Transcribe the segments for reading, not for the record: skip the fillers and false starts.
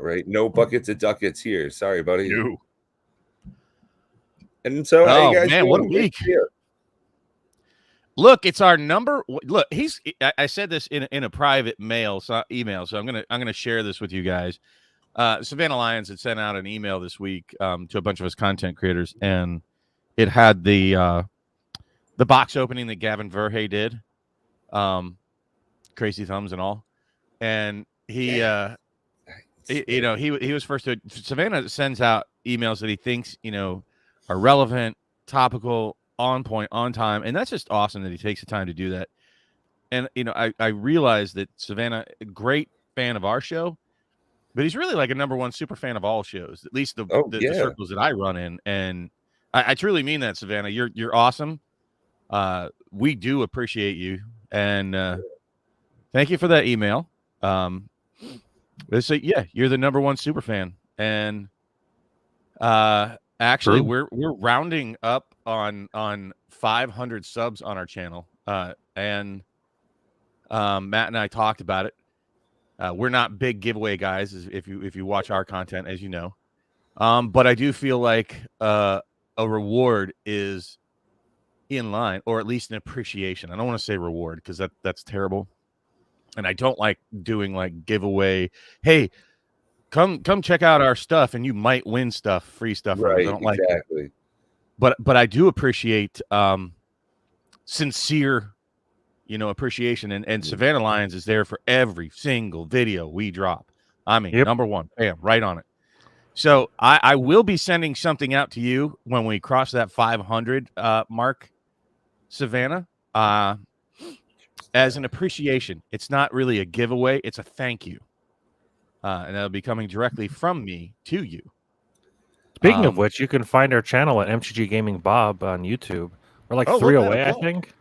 right? No buckets of ducats here. Sorry, buddy. No. And so, how you guys man, doing? what a week. Look, it's our number. Look, I said this in a private email, so I'm gonna share this with you guys. Savannah Lions had sent out an email this week to a bunch of us content creators, and it had the box opening that Gavin Verhey did, Crazy Thumbs and all, and he was first to. Savannah sends out emails that he thinks are relevant, topical, on point, on time, and that's just awesome that he takes the time to do that. And I realized that Savannah, a great fan of our show, but he's really like a number one super fan of all shows, at least the circles that I run in. And I truly mean that, Savannah. You're awesome. We do appreciate you, and thank you for that email. They say, you're the number one super fan, and actually, we're rounding up on 500 subs on our channel, and Matt and I talked about it. We're not big giveaway guys, if you watch our content, as you know, but I do feel like a reward is in line, or at least an appreciation. I don't want to say reward because that's terrible, and I don't like doing like giveaway. Hey, come check out our stuff, and you might win stuff, free stuff. Right, I don't exactly. Like but I do appreciate sincere, appreciation, and Savannah Lions is there for every single video we drop. I mean, number one, bam, right on it. So I will be sending something out to you when we cross that 500 mark, Savannah, as an appreciation. It's not really a giveaway; it's a thank you, and that'll be coming directly from me to you. Speaking of which, you can find our channel at MTG Gaming Bob on YouTube. We're like 3 away, I think.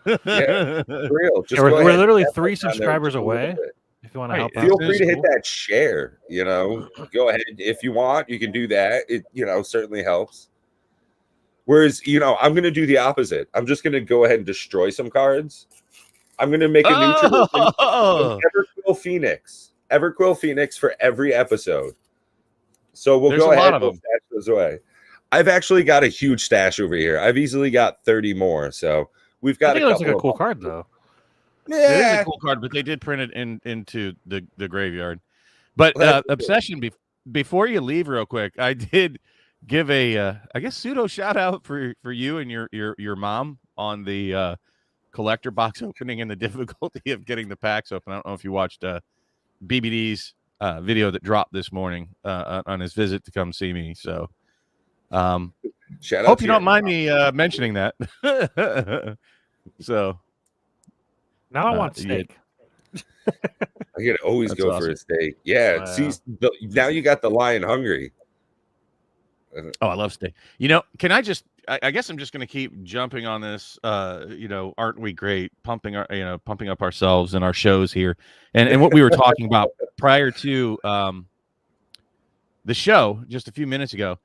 Yeah, for real. We're literally 3 subscribers away. If you want to help out, feel free to hit that share. Go ahead if you want. You can do that. It certainly helps. Whereas I'm going to do the opposite. I'm just going to go ahead and destroy some cards. I'm going to make a new Everquill Phoenix. Everquill Phoenix for every episode. So we'll go ahead and stash those away. I've actually got a huge stash over here. I've easily got 30 more. So we've got. I think it looks like a cool card, though. Yeah, it is a cool card, but they did print it into the graveyard. But Obsession, before you leave, real quick, I did give a I guess pseudo shout out for you and your mom on the collector box opening and the difficulty of getting the packs open. I don't know if you watched BBD's video that dropped this morning on his visit to come see me. So hope you don't mind me mentioning that. So now I want steak. I could always go for a steak. Yeah, see, now you got the lion hungry. Oh, I love steak. Can I just? I guess I'm just going to keep jumping on this. Aren't we great? Pumping up ourselves and our shows here, and what we were talking about prior to the show just a few minutes ago.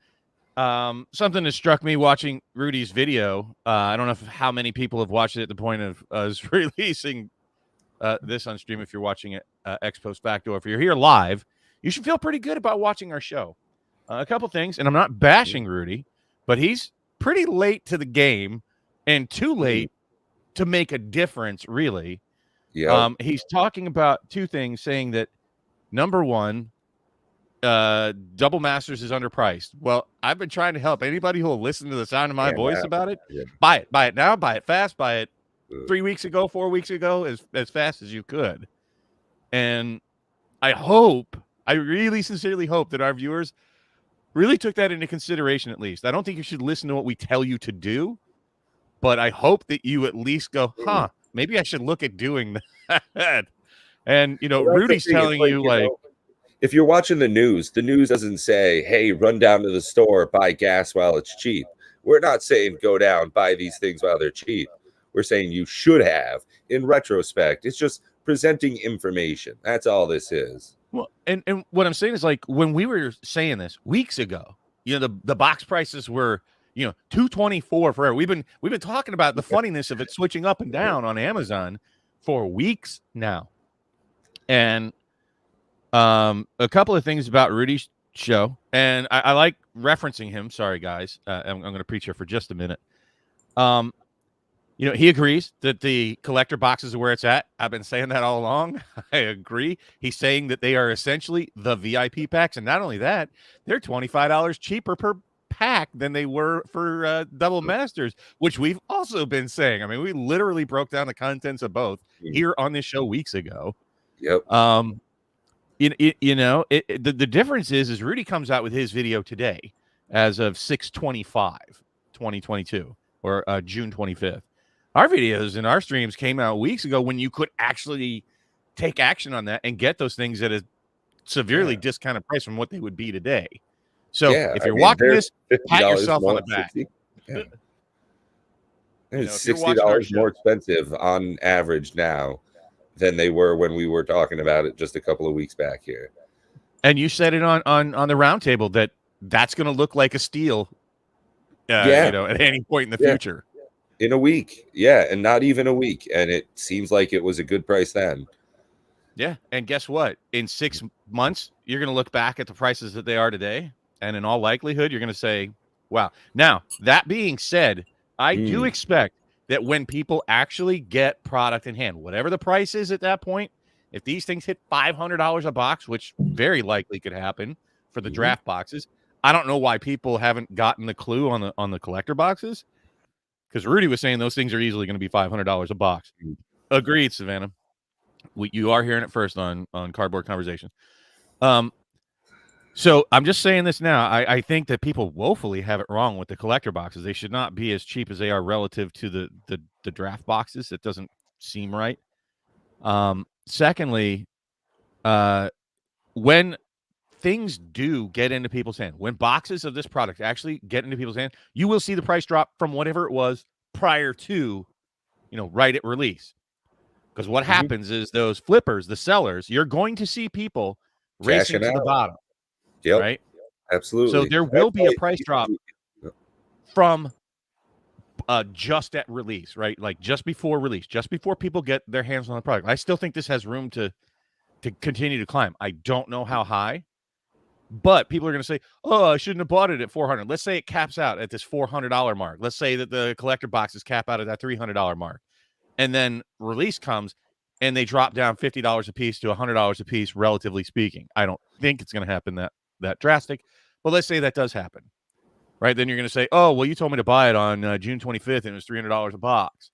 Something that struck me watching Rudy's video. I don't know how many people have watched it at the point of us releasing this on stream. If you're watching it ex post facto, if you're here live, you should feel pretty good about watching our show. A couple things, and I'm not bashing Rudy, but he's pretty late to the game and too late to make a difference, really. Yeah. He's talking about two things, saying that number one, Double Masters is underpriced. Well, I've been trying to help anybody who will listen to the sound of my voice about it. Yeah. Buy it now, buy it fast, buy it 3 weeks ago, 4 weeks ago, as fast as you could. And I really sincerely hope that our viewers really took that into consideration. At least I don't think you should listen to what we tell you to do, but I hope that you at least go, maybe I should look at doing that. And Rudy's telling you, like, if you're watching the news doesn't say, hey, run down to the store, buy gas while it's cheap. We're not saying go down, buy these things while they're cheap. We're saying you should have. In retrospect, it's just presenting information. That's all this is. Well, and what I'm saying is, like, when we were saying this weeks ago, the box prices were, $224 forever. We've been talking about the funniness of it switching up and down on Amazon for weeks now. And A couple of things about Rudy's show, and I like referencing him. Sorry, guys. I'm going to preach here for just a minute. He agrees that the collector boxes are where it's at. I've been saying that all along. I agree. He's saying that they are essentially the VIP packs. And not only that, they're $25 cheaper per pack than they were for Double Masters, which we've also been saying. I mean, we literally broke down the contents of both here on this show weeks ago. Yep. The difference is Rudy comes out with his video today as of 6/25/2022 or June 25th. Our videos and our streams came out weeks ago when you could actually take action on that and get those things at a severely discounted price from what they would be today. So if you're watching this, pat yourself on the back. It's $60 more expensive on average now than they were when we were talking about it just a couple of weeks back here. And you said it on the roundtable that's going to look like a steal, at any point in the future. In a week, and not even a week, and it seems like it was a good price then. Yeah, and guess what? In 6 months, you're going to look back at the prices that they are today, and in all likelihood, you're going to say, wow. Now, that being said, I do expect that when people actually get product in hand, whatever the price is at that point, if these things hit $500 a box, which very likely could happen for the draft boxes, I don't know why people haven't gotten the clue on the collector boxes. Because Rudy was saying those things are easily going to be $500 a box. Agreed, Savannah. You are hearing it first on Cardboard Conversations. So I'm just saying this now. I think that people woefully have it wrong with the collector boxes. They should not be as cheap as they are relative to the draft boxes. It doesn't seem right. Secondly, when things do get into people's hand, when boxes of this product actually get into people's hand, you will see the price drop from whatever it was prior to, right at release. Because what happens is those flippers, the sellers, you're going to see people racing to the bottom. Yep. Right? Absolutely. So there will be a price drop from just at release, right? Like just before release, just before people get their hands on the product. I still think this has room to continue to climb. I don't know how high. But people are going to say, oh, I shouldn't have bought it at $400. Let's say it caps out at this $400 mark. Let's say that the collector boxes cap out at that $300 mark. And then release comes and they drop down $50 a piece to $100 a piece, relatively speaking. I don't think it's going to happen that drastic. But let's say that does happen. Right? Then you're going to say, oh, well, you told me to buy it on June 25th and it was $300 a box.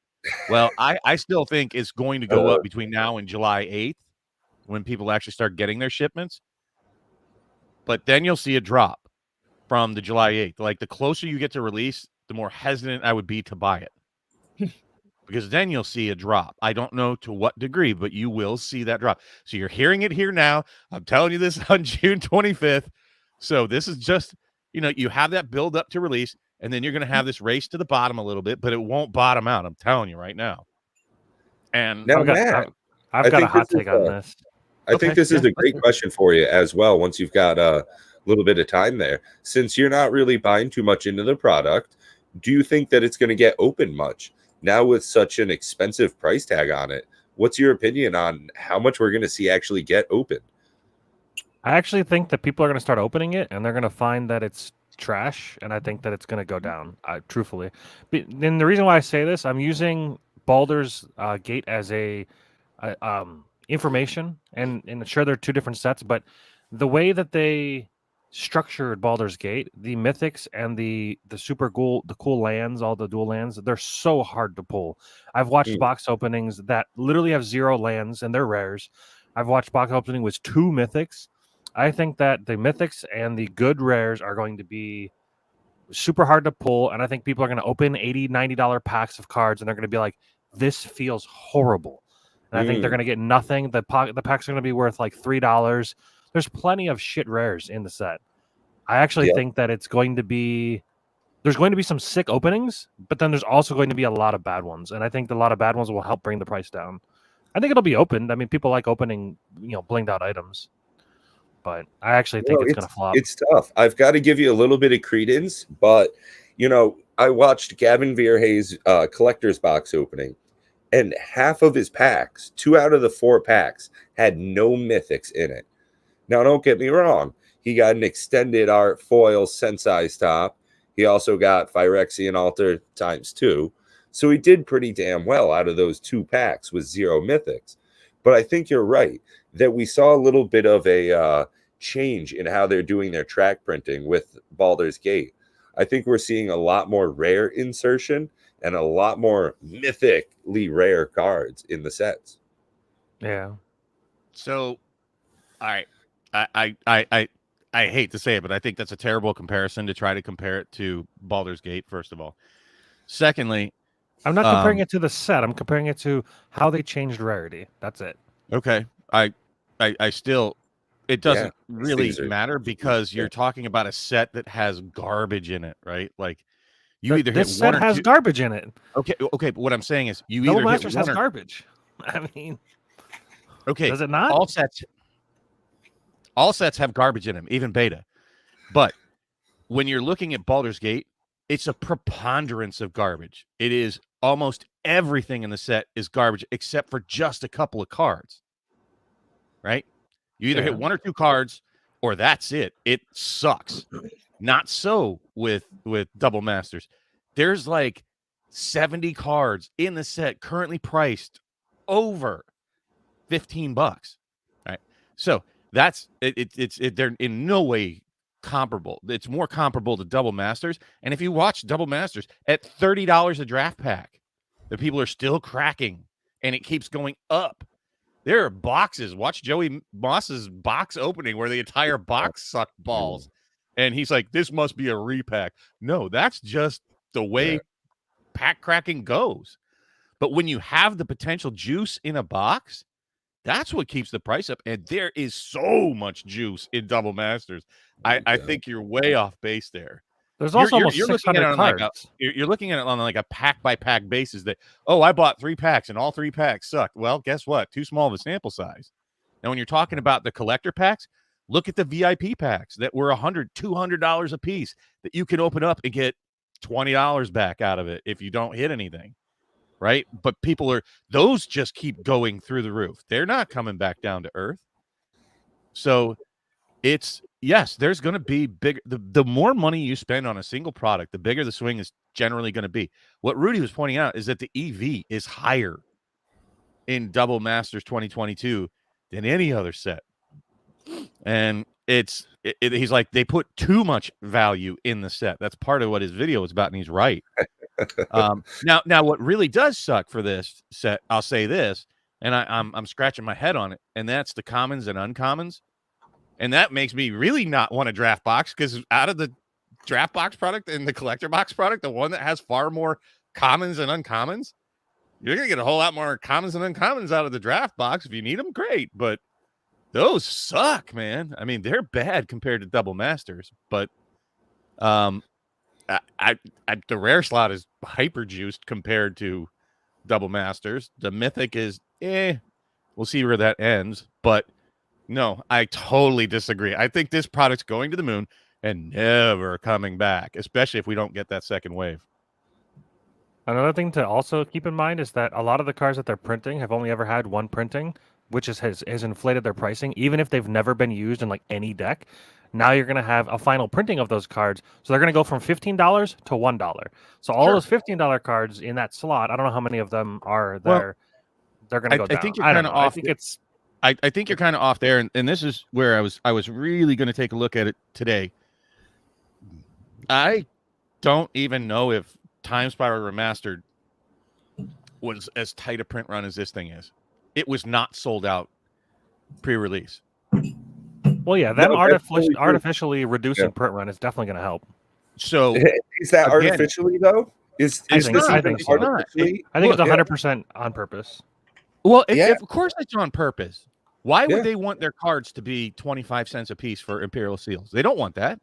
Well, I still think it's going to go up between now and July 8th when people actually start getting their shipments. But then you'll see a drop from the July 8th. Like the closer you get to release, the more hesitant I would be to buy it. Because then you'll see a drop. I don't know to what degree, but you will see that drop. So you're hearing it here now. I'm telling you this on June 25th. So this is just, you have that build up to release, and then you're going to have this race to the bottom a little bit, but it won't bottom out. I'm telling you right now. And now, I've got a hot take on this. I think this is a great question for you as well. Once you've got a little bit of time there, since you're not really buying too much into the product, do you think that it's going to get open much now with such an expensive price tag on it? What's your opinion on how much we're going to see actually get open? I actually think that people are going to start opening it and they're going to find that it's trash. And I think that it's going to go down, truthfully. And the reason why I say this, I'm using Baldur's Gate as a information, and sure, they're two different sets, but the way that they structured Baldur's Gate, the mythics and the super cool, the cool lands, all the dual lands, they're so hard to pull. I've watched box openings that literally have 0 lands and they're rares. I've watched box opening with 2 mythics. I think that the mythics and the good rares are going to be super hard to pull, and I think people are going to open $80, $90 packs of cards and they're going to be like, this feels horrible. And I think they're going to get nothing. The packs are going to be worth like $3. There's plenty of shit rares in the set. I actually think that there's going to be some sick openings, but then there's also going to be a lot of bad ones. And I think a lot of bad ones will help bring the price down. I think it'll be opened. I mean, people like opening, blinged out items. But I actually think it's going to flop. It's tough. I've got to give you a little bit of credence, but, I watched Gavin Verhey's collector's box opening. And half of his packs, 2 out of the 4 packs, had no mythics in it. Now, don't get me wrong. He got an extended art foil Sensei top. He also got Phyrexian Altar ×2. So he did pretty damn well out of those 2 packs with 0 mythics. But I think you're right that we saw a little bit of a change in how they're doing their track printing with Baldur's Gate. I think we're seeing a lot more rare insertion and a lot more mythically rare cards in the sets. Yeah. So, all right, I hate to say it, but I think that's a terrible comparison to try to compare it to Baldur's Gate. First of all, secondly, I'm not comparing it to the set. I'm comparing it to how they changed rarity. That's it. Okay, I still, it doesn't really Caesar. matter because you're talking about a set that has garbage in it, right? Like you Th- either this hit set one or has two. garbage in it. Okay, but what I'm saying is you Double either Masters hit has one or garbage. I mean, okay, does it not? all sets have garbage in them, even beta. But when you're looking at Baldur's Gate, it's a preponderance of garbage. It is almost everything in the set is garbage except for just a couple of cards. Right? You either hit 1 or 2 cards or that's it. It sucks. Not so with Double Masters. There's like 70 cards in the set currently priced over $15. Right? So that's it. They're in no way comparable. It's more comparable to Double Masters. And if you watch Double Masters at $30 a draft pack, the people are still cracking and it keeps going up. There are boxes. Watch Joey Moss's box opening where the entire box sucked balls. And he's like, this must be a repack. No, that's just the way pack cracking goes. But when you have the potential juice in a box, that's what keeps the price up. And there is so much juice in Double Masters. I think you're way off base there. There's also almost you're looking 600 at it cards. you're looking at it on like a pack by pack basis that, oh, I bought 3 packs and all 3 packs sucked. Well, guess what? Too small of a sample size. Now, when you're talking about the collector packs, look at the VIP packs that were $100, $200 a piece that you can open up and get $20 back out of it if you don't hit anything. Right? But those just keep going through the roof. They're not coming back down to earth. So yes, there's going to be bigger. The more money you spend on a single product, the bigger the swing is generally going to be. What Rudy was pointing out is that the EV is higher in Double Masters 2022 than any other set. And he's like, they put too much value in the set. That's part of what his video was about, and he's right. Now, what really does suck for this set, I'll say this, and I'm scratching my head on it, and that's the commons and uncommons. And that makes me really not want a draft box, because out of the draft box product and the collector box product, the one that has far more commons and uncommons, you're going to get a whole lot more commons and uncommons out of the draft box. If you need them, great. But those suck, man. I mean, they're bad compared to Double Masters. But the rare slot is hyper juiced compared to Double Masters. The mythic is, we'll see where that ends. But no, I totally disagree. I think this product's going to the moon and never coming back, especially if we don't get that second wave. Another thing to also keep in mind is that a lot of the cards that they're printing have only ever had one printing, which has inflated their pricing, even if they've never been used in like any deck. Now you're going to have a final printing of those cards. So they're going to go from $15 to $1. So all those $15 cards in that slot, I don't know how many of them are there. Well, they're going to go down. I think you're kind of off. I think you're kind of off there. And this is where I was really going to take a look at it today. I don't even know if Time Spiral Remastered was as tight a print run as this thing is. It was not sold out pre-release. Well, yeah, them artificially reducing print run is definitely going to help. So is that again, artificially though? I think so. I think it's 100% on purpose. Well, of course it's on purpose. Why would they want their cards to be 25 cents a piece for Imperial Seals? They don't want that.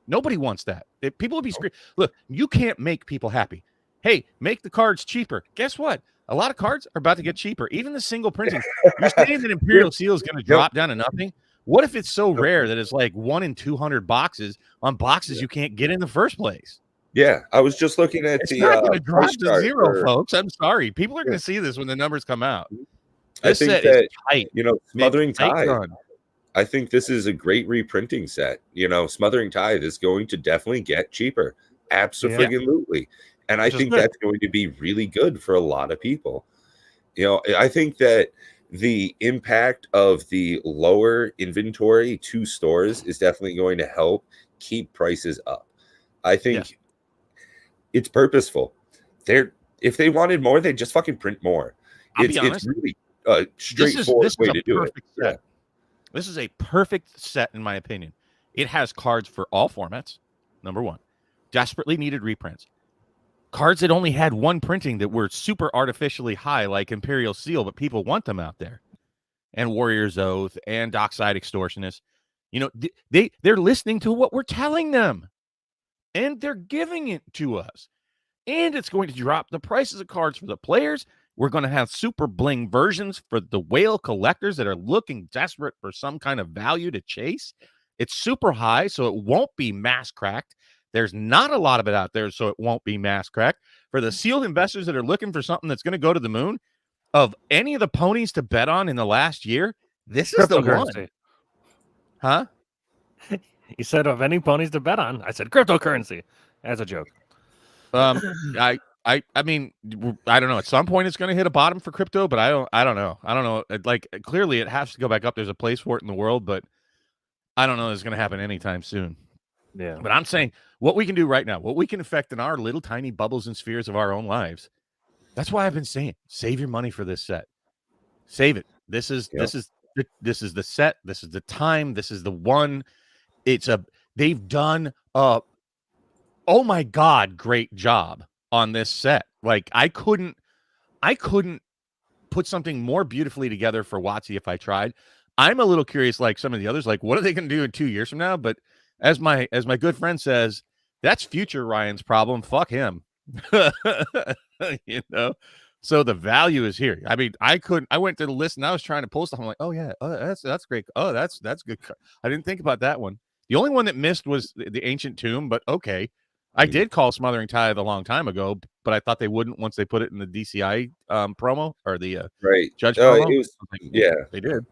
Nobody wants that. People would be screaming. Look, you can't make people happy. Hey, make the cards cheaper. Guess what? A lot of cards are about to get cheaper. Even the single printing. You're saying that Imperial Seal is going to drop down to nothing? What if it's so rare that it's like 1 in 200 boxes on boxes you can't get in the first place? Yeah, I was just looking at it's not going to drop to zero, folks. I'm sorry. People are going to see this when the numbers come out. This I think set that, is tight. Smothering Tide. I think this is a great reprinting set. You know, Smothering Tithe is going to definitely get cheaper. Absolutely. And I Which is think good. that's going to be really good for a lot of people. You know, I think that the impact of the lower inventory to stores is definitely going to help keep prices up. I think Yes. it's purposeful. If they wanted more, they'd just fucking print more. I'll be honest. It's really a straightforward way to do it. Set. This is a perfect set, in my opinion. It has cards for all formats, number one. Desperately needed reprints. Cards that only had one printing that were super artificially high, like Imperial Seal, but people want them out there. And Warrior's Oath and Dockside Extortionist. You know, they're listening to what we're telling them. And they're giving it to us. And it's going to drop the prices of cards for the players. We're going to have super bling versions for the whale collectors that are looking desperate for some kind of value to chase. It's super high, so it won't be mass cracked. There's not a lot of it out there, so it won't be mass cracked. For the sealed investors that are looking for something that's going to go to the moon, of any of the ponies to bet on in the last year, this is the one. Huh? You said of any ponies to bet on. I said cryptocurrency as a joke. I mean, I don't know. At some point, it's going to hit a bottom for crypto, but I don't know. Like, clearly, it has to go back up. There's a place for it in the world, but I don't know if it's going to happen anytime soon. Yeah. But I'm saying what we can do right now, what we can affect in our little tiny bubbles and spheres of our own lives. That's why I've been saying, save your money for this set. Save it. This is the set. This is the time. This is the one. They've done oh my God, great job on this set. Like I couldn't put something more beautifully together for WotC if I tried. I'm a little curious, like some of the others, like what are they going to do in 2 years from now? But as my good friend says, that's future Ryan's problem. Fuck him. You know? So the value is here. I mean, I went to the list and I was trying to pull stuff. I'm like, oh yeah, that's great. Oh, that's good. I didn't think about that one. The only one that missed was the Ancient Tomb, but okay. I did call Smothering Tithe a long time ago, but I thought they wouldn't once they put it in the DCI promo or the Judge promo. They did.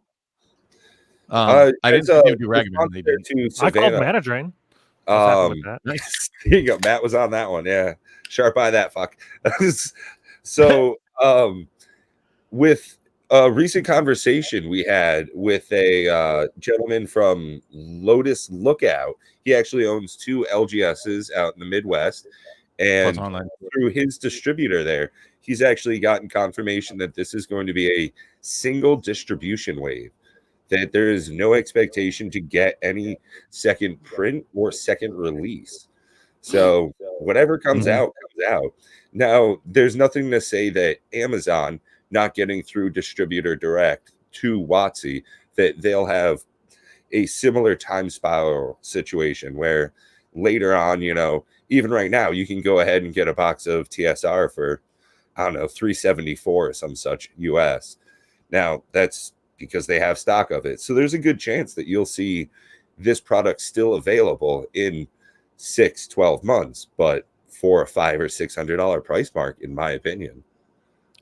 I didn't think they would do Ragavan. They did. I called Mana Drain. Nice. There you go. Matt was on that one. Yeah. Sharp eye that fuck. So with a recent conversation we had with a gentleman from Lotus Lookout, he actually owns 2 LGSs out in the Midwest, and through his distributor there, he's actually gotten confirmation that this is going to be a single distribution wave, that there is no expectation to get any second print or second release. So whatever comes out, comes out. Now, there's nothing to say that Amazon not getting through distributor direct to WotC, that they'll have a similar time spiral situation where later on, you know, even right now, you can go ahead and get a box of TSR for, I don't know, $374 or some such US. Now, that's because they have stock of it. So there's a good chance that you'll see this product still available in 6-12 months, but for a $500 or $600 price mark, in my opinion.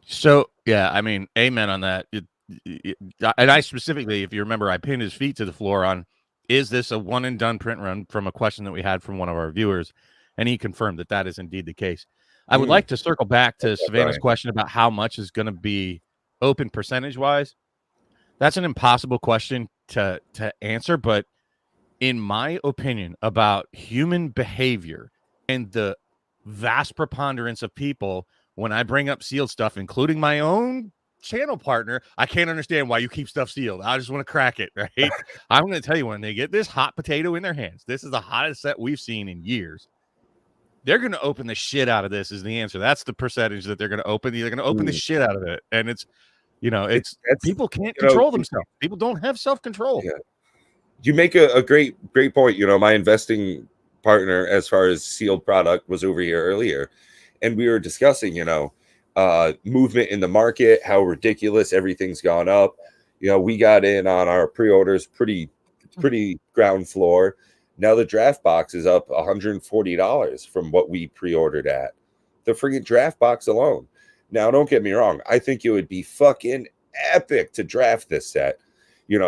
So yeah, I mean, amen on that. And I specifically, if you remember, I pinned his feet to the floor on, is this a one and done print run, from a question that we had from one of our viewers, and he confirmed that is indeed the case. I would like to circle back to Savannah's question about how much is going to be open percentage wise. That's an impossible question to answer, but in my opinion, about human behavior and the vast preponderance of people, when I bring up sealed stuff, including my own channel partner, I can't understand why you keep stuff sealed. I just want to crack it, right? I'm going to tell you, when they get this hot potato in their hands, this is the hottest set we've seen in years. They're going to open the shit out of this is the answer. That's the percentage that they're going to open. They're going to open the shit out of it. And it's, you know, people can't control themselves. People don't have self-control. Yeah. You make a great point. You know, my investing partner, as far as sealed product, was over here earlier, and we were discussing, you know, movement in the market, how ridiculous everything's gone up. You know, we got in on our pre-orders pretty ground floor. Now the draft box is up $140 from what we pre-ordered at. The friggin' draft box alone. Now, don't get me wrong. I think it would be fucking epic to draft this set.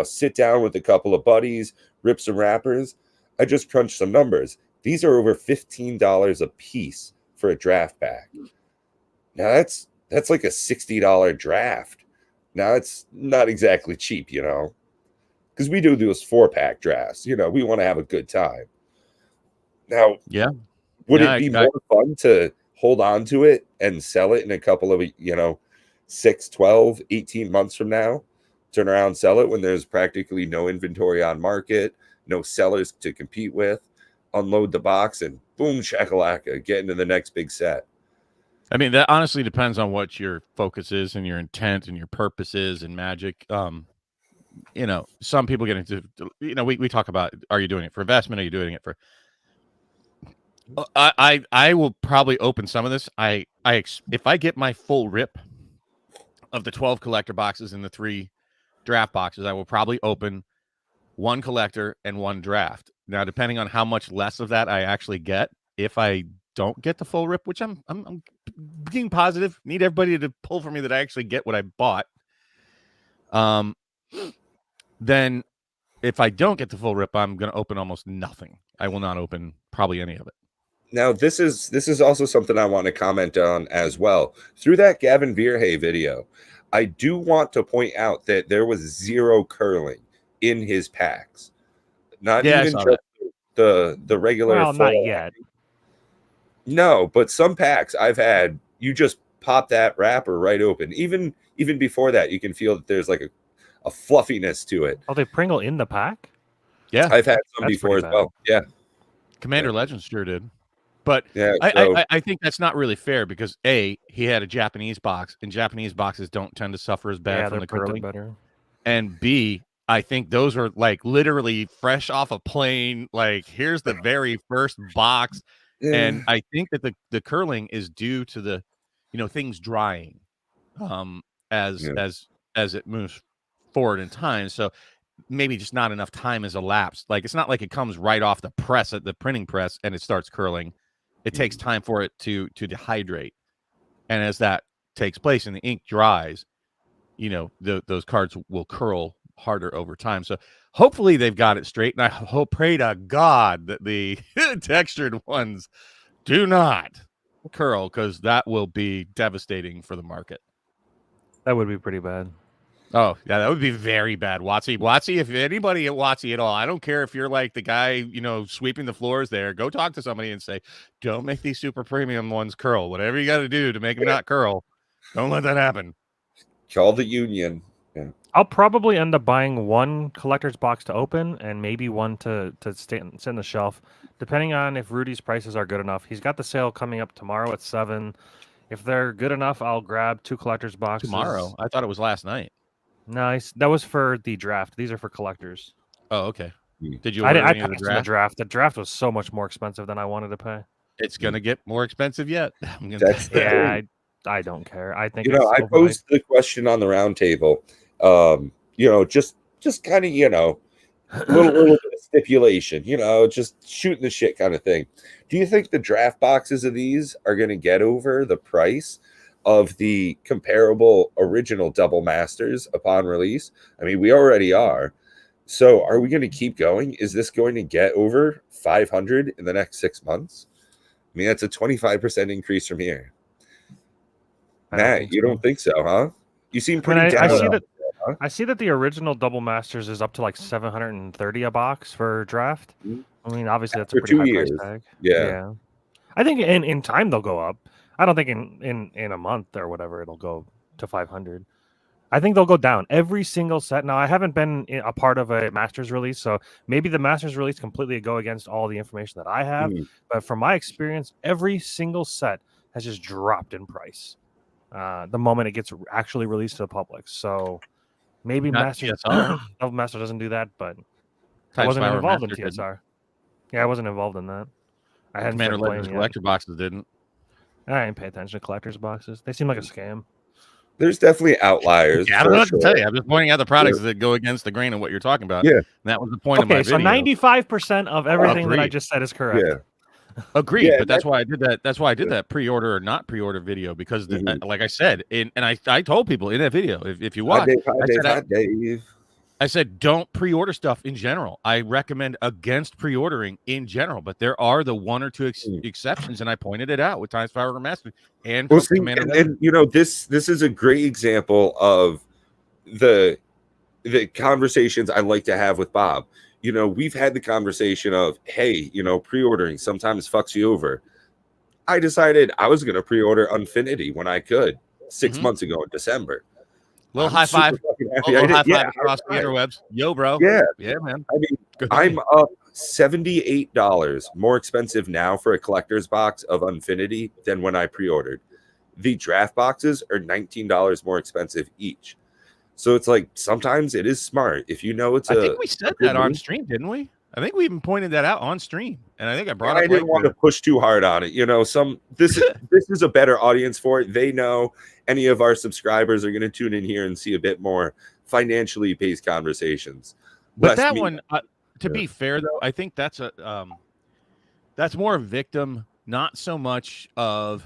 sit down with a couple of buddies, rip some wrappers. I just crunched some numbers. These are over $15 a piece for a draft pack. Now that's like a $60 draft. Now it's not exactly cheap, because we do those 4-pack drafts. We want to have a good time. Now, would it be more fun to hold on to it and sell it in a couple of 6, 12, 18 months from now? Turn around, sell it when there's practically no inventory on market, no sellers to compete with, unload the box, and boom, shakalaka, get into the next big set. I mean, that honestly depends on what your focus is and your intent and your purpose is in Magic. Some people get into, we talk about, are you doing it for investment? Are you doing it for? I will probably open some of this. If I get my full rip of the 12 collector boxes and the 3 draft boxes, I will probably open 1 collector and 1 draft. Now, depending on how much less of that I actually get, if I don't get the full rip, which I'm being positive, need everybody to pull for me that I actually get what I bought. Then if I don't get the full rip, I'm going to open almost nothing. I will not open probably any of it. Now, this is also something I want to comment on as well. Through that Gavin Vierhay video, I do want to point out that there was 0 curling in his packs. Not even just the regular. Well, not yet. No, but some packs I've had, you just pop that wrapper right open. Even before that, you can feel that there's like a fluffiness to it. Oh, they Pringle in the pack? Yeah. I've had some before as well. Yeah. Commander Legends sure did. But yeah, I think that's not really fair because A, he had a Japanese box, and Japanese boxes don't tend to suffer as bad from the curling. Better. And B, I think those are like literally fresh off a plane. Like, here's the very first box. Yeah. And I think that the curling is due to the, things drying as it moves forward in time. So maybe just not enough time has elapsed. Like, it's not like it comes right off the press at the printing press and it starts curling. It takes time for it to dehydrate. And as that takes place and the ink dries, those cards will curl harder over time. So hopefully they've got it straight. And I pray to God that the textured ones do not curl, because that will be devastating for the market. That would be pretty bad. Oh, yeah, that would be very bad. Watsy, if anybody at Watsy at all, I don't care if you're like the guy, sweeping the floors there, go talk to somebody and say, don't make these super premium ones curl. Whatever you got to do to make them not curl, don't let that happen. Call the union. Yeah. I'll probably end up buying 1 collector's box to open and maybe 1 to sit on the shelf, depending on if Rudy's prices are good enough. He's got the sale coming up tomorrow at 7. If they're good enough, I'll grab 2 collector's boxes. Tomorrow? I thought it was last night. Nice. That was for the draft. These are for collectors. Oh, okay. Did you order any of the draft? The draft was so much more expensive than I wanted to pay. It's going to get more expensive yet. I don't care. I think I posed the question on the round table. Just kind of, a little bit of stipulation, just shooting the shit kind of thing. Do you think the draft boxes of these are going to get over the price of the comparable original Double Masters upon release? I mean, we already are. So are we going to keep going? Is this going to get over 500 in the next 6 months? I mean, that's a 25% increase from here. Matt, you don't think so, huh? You seem pretty down. I see that the original Double Masters is up to like 730 a box for draft. Mm-hmm. I mean, obviously that's a pretty high price tag. Yeah. I think in time they'll go up. I don't think in a month or whatever it'll go to 500. I think they'll go down every single set. Now, I haven't been a part of a Masters release, so maybe the Masters release completely go against all the information that I have. But from my experience, every single set has just dropped in price the moment it gets actually released to the public. So maybe Double Master doesn't do that, but I wasn't involved in TSR. Yeah, I wasn't involved in that. I hadn't Commander Legends collector boxes didn't. I didn't pay attention to collectors boxes. They seem like a scam. There's definitely outliers. Yeah, I don't know what to tell you. I'm just pointing out the products that go against the grain of what you're talking about. Yeah. And that was the point of my video. So 95% of everything that I just said is correct. Yeah. Agreed. Yeah, but that's why I did that. That's why I did that pre-order or not pre-order video, because like I said, and I told people in that video, if you watch, Dave. I said don't pre-order stuff in general. I recommend against pre-ordering in general, but there are the one or two exceptions, and I pointed it out with Times Power Remastered and Well, see, Commander. and you know, this is a great example of the conversations I like to have with Bob. You know, we've had the conversation of, hey, you know, pre-ordering sometimes fucks you over. I decided I was going to pre-order Unfinity when I could 6 months ago in December. Little high five. High five across the interwebs. Yo, bro. Yeah. Yeah, man. I mean, I'm up $78 more expensive now for a collector's box of Unfinity than when I pre-ordered. The draft boxes are $19 more expensive each. So it's like sometimes it is smart if you know it's I think we said that on stream, didn't we? I think we even pointed that out on stream, and I think I brought up. I didn't want to push too hard on it. You know, this is a better audience for it. They know any of our subscribers are going to tune in here and see a bit more financially based conversations. But that one, to be fair though, I think that's more a victim, not so much of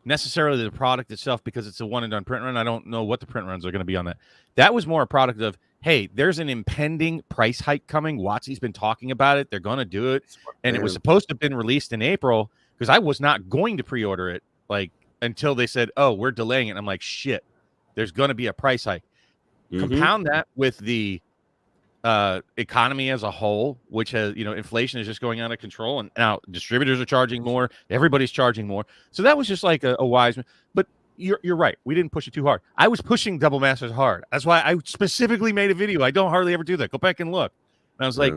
necessarily the product itself, because it's a one and done print run. I don't know what the print runs are going to be on that. That was more a product of, hey, there's an impending price hike coming. WotC's been talking about it. They're going to do it. And it was supposed to have been released in April, because I was not going to pre-order it until they said, oh, we're delaying it. And I'm like, shit, there's going to be a price hike. Compound that with the economy as a whole, which has, inflation is just going out of control, and now distributors are charging more, everybody's charging more. So that was just like a wise, but you're right, we didn't push it too hard. I was pushing Double Masters hard. That's why I specifically made a video. I don't hardly ever do that. Go back and look. And I was like,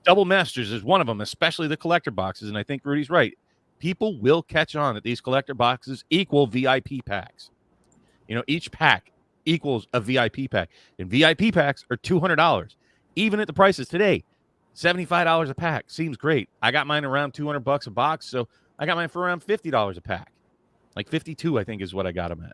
Double Masters is one of them, especially the collector boxes. And I think Rudy's right. People will catch on that these collector boxes equal VIP packs. Each pack equals a VIP pack, and VIP packs are $200. Even at the prices today, $75 a pack seems great. I got mine around $200 a box, so I got mine for around $50 a pack. Like 52, I think, is what I got them at.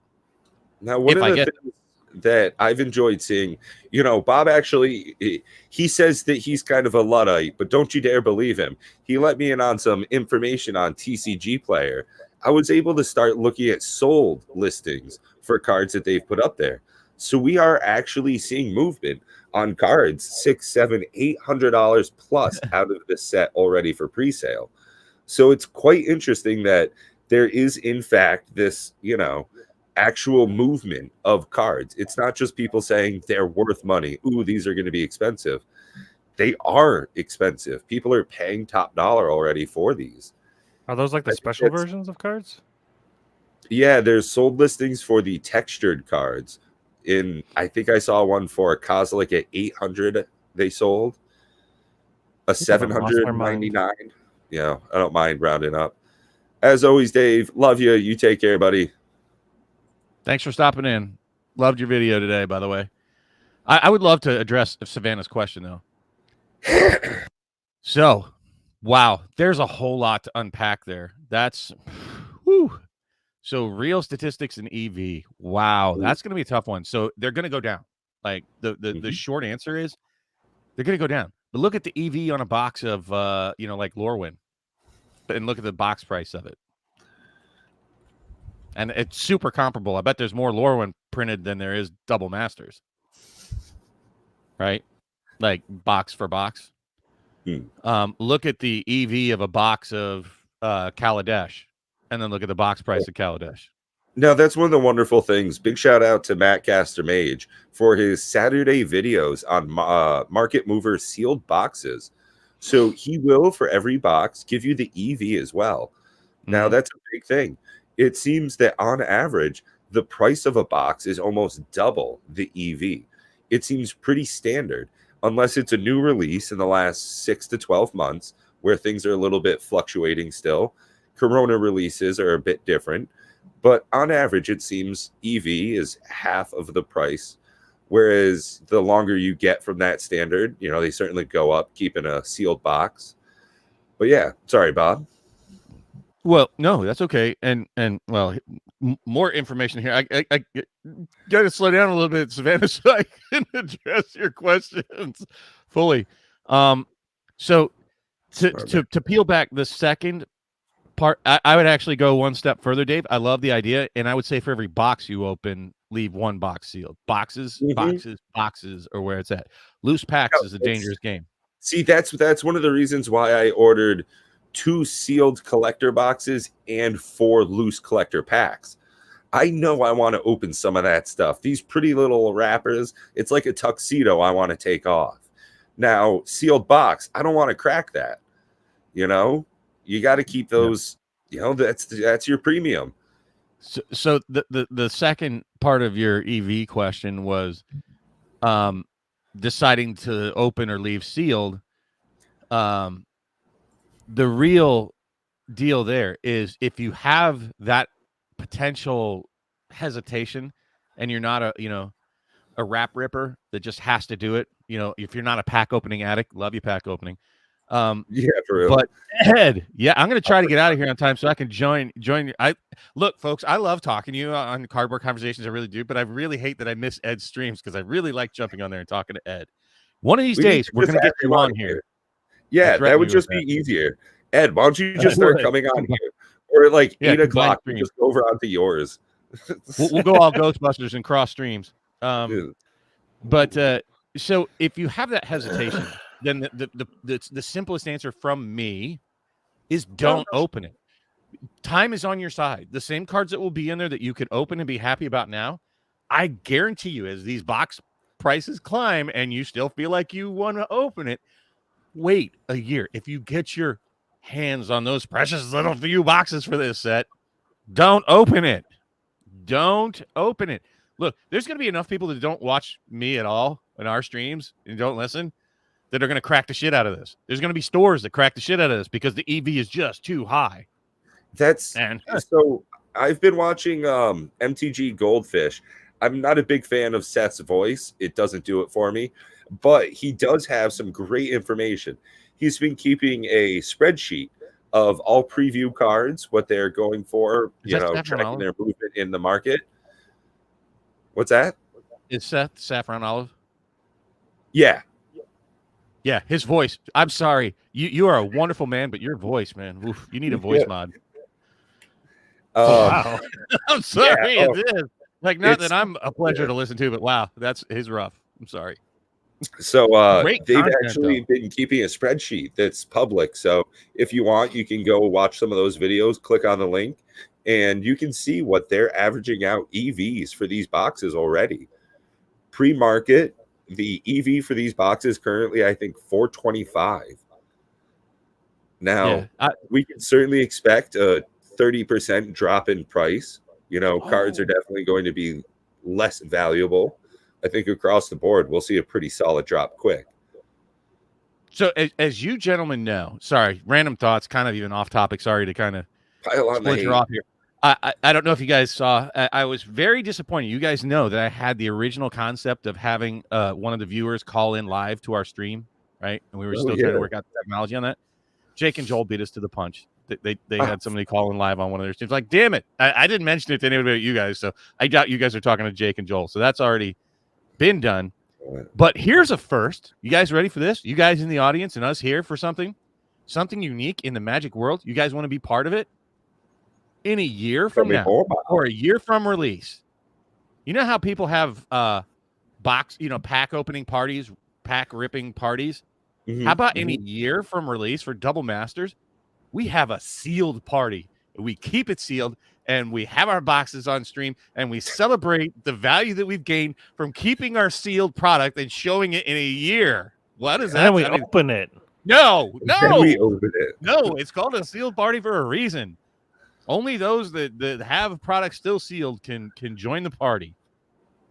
Now, one of the things that I've enjoyed seeing, Bob actually, he says that he's kind of a Luddite, but don't you dare believe him. He let me in on some information on TCG Player. I was able to start looking at sold listings for cards that they've put up there. So we are actually seeing movement on cards, $600, $700, $800 plus out of this set already for pre-sale. So it's quite interesting that there is, in fact, this, actual movement of cards. It's not just people saying they're worth money. Ooh, these are going to be expensive. They are expensive. People are paying top dollar already for these. Are those like the special versions of cards? Yeah, there's sold listings for the textured cards. I think I saw one for a Kozilek at 800. They sold a 799. Yeah, I don't mind rounding up. As always, Dave, love you. You take care, buddy. Thanks for stopping in. Loved your video today, by the way. I would love to address Savannah's question, though. So, wow, there's a whole lot to unpack there. That's, whew. So real statistics in EV. Wow, that's going to be a tough one. So they're going to go down. Like the short answer is they're going to go down. But look at the EV on a box of like Lorwyn, and look at the box price of it. And it's super comparable. I bet there's more Lorwyn printed than there is Double Masters. Right? Like box for box. Look at the EV of a box of Kaladesh. And then look at the box price of Kaladesh. No, that's one of the wonderful things. Big shout out to Matt Caster Mage for his Saturday videos on Market Mover sealed boxes. So he will, for every box, give you the EV as well. Now, that's a big thing. It seems that on average, the price of a box is almost double the EV. It seems pretty standard, unless it's a new release in the last 6 to 12 months where things are a little bit fluctuating still. Corona releases are a bit different, but on average, it seems EV is half of the price, whereas the longer you get from that standard, they certainly go up, keeping a sealed box. But yeah, sorry, Bob. Well, no, that's okay. And well, more information here. I got to slow down a little bit, Savannah, so I can address your questions fully. So to peel back the second I would actually go one step further, Dave. I love the idea, and I would say for every box you open, leave one box sealed. Boxes, boxes are where it's at. Loose packs is a dangerous game. See, that's one of the reasons why I ordered 2 sealed collector boxes and 4 loose collector packs. I know I want to open some of that stuff. These pretty little wrappers, it's like a tuxedo I want to take off. Now, sealed box, I don't want to crack that. You know, you got to keep those, you know, that's your premium. So the second part of your EV question was deciding to open or leave sealed. The real deal there is if you have that potential hesitation and you're not a wrap ripper that just has to do it, you know, if you're not a pack opening addict, love you pack opening. Yeah, for real. But Ed, I'm going to try to get out of here on time so I can join you. Look, folks, I love talking to you on Cardboard Conversations. I really do, but I really hate that I miss Ed's streams because I really like jumping on there and talking to Ed. One of these days, we're going to get you on here. Yeah, that would just be easier. Ed, why don't you just start coming on here? Or like 8 o'clock, just go over onto yours. We'll go all Ghostbusters and cross streams. But so if you have that hesitation, then the simplest answer from me is don't open it. Time is on your side. The same cards that will be in there that you could open and be happy about now, I guarantee you, as these box prices climb and you still feel like you want to open it, wait a year. If you get your hands on those precious little few boxes for this set, don't open it. Don't open it. Look, there's going to be enough people that don't watch me at all in our streams and don't listen that are going to crack the shit out of this. There's going to be stores that crack the shit out of this because the EV is just too high. So I've been watching MTG Goldfish. I'm not a big fan of Seth's voice. It doesn't do it for me, but he does have some great information. He's been keeping a spreadsheet of all preview cards, what they're going for, tracking their movement in the market. What's that? Is Seth Saffron Olive? Yeah. Yeah, his voice. I'm sorry. You are a wonderful man, but your voice, man. Oof, you need a voice mod. Wow. I'm sorry. It is. Like, not that I'm a pleasure to listen to, but wow, that's his rough. I'm sorry. So they've actually been keeping a spreadsheet that's public. So if you want, you can go watch some of those videos, click on the link, and you can see what they're averaging out EVs for these boxes already. Pre-market, the EV for these boxes currently, I think, $425. Now, we can certainly expect a 30% drop in price. You know, cards are definitely going to be less valuable. I think across the board, we'll see a pretty solid drop quick. So as you gentlemen know, sorry, random thoughts, kind of even off topic. Sorry to kind of split you off here. I don't know if you guys saw, I was very disappointed. You guys know that I had the original concept of having one of the viewers call in live to our stream, right? And we were still trying to work out the technology on that. Jake and Joel beat us to the punch. They had somebody call in live on one of their streams. Like, damn it. I didn't mention it to anybody but you guys. So I doubt you guys are talking to Jake and Joel. So that's already been done. But here's a first. You guys ready for this? You guys in the audience and us here for something unique in the Magic world. You guys want to be part of it? In a year from now or a year from release. You know how people have pack opening parties, pack ripping parties? Mm-hmm. How about in a year from release for Double Masters? We have a sealed party. We keep it sealed and we have our boxes on stream and we celebrate the value that we've gained from keeping our sealed product and showing it in a year. What is that? And we open it. No. We open it. No, it's called a sealed party for a reason. Only those that have products still sealed can join the party.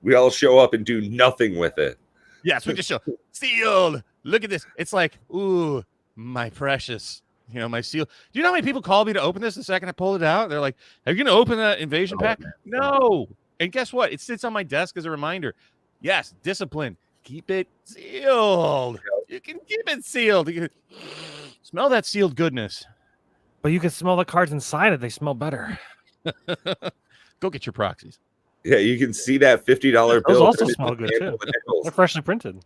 We all show up and do nothing with it. Yes, we just show sealed. Look at this. It's like, ooh, my precious. You know, my seal. Do you know how many people call me to open this the second I pull it out? They're like, are you going to open that invasion pack? No. And guess what? It sits on my desk as a reminder. Yes, discipline. Keep it sealed. You can keep it sealed. You can smell that sealed goodness. But you can smell the cards inside it. They smell better. Go get your proxies. Yeah, you can see that $50 bill. Those also smell good, too. They're freshly printed.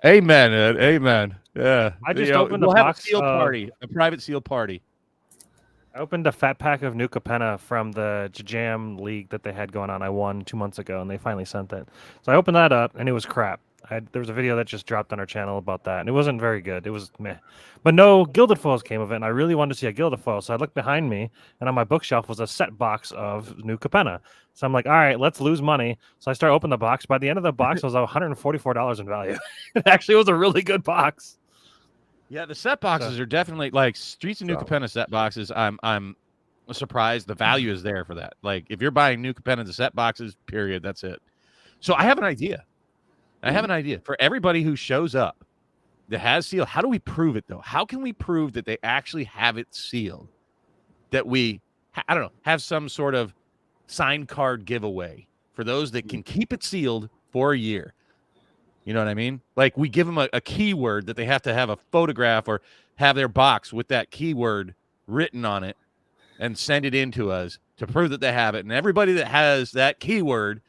Amen, Ed. Amen. Yeah. I just opened a box. Have a sealed party, a private sealed party. I opened a fat pack of New Capenna from the Jam League that they had going on. I won 2 months ago, and they finally sent it. So I opened that up, and it was crap. There was a video that just dropped on our channel about that, and it wasn't very good. It was meh. But no Gilded Foils came of it, and I really wanted to see a Gilded Foil. So I looked behind me, and on my bookshelf was a set box of New Capenna. So I'm like, all right, let's lose money. So I start opening the box. By the end of the box, it was $144 in value. It actually was a really good box. Yeah, the set boxes are definitely like Streets of New Capenna set boxes. I'm surprised the value is there for that. Like if you're buying New Capenna, the set boxes, period, that's it. So I have an idea. For everybody who shows up that has sealed. How do we prove it though? How can we prove that they actually have it sealed? That we, I don't know, have some sort of signed card giveaway for those that can keep it sealed for a year. You know what I mean? Like we give them a keyword that they have to have a photograph or have their box with that keyword written on it and send it in to us to prove that they have it. And everybody that has that keyword,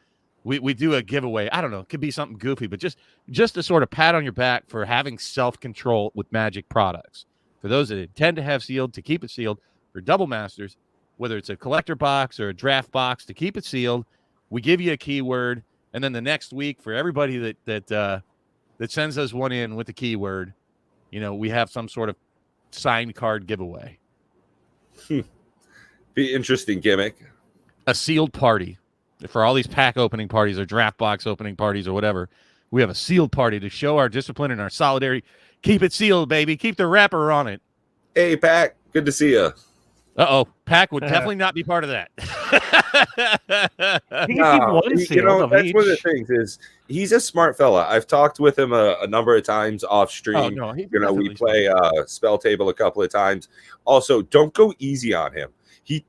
we do a giveaway. I don't know. It could be something goofy, but just a sort of pat on your back for having self-control with Magic products. For those that intend to have sealed, to keep it sealed, for Double Masters, whether it's a collector box or a draft box, to keep it sealed, we give you a keyword. And then the next week, for everybody that sends us one in with the keyword, you know, we have some sort of signed card giveaway. Be interesting gimmick. A sealed party for all these pack opening parties or draft box opening parties or whatever. We have a sealed party to show our discipline and our solidarity. Keep it sealed, baby. Keep the wrapper on it. Hey, Pac. Good to see you. Pac would definitely not be part of that. You know, that's one of the things is he's a smart fella. I've talked with him a number of times off stream. Oh, no, we play Spell Table a couple of times. Also, don't go easy on him. He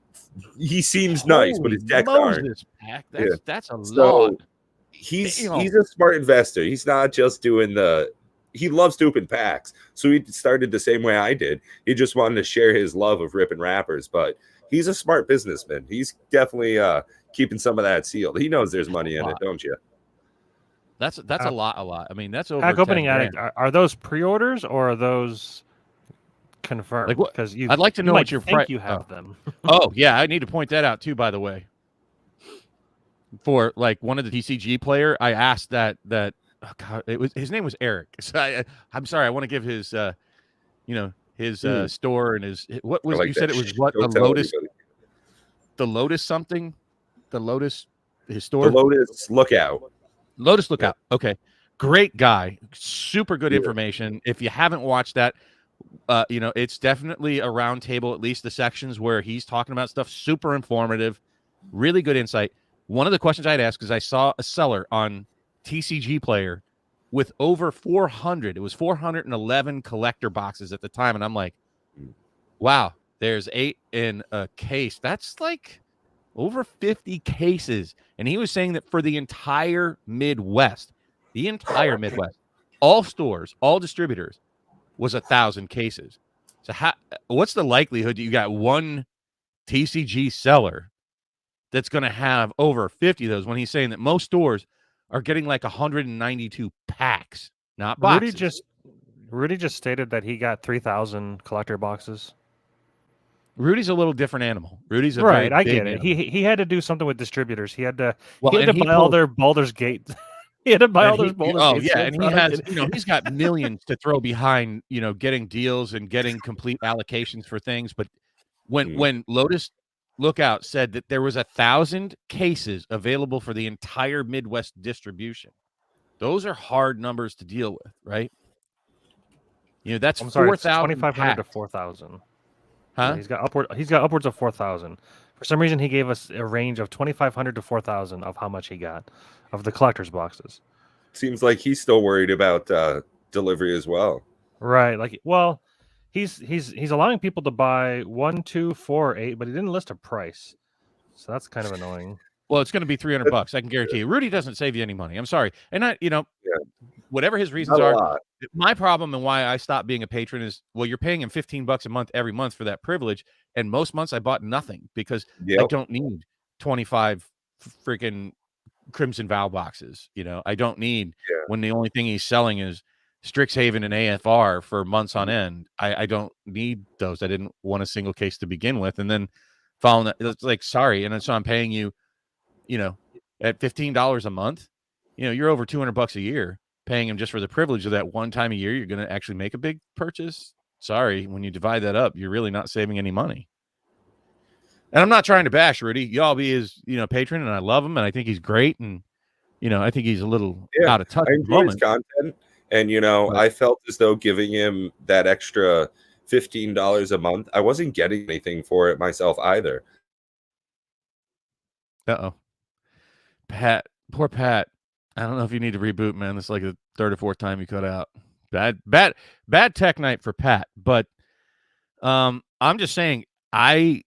seems nice, but his decks aren't. Pac. That's a lot. He's a smart investor. He's not just doing he loves stupid packs. So he started the same way I did. He just wanted to share his love of ripping wrappers, but he's a smart businessman. He's definitely keeping some of that sealed. He knows there's money in it, don't you? That's a lot. I mean, that's over. Pack Opening Addict. Are those pre-orders or are those confirmed? Like what? Because I'd like to know what your price. You have them. Oh yeah, I need to point that out too. By the way, for like one of the TCG player, I asked that. Oh God, his name was Eric. So I'm sorry. I want to give his store and his what was you said it was what the Lotus everybody. The Lotus something the Lotus his store the Lotus Lookout. Yeah. Okay, great guy, super good information. If you haven't watched that, it's definitely a round table, at least the sections where he's talking about stuff, super informative, really good insight. One of the questions I'd ask is I saw a seller on TCG Player with over 400. It was 411 collector boxes at the time. And I'm like, wow, there's 8 in a case. That's like over 50 cases. And he was saying that for the entire Midwest, all stores, all distributors, was 1,000 cases. So what's the likelihood that you got one TCG seller that's going to have over 50 of those when he's saying that most stores are getting like 192 packs, not boxes? Rudy just stated that he got 3,000 collector boxes. Rudy's a little different animal. Rudy's right. I get it. He had to do something with distributors. He had to buy all their Baldur's Gate. He had to buy all those Baldur's Gate. Oh yeah, and he has, he's got millions to throw behind, getting deals and getting complete allocations for things. But when Lotus Lookout said that there was 1,000 cases available for the entire Midwest distribution, those are hard numbers to deal with, right? That's 4,000. 2,500 to 4,000. Huh? Yeah, he's got upwards of 4,000. For some reason, he gave us a range of 2,500 to 4,000 of how much he got of the collector's boxes. Seems like he's still worried about delivery as well. Right. He's allowing people to buy 1, 2, 4, 8, but he didn't list a price. So that's kind of annoying. Well, it's going to be $300. I can guarantee you. Rudy doesn't save you any money. I'm sorry. And whatever his reasons are, my problem and why I stopped being a patron is, well, you're paying him $15 a month every month for that privilege. And most months I bought nothing because I don't need 25 freaking Crimson Vow boxes. I don't need when the only thing he's selling is Strixhaven and AFR for months on end. I don't need those. I didn't want a single case to begin with. And then following that, it's like, sorry. And so I'm paying you, at $15 a month, you're over $200 a year paying him just for the privilege of that one time a year. You're going to actually make a big purchase. Sorry. When you divide that up, you're really not saving any money. And I'm not trying to bash Rudy. Y'all be his, patron, and I love him, and I think he's great. And, I think he's a little out of touch I at the enjoy his moment. content. And, I felt as though giving him that extra $15 a month, I wasn't getting anything for it myself either. Uh-oh. Pat, poor Pat. I don't know if you need to reboot, man. This is like the third or fourth time you cut out. Bad tech night for Pat. But I'm just saying, my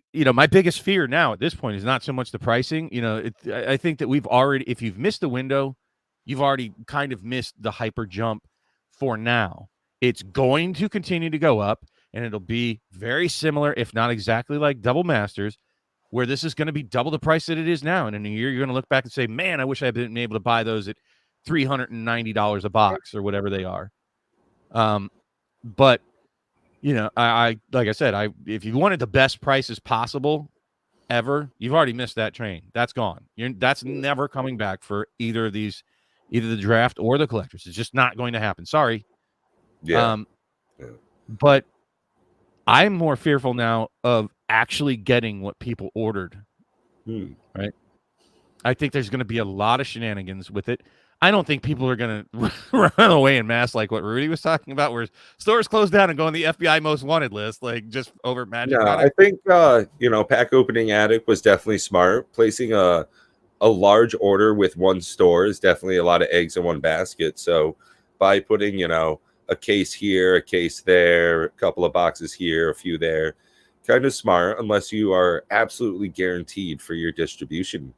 biggest fear now at this point is not so much the pricing. I think that we've already, if you've missed the window, you've already kind of missed the hyper jump for now. It's going to continue to go up, and it'll be very similar, if not exactly like Double Masters, where this is going to be double the price that it is now. And in a year, you're going to look back and say, man, I wish I had been able to buy those at $390 a box or whatever they are. But, I like I said, if you wanted the best prices possible ever, you've already missed that train. That's gone. That's never coming back for either of these, either the draft or the collectors. It's just not going to happen. Sorry. Yeah. But I'm more fearful now of actually getting what people ordered. Right. I think there's going to be a lot of shenanigans with it. I don't think people are going to run away in mass like what Rudy was talking about, where stores close down and go on the FBI most wanted list, like just over Magic. Yeah, I think, Pack Opening Addict was definitely smart. Placing a large order with one store is definitely a lot of eggs in one basket. So by putting, a case here, a case there, a couple of boxes here, a few there, kind of smart, unless you are absolutely guaranteed for your distribution.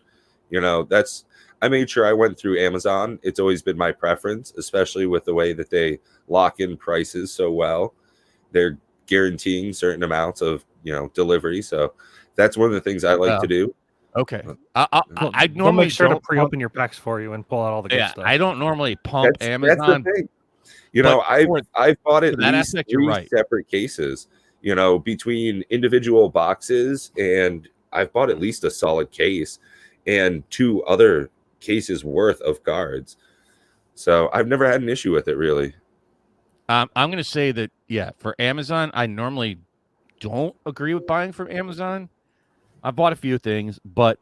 I made sure I went through Amazon. It's always been my preference, especially with the way that they lock in prices so well. They're guaranteeing certain amounts of, delivery. So that's one of the things I like to do. Okay. I normally we'll make sure to don't pre-open your packs for you and pull out all the good stuff. I don't normally pump Amazon. That's the thing. I've bought at least three separate cases, between individual boxes, and I've bought at least a solid case and 2 other cases worth of cards. So I've never had an issue with it, really. I'm going to say that, for Amazon, I normally don't agree with buying from Amazon. I've bought a few things, but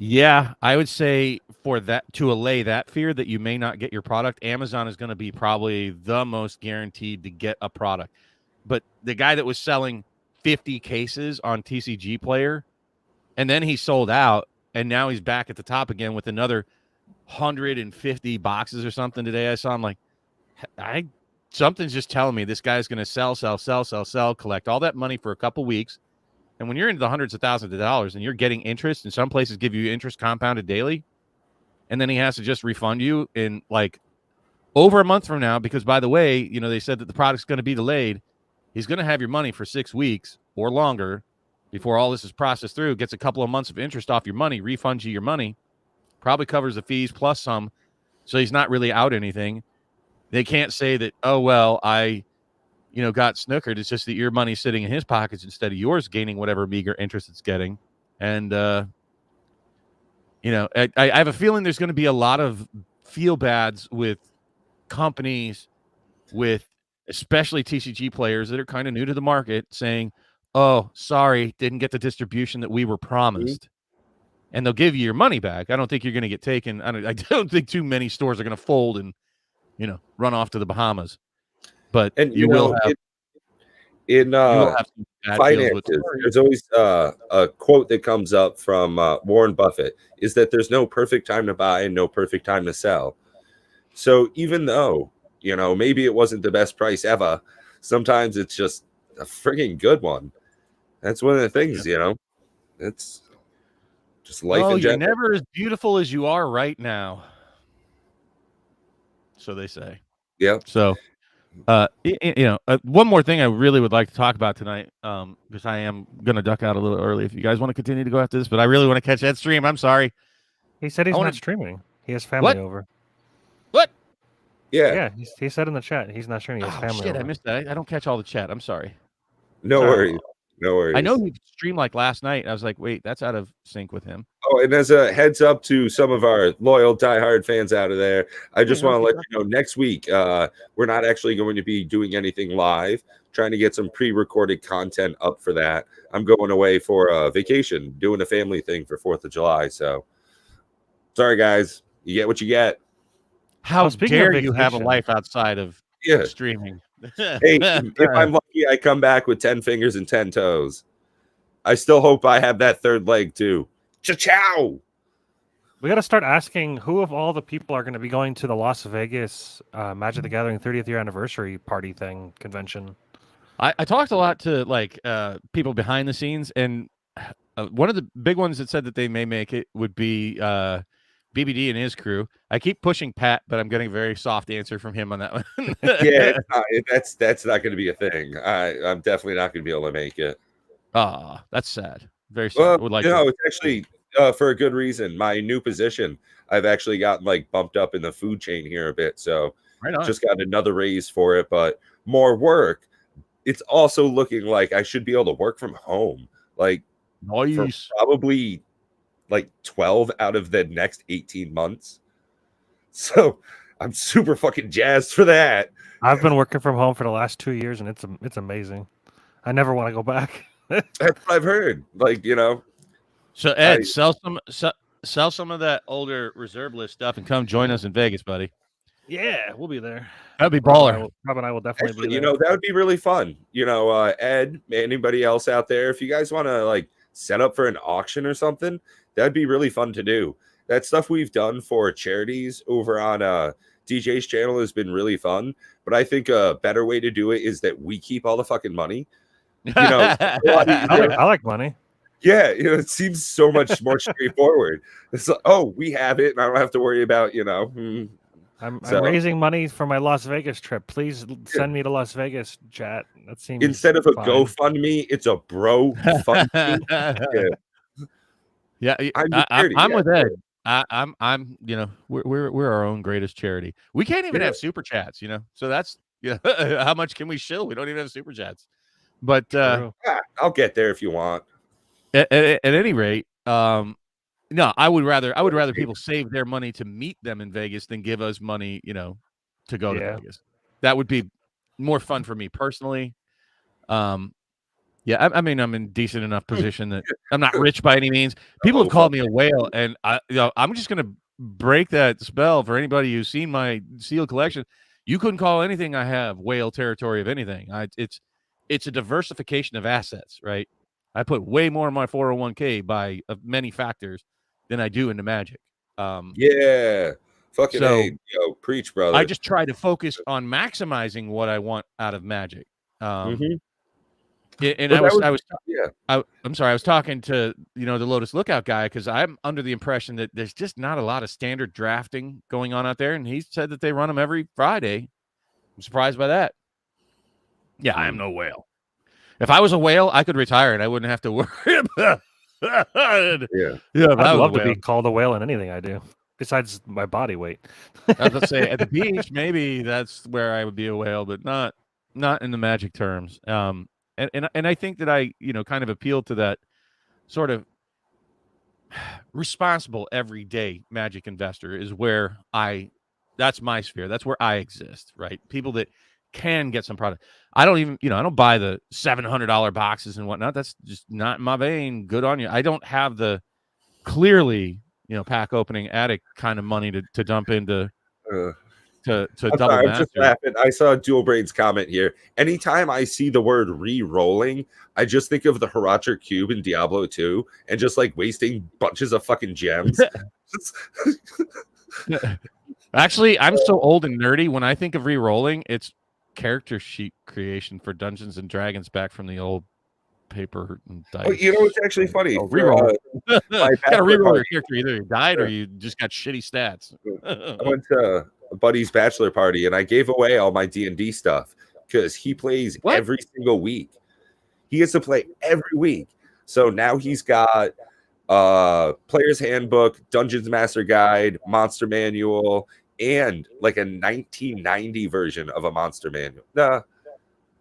I would say for that, to allay that fear that you may not get your product, Amazon is going to be probably the most guaranteed to get a product. But the guy that was selling 50 cases on TCG Player, and then he sold out, and now he's back at the top again with another 150 boxes or something today. I saw him like, something's just telling me this guy's going to sell, collect all that money for a couple weeks. And when you're into the hundreds of thousands of dollars and you're getting interest, and some places give you interest compounded daily, and then he has to just refund you in like over a month from now, because by the way, they said that the product's going to be delayed. He's going to have your money for 6 weeks or longer before all this is processed through, gets a couple of months of interest off your money, refunds you your money, probably covers the fees plus some. So he's not really out anything. They can't say that, oh, well, I got snookered. It's just that your money's sitting in his pockets instead of yours gaining whatever meager interest it's getting. And, I have a feeling there's going to be a lot of feel bads with companies, with especially TCG players that are kind of new to the market, saying, oh, sorry, didn't get the distribution that we were promised. And they'll give you your money back. I don't think you're going to get taken. I don't think too many stores are going to fold and, run off to the Bahamas. But you will have finances. There's always a quote that comes up from Warren Buffett, is that there's no perfect time to buy and no perfect time to sell. So even though, maybe it wasn't the best price ever, sometimes it's just a frigging good one. That's one of the things, it's just life in general. You're never as beautiful as you are right now. So they say. Yeah. So, one more thing I really would like to talk about tonight, because I am going to duck out a little early if you guys want to continue to go after this, but I really want to catch that stream. I'm sorry. He said he's not streaming. He has family over. What? Yeah, he said in the chat he's not sharing his Oh family. shit, I over. missed that. I don't catch all the chat. I'm sorry. No Sorry. worries. No worries. I know he streamed like last night. I was like, wait, that's out of sync with him. Oh, and as a heads up to some of our loyal diehard fans out of there, I just want to let you know next week we're not actually going to be doing anything live. Trying to get some pre-recorded content up for that. I'm going away for a vacation, doing a family thing for 4th of July. So sorry, guys. You get what you get. How speaking dare of you have a vacation- life outside of Yeah. streaming? Hey, if I'm lucky, I come back with 10 fingers and 10 toes. I still hope I have that third leg too. Ciao. We got to start asking who of all the people are going to be going to the Las Vegas Magic the Gathering 30th year anniversary party thing convention. I talked a lot to like people behind the scenes, and one of the big ones that said that they may make it would be BBD and his crew. I keep pushing Pat, but I'm getting a very soft answer from him on that one. Yeah, that's not going to be a thing. I'm definitely not going to be able to make it. Ah, that's sad. Very sad. Well, Would like it's actually for a good reason. My new position, I've actually gotten like bumped up in the food chain here a bit, so right on. just got another raise for it, but more work. It's also looking like I should be able to work from home, like for Nice. probably like 12 out of the next 18 months. So I'm super fucking jazzed for that. I've been working from home for the last 2 years, and it's amazing. I never want to go back. That's what I've heard. Like, you know, So Ed, sell some of that older reserve list stuff and come join us in Vegas, buddy. Yeah, we'll be there. That'd be baller. Rob and I will definitely actually, be you there. know, that would be really fun. You know, Ed, anybody else out there, if you guys want to like set up for an auction or something, that'd be really fun to do. That stuff we've done for charities over on DJ's channel has been really fun. But I think a better way to do it is that we keep all the fucking money. You know, I like money. yeah, you know, it seems so much more straightforward. It's like, oh, we have it, and I don't have to worry about, you know. I'm raising money for my Las Vegas trip. Please send me to Las Vegas, chat. That seems instead of a fine. GoFundMe, it's a bro fund. Yeah, I'm I'm with Ed. I'm you know, we're our own greatest charity. We can't even have super chats, you know. So that's how much can we shill? We don't even have super chats. But Yeah, I'll get there if you want. At any rate, no, I would rather people save their money to meet them in Vegas than give us money, you know, to go to Vegas. That would be more fun for me personally. Yeah, I mean, I'm in decent enough position that I'm not rich by any means. People have called me a whale, and I'm just gonna break that spell for anybody who's seen my seal collection. You couldn't call anything I have whale territory of anything. It's a diversification of assets, right? I put way more in my 401k by many factors than I do into Magic. Yeah, fucking so, yo, preach, brother. I just try to focus on maximizing what I want out of Magic. And I was talking to, you know, the Lotus Lookout guy, because I'm under the impression that there's just not a lot of standard drafting going on out there, and he said that they run them every Friday. I'm surprised by that. Yeah, I am no whale. If I was a whale, I could retire and I wouldn't have to worry about yeah. I'd love to be called a whale in anything I do, besides my body weight. I was gonna say at the beach, maybe that's where I would be a whale, but not in the Magic terms. And I think that I, you know, kind of appeal to that sort of responsible everyday Magic investor is where that's my sphere. That's where I exist, right? People that can get some product. I don't even, you know, I don't buy the $700 boxes and whatnot. That's just not in my vein. Good on you. I don't have the clearly, you know, pack opening addict kind of money to dump into to double I'm master. just laughing. I saw Dual Brain's comment here. Anytime I see the word re-rolling, I just think of the Haracher Cube in Diablo 2 and just like wasting bunches of fucking gems. Actually, I'm so old and nerdy. When I think of re-rolling, it's character sheet creation for Dungeons and Dragons back from the old paper and dice. Oh, you know, it's actually funny. Reroll. You gotta reroll your party. character. Either you died or you just got shitty stats. I went to a buddy's bachelor party and I gave away all my D&D stuff because he plays every single week. He gets to play every week. So now he's got Player's Handbook, Dungeons Master Guide, Monster Manual, and like a 1990 version of a Monster Manual. Nah,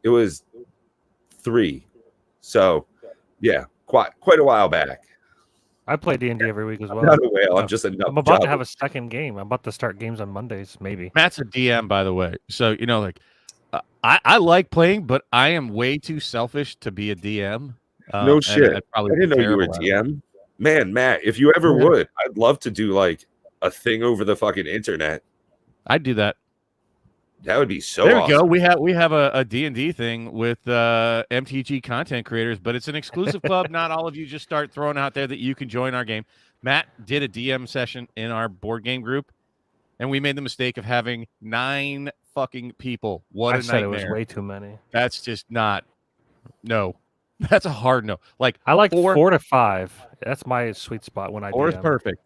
it was 3. So yeah, quite a while back. I play D&D every week as I'm well. not a whale. I'm just a nut I'm about to job. have a second game. I'm about to start games on Mondays, maybe. Matt's a DM, by the way. So, you know, like, I like playing, but I am way too selfish to be a DM. No and shit. I'd I probably be didn't know you were terrible at it. DM. Man, Matt, if you ever Yeah. would, I'd love to do like a thing over the fucking internet. I'd do that. That would be so There we awesome. go. We have a D&D thing with MTG content creators, but it's an exclusive club. Not all of you just start throwing out there that you can join our game. Matt did a DM session in our board game group, and we made the mistake of having 9 fucking people. What I a said nightmare. it was way too many. That's just not. No. That's a hard no. Like, I like 4 4 to 5. That's my sweet spot when I 4 is DM. perfect.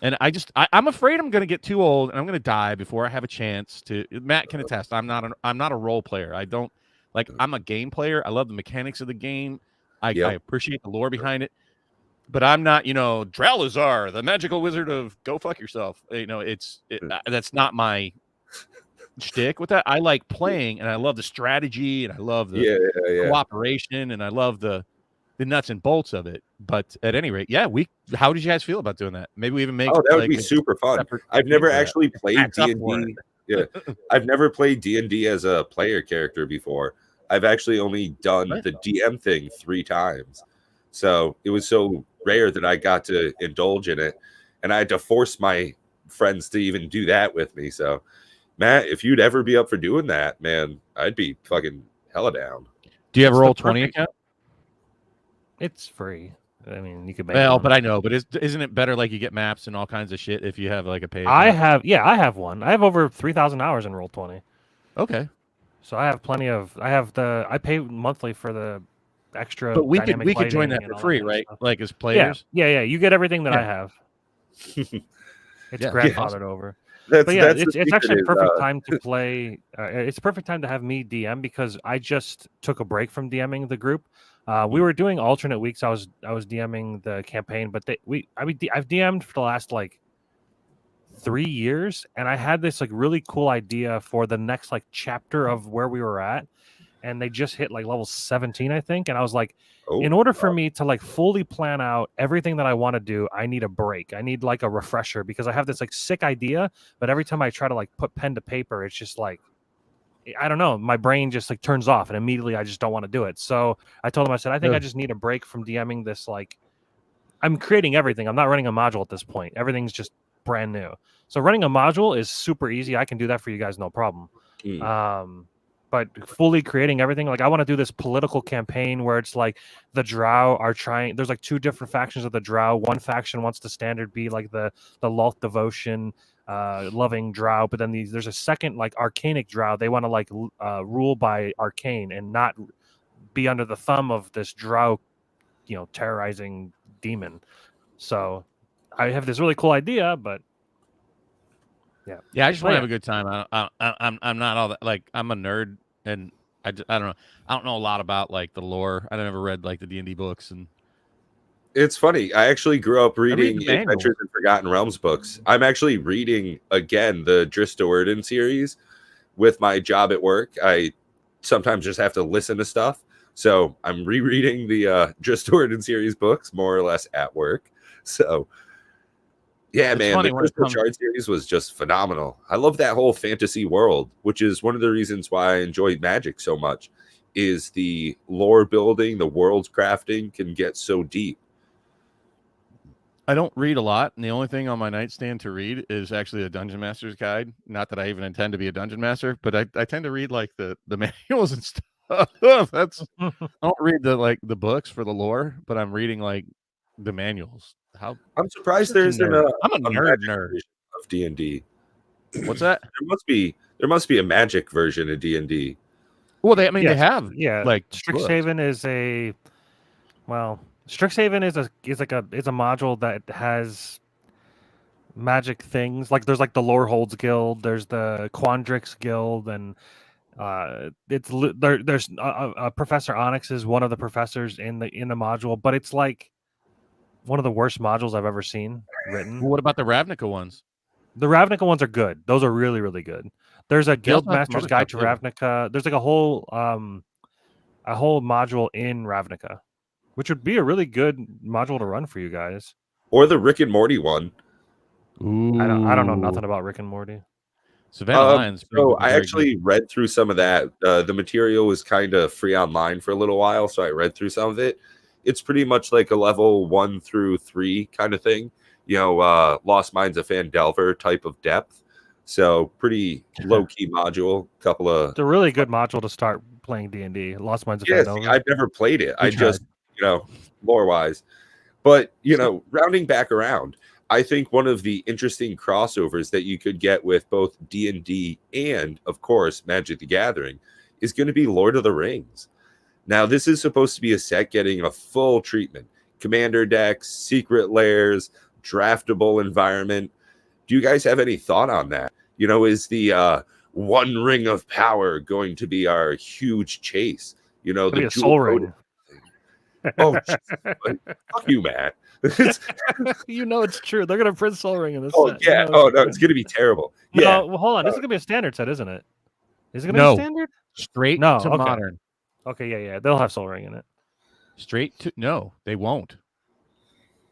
And I'm afraid I'm going to get too old and I'm going to die before I have a chance to. Matt can attest. I'm not a role player. I don't like. I'm a game player. I love the mechanics of the game. I appreciate the lore behind it, but I'm not. You know, Dralazar, the magical wizard of go fuck yourself. You know, that's not my shtick with that. I like playing and I love the strategy and I love the cooperation and I love the nuts and bolts of it. But at any rate, how did you guys feel about doing that? Maybe we even make that would be super fun. I've never actually played D&D. Yeah. I've never played D&D as a player character before. I've actually only done the DM thing 3 times. So it was so rare that I got to indulge in it. And I had to force my friends to even do that with me. So Matt, if you'd ever be up for doing that, man, I'd be fucking hella down. Do you have a Roll20 account? It's free. I mean, you could make but I know, but isn't it better like you get maps and all kinds of shit if you have like a paid I have one. I have over 3,000 hours in Roll20. Okay. So I have plenty of I pay monthly for the extra. But we could join that for free, right? Like as players. Yeah. You get everything that I have. It's grandfathered over. But yeah, it's actually a perfect time to play. It's a perfect time to have me DM because I just took a break from DMing the group. We were doing alternate weeks. I was DMing the campaign, but I've DM'd for the last like 3 years, and I had this like really cool idea for the next like chapter of where we were at, and they just hit like level 17, I think, and I was like, in order for me to like fully plan out everything that I want to do, I need a break. I need like a refresher because I have this like sick idea, but every time I try to like put pen to paper, it's just like, I don't know, my brain just like turns off and immediately I just don't want to do it. So I told him, I said, I think I just need a break from DMing this. Like, I'm creating everything. I'm not running a module at this point. Everything's just brand new. So running a module is super easy. I can do that for you guys, no problem. But fully creating everything, like I want to do this political campaign where it's like the Drow are trying. There's like 2 different factions of the Drow. One faction wants the standard be like the Lolth devotion, loving Drow, but then there's a second like arcanic Drow. They want to like rule by arcane and not be under the thumb of this Drow, terrorizing demon. So I have this really cool idea, but yeah, I just want to have a good time. I'm not all that, like, I'm a nerd and I don't know. I don't know a lot about like the lore. I never read like the D&D books, and it's funny. I actually grew up reading Adventures in Forgotten Realms books. I'm actually reading again the Drizzt Do'Urden series with my job at work. I sometimes just have to listen to stuff, so I'm rereading the Drizzt Do'Urden series books more or less at work. So yeah, man, the Crystal Shard series was just phenomenal. I love that whole fantasy world, which is one of the reasons why I enjoy Magic so much, is the lore building, the world crafting can get so deep. I don't read a lot, and the only thing on my nightstand to read is actually a Dungeon Master's Guide. Not that I even intend to be a Dungeon Master, but I tend to read like the manuals and stuff. I don't read the books for the lore, but I'm reading like the manuals. I'm surprised there isn't I'm a nerd of D&D. What's that? There must be a Magic version of D&D. Well, they have like Strixhaven is Strixhaven is a module that has magic things. Like there's like the Loreholds Guild, there's the Quandrix Guild, and there's Professor Onyx is one of the professors in the module, but it's like one of the worst modules I've ever seen written. What about the Ravnica ones? The Ravnica ones are good. Those are really, really good. There's a They also have some Guildmaster's other Guide to stuff, too. Ravnica. There's like a whole module in Ravnica, which would be a really good module to run for you guys. Or the Rick and Morty one. I don't know nothing about Rick and Morty. Savannah Lions. So I actually read through some of that. The material was kind of free online for a little while, so I read through some of it. It's pretty much like a level 1 through 3 kind of thing. Lost Minds of Phandelver type of depth. So pretty low key module. Couple of. It's a really good module to start playing D&D. Lost Minds of Yeah, Phandelver. I've never played it. We tried. Lore wise, but rounding back around. I think one of the interesting crossovers that you could get with both D&D and, of course, Magic the Gathering is going to be Lord of the Rings. Now, this is supposed to be a set getting a full treatment. Commander decks, secret lairs, draftable environment. Do you guys have any thought on that? Is the One Ring of Power going to be our huge chase? It'll be the a Soul Ring. Oh, fuck you, Matt. It's true. They're gonna print Soul Ring in this. Oh set. yeah. Oh no, it's gonna be terrible. Yeah. No, well, hold on. This is gonna be a standard set, isn't it? Is it gonna No. be standard? Straight No, to okay. modern. Okay, yeah. They'll have Soul Ring in it. Straight to no, they won't.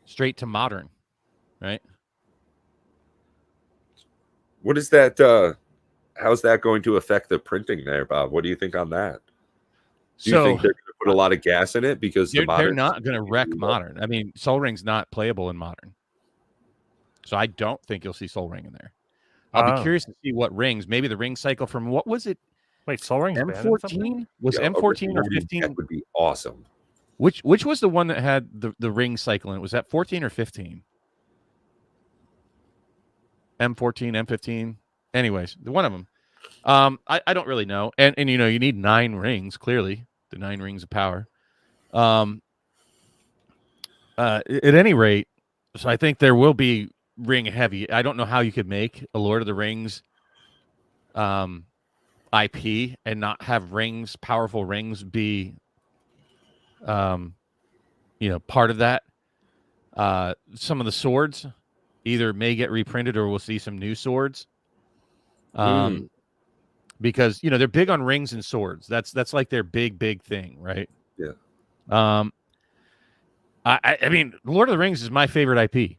Straight to modern, right? What is that? How's that going to affect the printing there, Bob? What do you think on that? Do you think they're going to put a lot of gas in it because they're not going to wreck modern? I mean, Soul Ring's not playable in modern, so I don't think you'll see Soul Ring in there. I'll be curious to see what rings. Maybe the ring cycle from what was it? Wait, Soul Ring's M14 was M14 or 15? That would be awesome. Which was the one that had the ring cycle in it? Was that 14 or 15? M14, M15. Anyways, one of them. I don't really know. And you need 9 rings, clearly. The 9 rings of power. At any rate, so I think there will be ring heavy. I don't know how you could make a Lord of the Rings IP and not have rings, powerful rings, be part of that. Some of the swords either may get reprinted or we'll see some new swords. Because they're big on rings and swords. That's like their big thing, right? Yeah. I mean, Lord of the Rings is my favorite IP.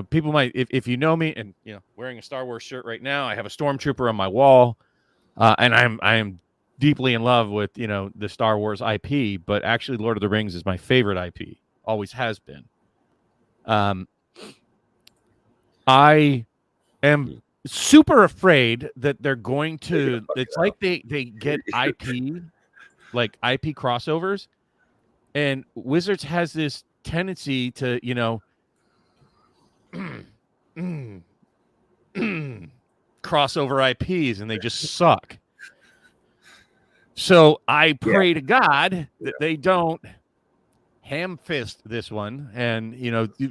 People might, if you know me, and wearing a Star Wars shirt right now, I have a Stormtrooper on my wall, and I am deeply in love with the Star Wars IP. But actually, Lord of the Rings is my favorite IP. Always has been. I am super afraid that they're going to. It's like they get IP, like IP crossovers, and Wizards has this tendency to crossover IPs, and they just suck. So I pray to God that they don't ham fist this one and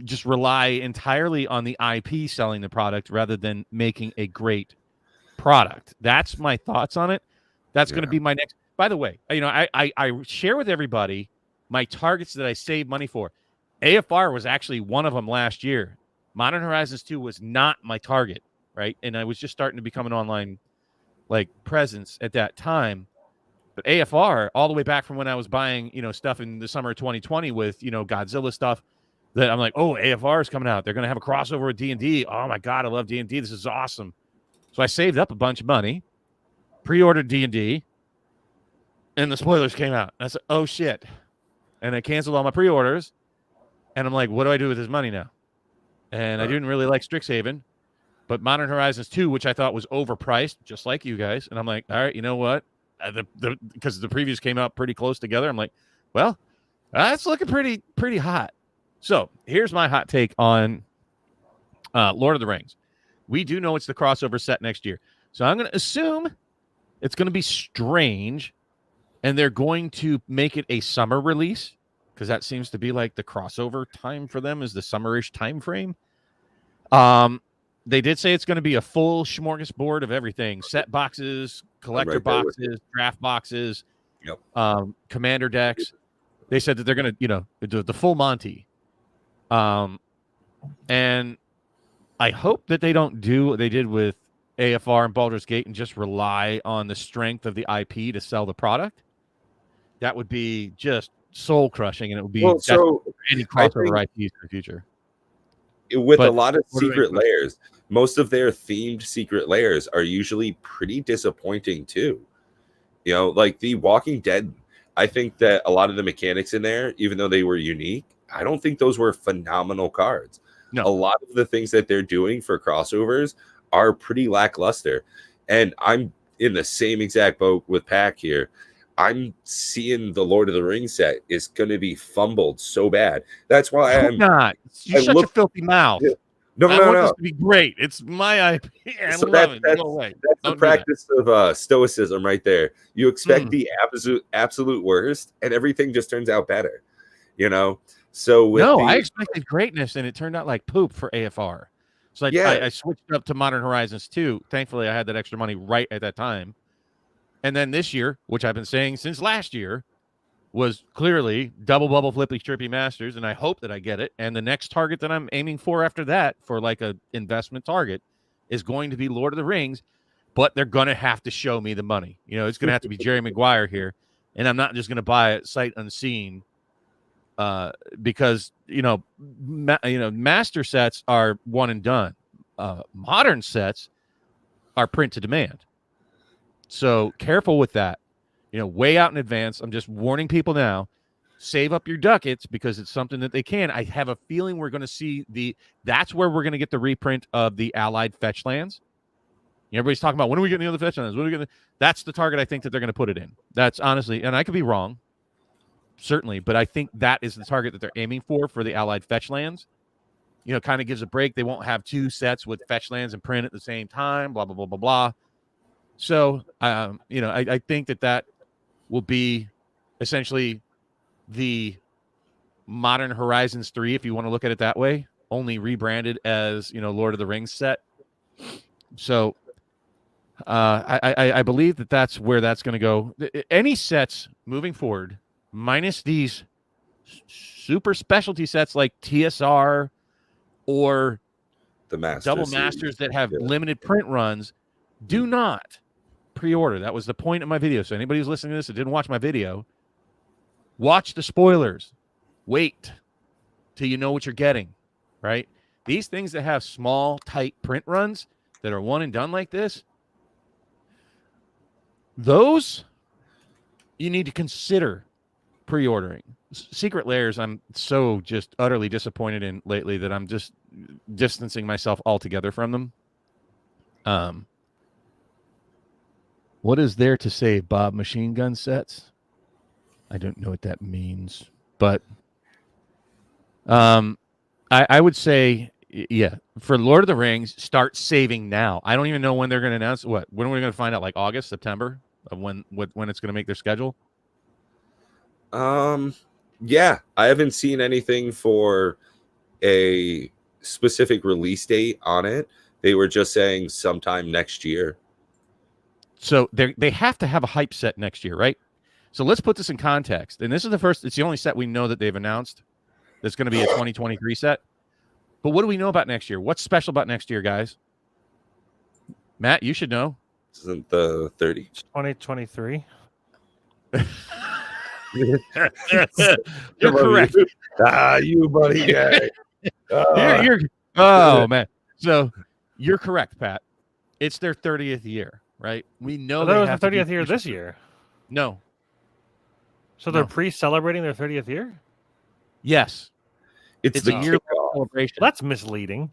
just rely entirely on the IP selling the product rather than making a great product. That's my thoughts on it. That's going to be my next. By the way, I share with everybody my targets that I save money for. AFR was actually one of them last year. Modern Horizons 2 was not my target, right? And I was just starting to become an online presence at that time. But AFR, all the way back from when I was buying, stuff in the summer of 2020 with, Godzilla stuff, that I'm like, oh, AFR is coming out. They're going to have a crossover with D&D. Oh, my God, I love D&D. This is awesome. So I saved up a bunch of money, pre-ordered D&D, and the spoilers came out. And I said, oh, shit. And I canceled all my pre-orders. And I'm like, what do I do with this money now? And I didn't really like Strixhaven. But Modern Horizons 2, which I thought was overpriced, just like you guys. And I'm like, all right, you know what? Because the previews came out pretty close together. I'm like, well, that's looking pretty hot. So here's my hot take on Lord of the Rings. We do know it's the crossover set next year. So I'm going to assume it's going to be strange, and they're going to make it a summer release because that seems to be like the crossover time for them is the summerish time frame. They did say it's going to be a full smorgasbord of everything: set boxes, collector boxes, draft boxes, commander decks. They said that they're going to, the full Monty. And I hope that they don't do what they did with AFR and Baldur's Gate and just rely on the strength of the IP to sell the product. That would be just soul crushing, and it would be so any crossover IPs for the future. With a lot of secret layers, most of their themed secret layers are usually pretty disappointing too. You know, like the Walking Dead, I think that a lot of the mechanics in there, even though they were unique, I don't think those were phenomenal cards. No. A lot of the things that they're doing for crossovers are pretty lackluster. And I'm in the same exact boat with Pack here. I'm seeing the Lord of the Rings set is going to be fumbled so bad. That's why I'm not. You're such a filthy mouth. Yeah. I want this to be great. It's my IP. I love it. Go away. That's the practice of stoicism right there. You expect the absolute worst, and everything just turns out better. You know. So I expected greatness, and it turned out like poop for AFR. So I switched up to Modern Horizons 2. Thankfully, I had that extra money right at that time. And then this year, which I've been saying since last year, was clearly double bubble flippy trippy masters, and I hope that I get it. And the next target that I'm aiming for after that, for like a investment target, is going to be Lord of the Rings, but they're going to have to show me the money. You know, it's going to have to be Jerry Maguire here, and I'm not just going to buy it sight unseen, because master sets are one and done. Modern sets are print to demand. So careful with that. You know, way out in advance. I'm just warning people now. Save up your ducats because it's something that they can. I have a feeling we're going to see that's where we're going to get the reprint of the Allied fetch lands. Everybody's talking about when are we getting the other fetch lands? When are we getting? That's the target I think that they're going to put it in. That's honestly, and I could be wrong, certainly, but I think that is the target that they're aiming for the Allied fetch lands. You know, kind of gives a break. They won't have two sets with fetch lands and print at the same time. Blah blah blah blah blah. So, I think that will be essentially the Modern Horizons 3, if you want to look at it that way, only rebranded as, Lord of the Rings set. So, I believe that that's where that's going to go. Any sets moving forward, minus these super specialty sets like TSR or the double masters that have limited print runs, do not pre-order. That was the point of my video. So anybody who's listening to this that didn't watch my video, watch the spoilers. Wait till you know what you're getting, right? These things that have small, tight print runs that are one and done like this, those you need to consider pre-ordering. Secret Layers, I'm so just utterly disappointed in lately that I'm just distancing myself altogether from them. What is there to say, Bob? Machine gun sets? I don't know what that means, but I would say, yeah, for Lord of the Rings, start saving now. I don't even know when they're going to announce when are we going to find out? Like August, September, of when it's going to make their schedule. Yeah, I haven't seen anything for a specific release date on it. They were just saying sometime next year. So they have to have a hype set next year, right? So let's put this in context. And this is it's the only set we know that they've announced that's going to be a 2023 set. But what do we know about next year? What's special about next year, guys? Matt, you should know. Isn't the 30? 2023. You're correct. You buddy guy. Man. So you're correct, Pat. It's their 30th year, right? We know that was the 30th year this year. No. So they're pre-celebrating their 30th year? Yes. It's the year celebration. That's misleading.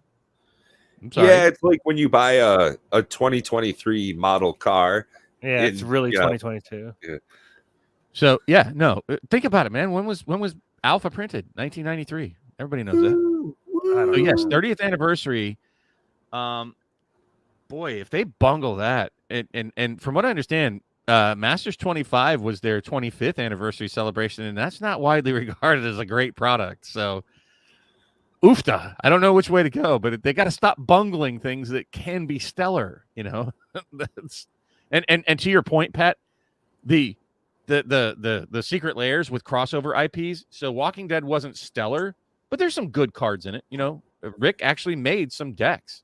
I'm sorry. Yeah, it's like when you buy a 2023 model car. Yeah, it's really 2022. Yeah. So think about it, man. When was Alpha printed? 1993. Everybody knows that. So yes, 30th anniversary. Boy, if they bungle that, and from what I understand, Masters 25 was their 25th anniversary celebration, and that's not widely regarded as a great product. So, oofta. I don't know which way to go, but they got to stop bungling things that can be stellar. That's and to your point, Pat, the secret layers with crossover IPs. So Walking Dead wasn't stellar, but there's some good cards in it. Rick actually made some decks.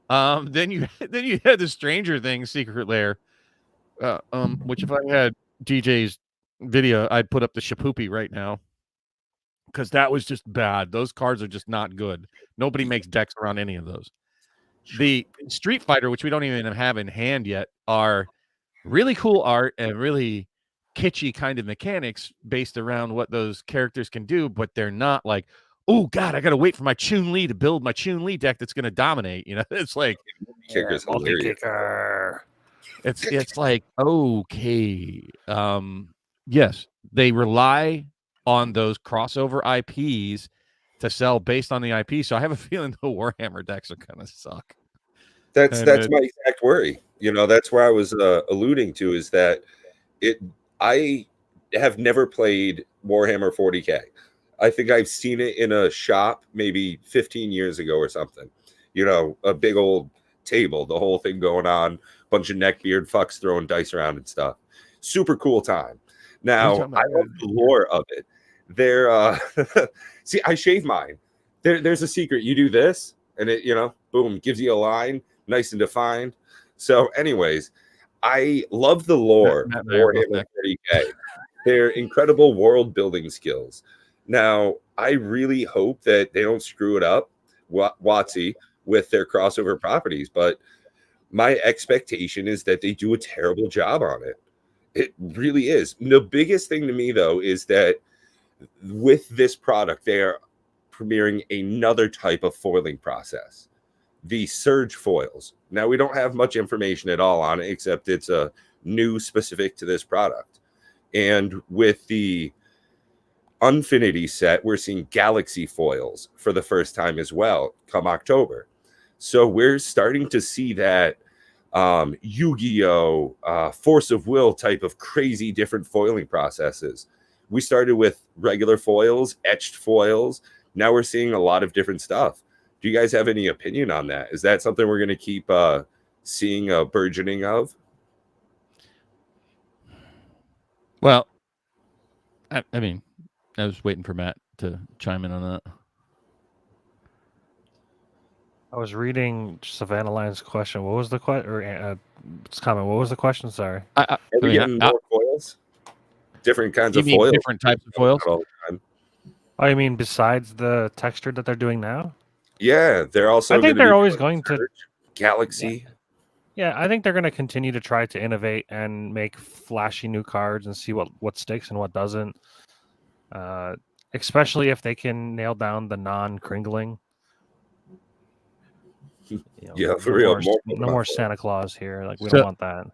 Then you had the Stranger Things Secret Lair, which if I had DJ's video, I'd put up the Shapoopy right now because that was just bad. Those cards are just not good. Nobody makes decks around any of those. The Street Fighter, which we don't even have in hand yet, are really cool art and really kitschy kind of mechanics based around what those characters can do, but they're not like, oh God, I gotta wait for my Chun-Li to build my Chun-Li deck that's gonna dominate. You know, it's like Kicker's hilarious. it's like, okay. Yes, they rely on those crossover IPs to sell based on the IP. So I have a feeling the Warhammer decks are gonna suck. That's my exact worry. You know, that's where I was alluding to, is that I have never played Warhammer 40K. I think I've seen it in a shop maybe 15 years ago or something. You know, a big old table, the whole thing going on, bunch of neckbeard fucks throwing dice around and stuff. Super cool time. Now, I love the lore of it. There, see, I shave mine. There's a secret. You do this, and it, you know, boom, gives you a line, nice and defined. So, anyways, I love the lore of Warhammer 40K. They're incredible world building skills. Now, I really hope that they don't screw it up, WotC, with their crossover properties, but my expectation is that they do a terrible job on it. It really is. The biggest thing to me, though, is that with this product, they are premiering another type of foiling process, the Surge foils. Now, we don't have much information at all on it, except it's a new specific to this product. And with the Unfinity set, we're seeing Galaxy foils for the first time as well come October. So we're starting to see that Yu-Gi-Oh! Force of Will type of crazy different foiling processes. We started with regular foils, etched foils. Now we're seeing a lot of different stuff. Do you guys have any opinion on that? Is that something we're going to keep seeing a burgeoning of? Well, I mean, I was waiting for Matt to chime in on that. I was reading Savannah Lyon's question. What was the question? Or comment. What was the question? Sorry. Are we getting more foils? Different kinds of foils? Different types of foils? All the time. Oh, you mean besides the texture that they're doing now? Yeah, they're also. I think they're always going to Galaxy. Yeah, I think they're going to continue to try to innovate and make flashy new cards and see what sticks and what doesn't. Especially if they can nail down the non-cringling. Yeah, for real. No more Santa Claus here. Like we don't want that.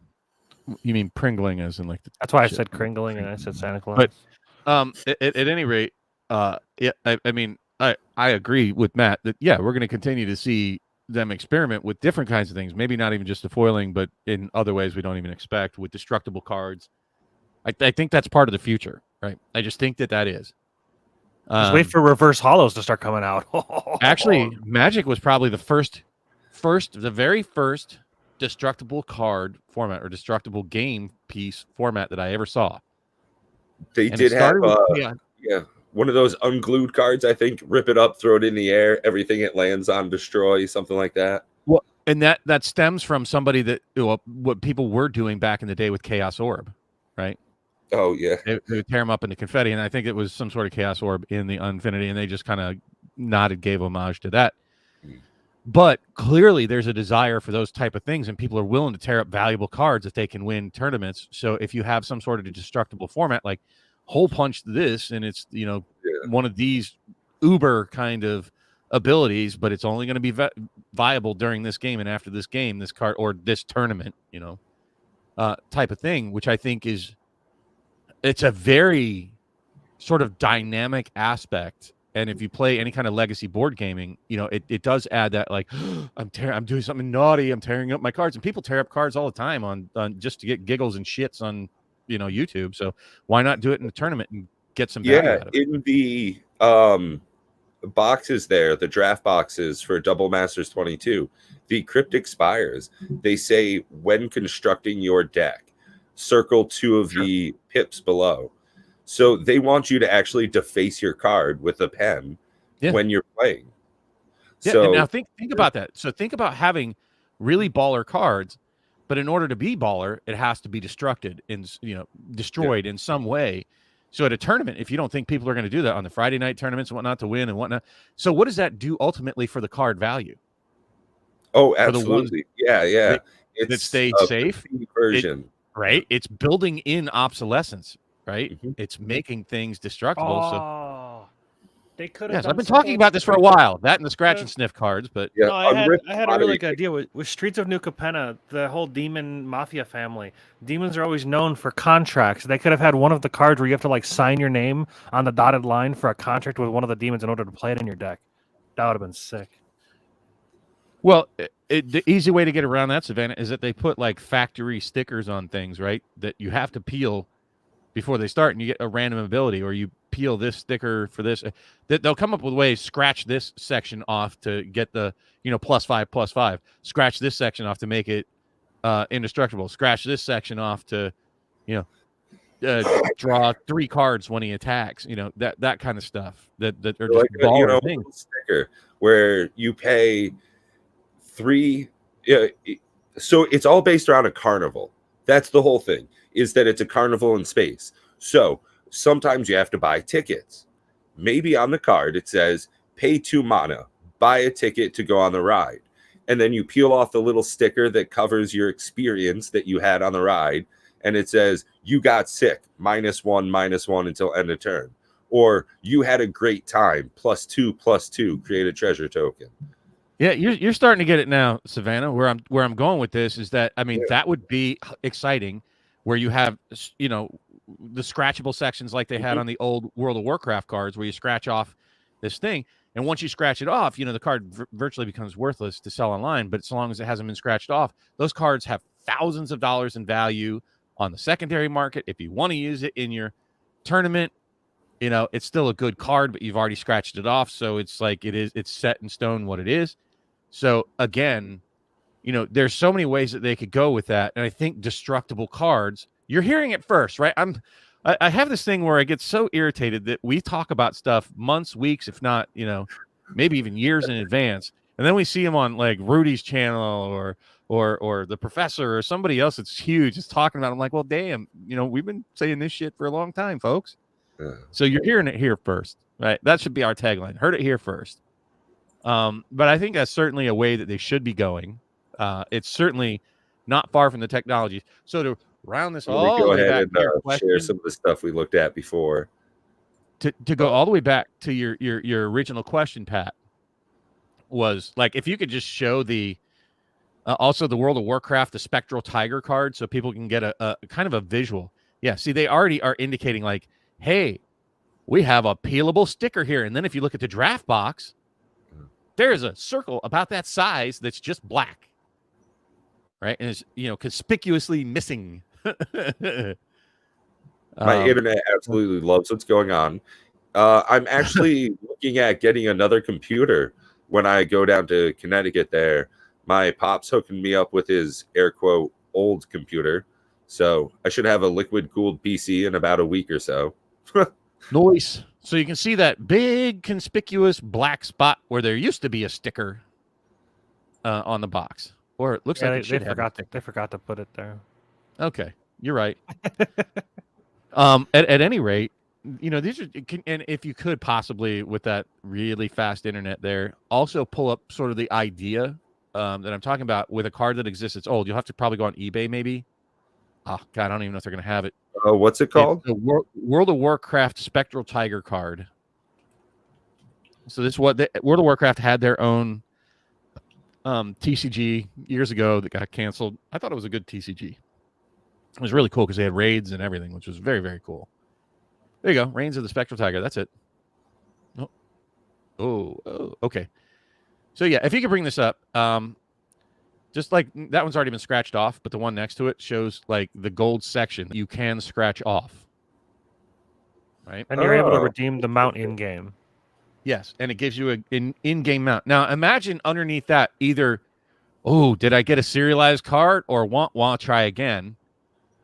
You mean pringling, as in like the? That's why I said cringling and I said Santa Claus. But at any rate, yeah, I mean, I agree with Matt that we're going to continue to see them experiment with different kinds of things. Maybe not even just the foiling, but in other ways we don't even expect, with destructible cards. I think that's part of the future, right? I just think that is. Just wait for reverse hollows to start coming out. Actually, Magic was probably the very first destructible card format or destructible game piece format that I ever saw. They did have one of those unglued cards, I think. Rip it up, throw it in the air, everything it lands on destroy, something like that. Well, and that stems from somebody that what people were doing back in the day with Chaos Orb, right? Oh yeah, they would tear them up into confetti, and I think it was some sort of Chaos Orb in the Unfinity, and they just kind of gave homage to that. But clearly there's a desire for those type of things, and people are willing to tear up valuable cards if they can win tournaments. So if you have some sort of destructible format, like hole punch this, and it's one of these uber kind of abilities, but it's only going to be viable during this game, and after this game, this card or this tournament, type of thing, which I think it's a very sort of dynamic aspect. And if you play any kind of legacy board gaming, it does add that, like, I'm doing something naughty, I'm tearing up my cards, and people tear up cards all the time on just to get giggles and shits on YouTube. So why not do it in the tournament and get some value out of it? In the boxes there, the draft boxes for Double Masters 22, the cryptic spires, they say when constructing your deck, circle 2 of the pips below. So they want you to actually deface your card with a pen when you're playing. Yeah, and now think about that. So think about having really baller cards, but in order to be baller, it has to be destroyed in some way. So at a tournament, if you don't think people are going to do that on the Friday night tournaments and whatnot to win and whatnot, so what does that do ultimately for the card value? Oh, absolutely. Yeah. That stayed a safe version. Right? It's building in obsolescence, right? Mhm. It's making things destructible. Oh, they could have. Yes, I've been talking about this for a while. That and the scratch and sniff cards, but Yeah, No, I had a really pottery. good idea with Streets of New Capenna, the whole demon mafia family. Demons are always known for contracts. They could have had one of the cards where you have to like sign your name on the dotted line for a contract with one of the demons in order to play it in your deck. That would have been sick. well, the easy way to get around that, Savannah, is that they put like factory stickers on things, right? That you have to peel before they start, and you get a random ability, or you peel this sticker for this. They'll come up with ways. Scratch this section off to get the +5/+5. Scratch this section off to make it indestructible. Scratch this section off to draw 3 cards when he attacks. That kind of stuff. That are just Like baller things. a sticker where you pay 3. So it's all based around a carnival. That's the whole thing. Is that it's a carnival in space. So sometimes you have to buy tickets. Maybe on the card it says pay 2 mana, buy a ticket to go on the ride. And then you peel off the little sticker that covers your experience that you had on the ride. And it says you got sick, -1/-1 until end of turn. Or you had a great time, +2/+2, create a treasure token. Yeah, you're starting to get it now, Savannah. Where I'm going with this is that that would be exciting, where you have the scratchable sections like they had on the old World of Warcraft cards, where you scratch off this thing, and once you scratch it off, the card virtually becomes worthless to sell online. But as long as it hasn't been scratched off, those cards have thousands of dollars in value on the secondary market. If you want to use it in your tournament, it's still a good card, but you've already scratched it off, so it's like it's set in stone what it is. So again, there's so many ways that they could go with that. And I think destructible cards, you're hearing it first, right? I have this thing where I get so irritated that we talk about stuff months, weeks, if not, maybe even years in advance. And then we see them on like Rudy's channel or the professor or somebody else that's huge is talking about it. I'm like, well, damn, we've been saying this shit for a long time, folks. So you're hearing it here first, right? That should be our tagline. Heard it here first. But I think that's certainly a way that they should be going. It's certainly not far from the technology. So to round this all the way back to your question, share some of the stuff we looked at before. To go all the way back to your original question, Pat, was like if you could just show the also the World of Warcraft, the Spectral Tiger card, so people can get a kind of a visual. Yeah, see, they already are indicating like, hey, we have a peelable sticker here. And then if you look at the draft box, there's a circle about that size that's just black, right? And it's conspicuously missing. My internet absolutely loves what's going on. I'm actually looking at getting another computer when I go down to Connecticut there. My pop's hooking me up with his air quote old computer. So I should have a liquid cooled PC in about a week or so. Nice. So you can see that big conspicuous black spot where there used to be a sticker on the box, or it looks like they forgot to put it there. Okay, you're right. At any rate, these are, and if you could possibly with that really fast internet there, also pull up sort of the idea that I'm talking about with a card that exists. It's old. You'll have to probably go on eBay maybe. Oh God, I don't even know if they're going to have it. What's it called? The World of Warcraft Spectral Tiger card. So this is what World of Warcraft had their own TCG years ago that got canceled. I thought it was a good TCG. It was really cool because they had raids and everything, which was very, very cool. There you go. Reigns of the Spectral Tiger. That's it. Oh, okay. So yeah, if you could bring this up, just like that one's already been scratched off, but the one next to it shows like the gold section you can scratch off. Right. And you're able to redeem the mount in game. Yes. And it gives you an in-game mount. Now imagine underneath that either, oh, did I get a serialized card or want to try again?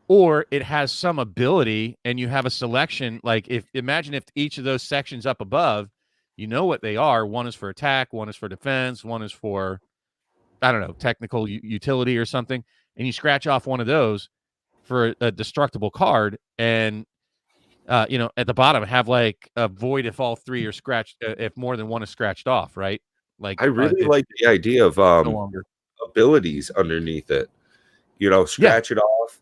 Or it has some ability and you have a selection. Like imagine if each of those sections up above You know what they are. One is for attack, one is for defense, one is for, I don't know, technical utility or something. And you scratch off one of those for a destructible card, and at the bottom have like a void if all three are scratched, if more than one is scratched off, right? Like I really like the idea of no longer. abilities underneath it. Scratch it off,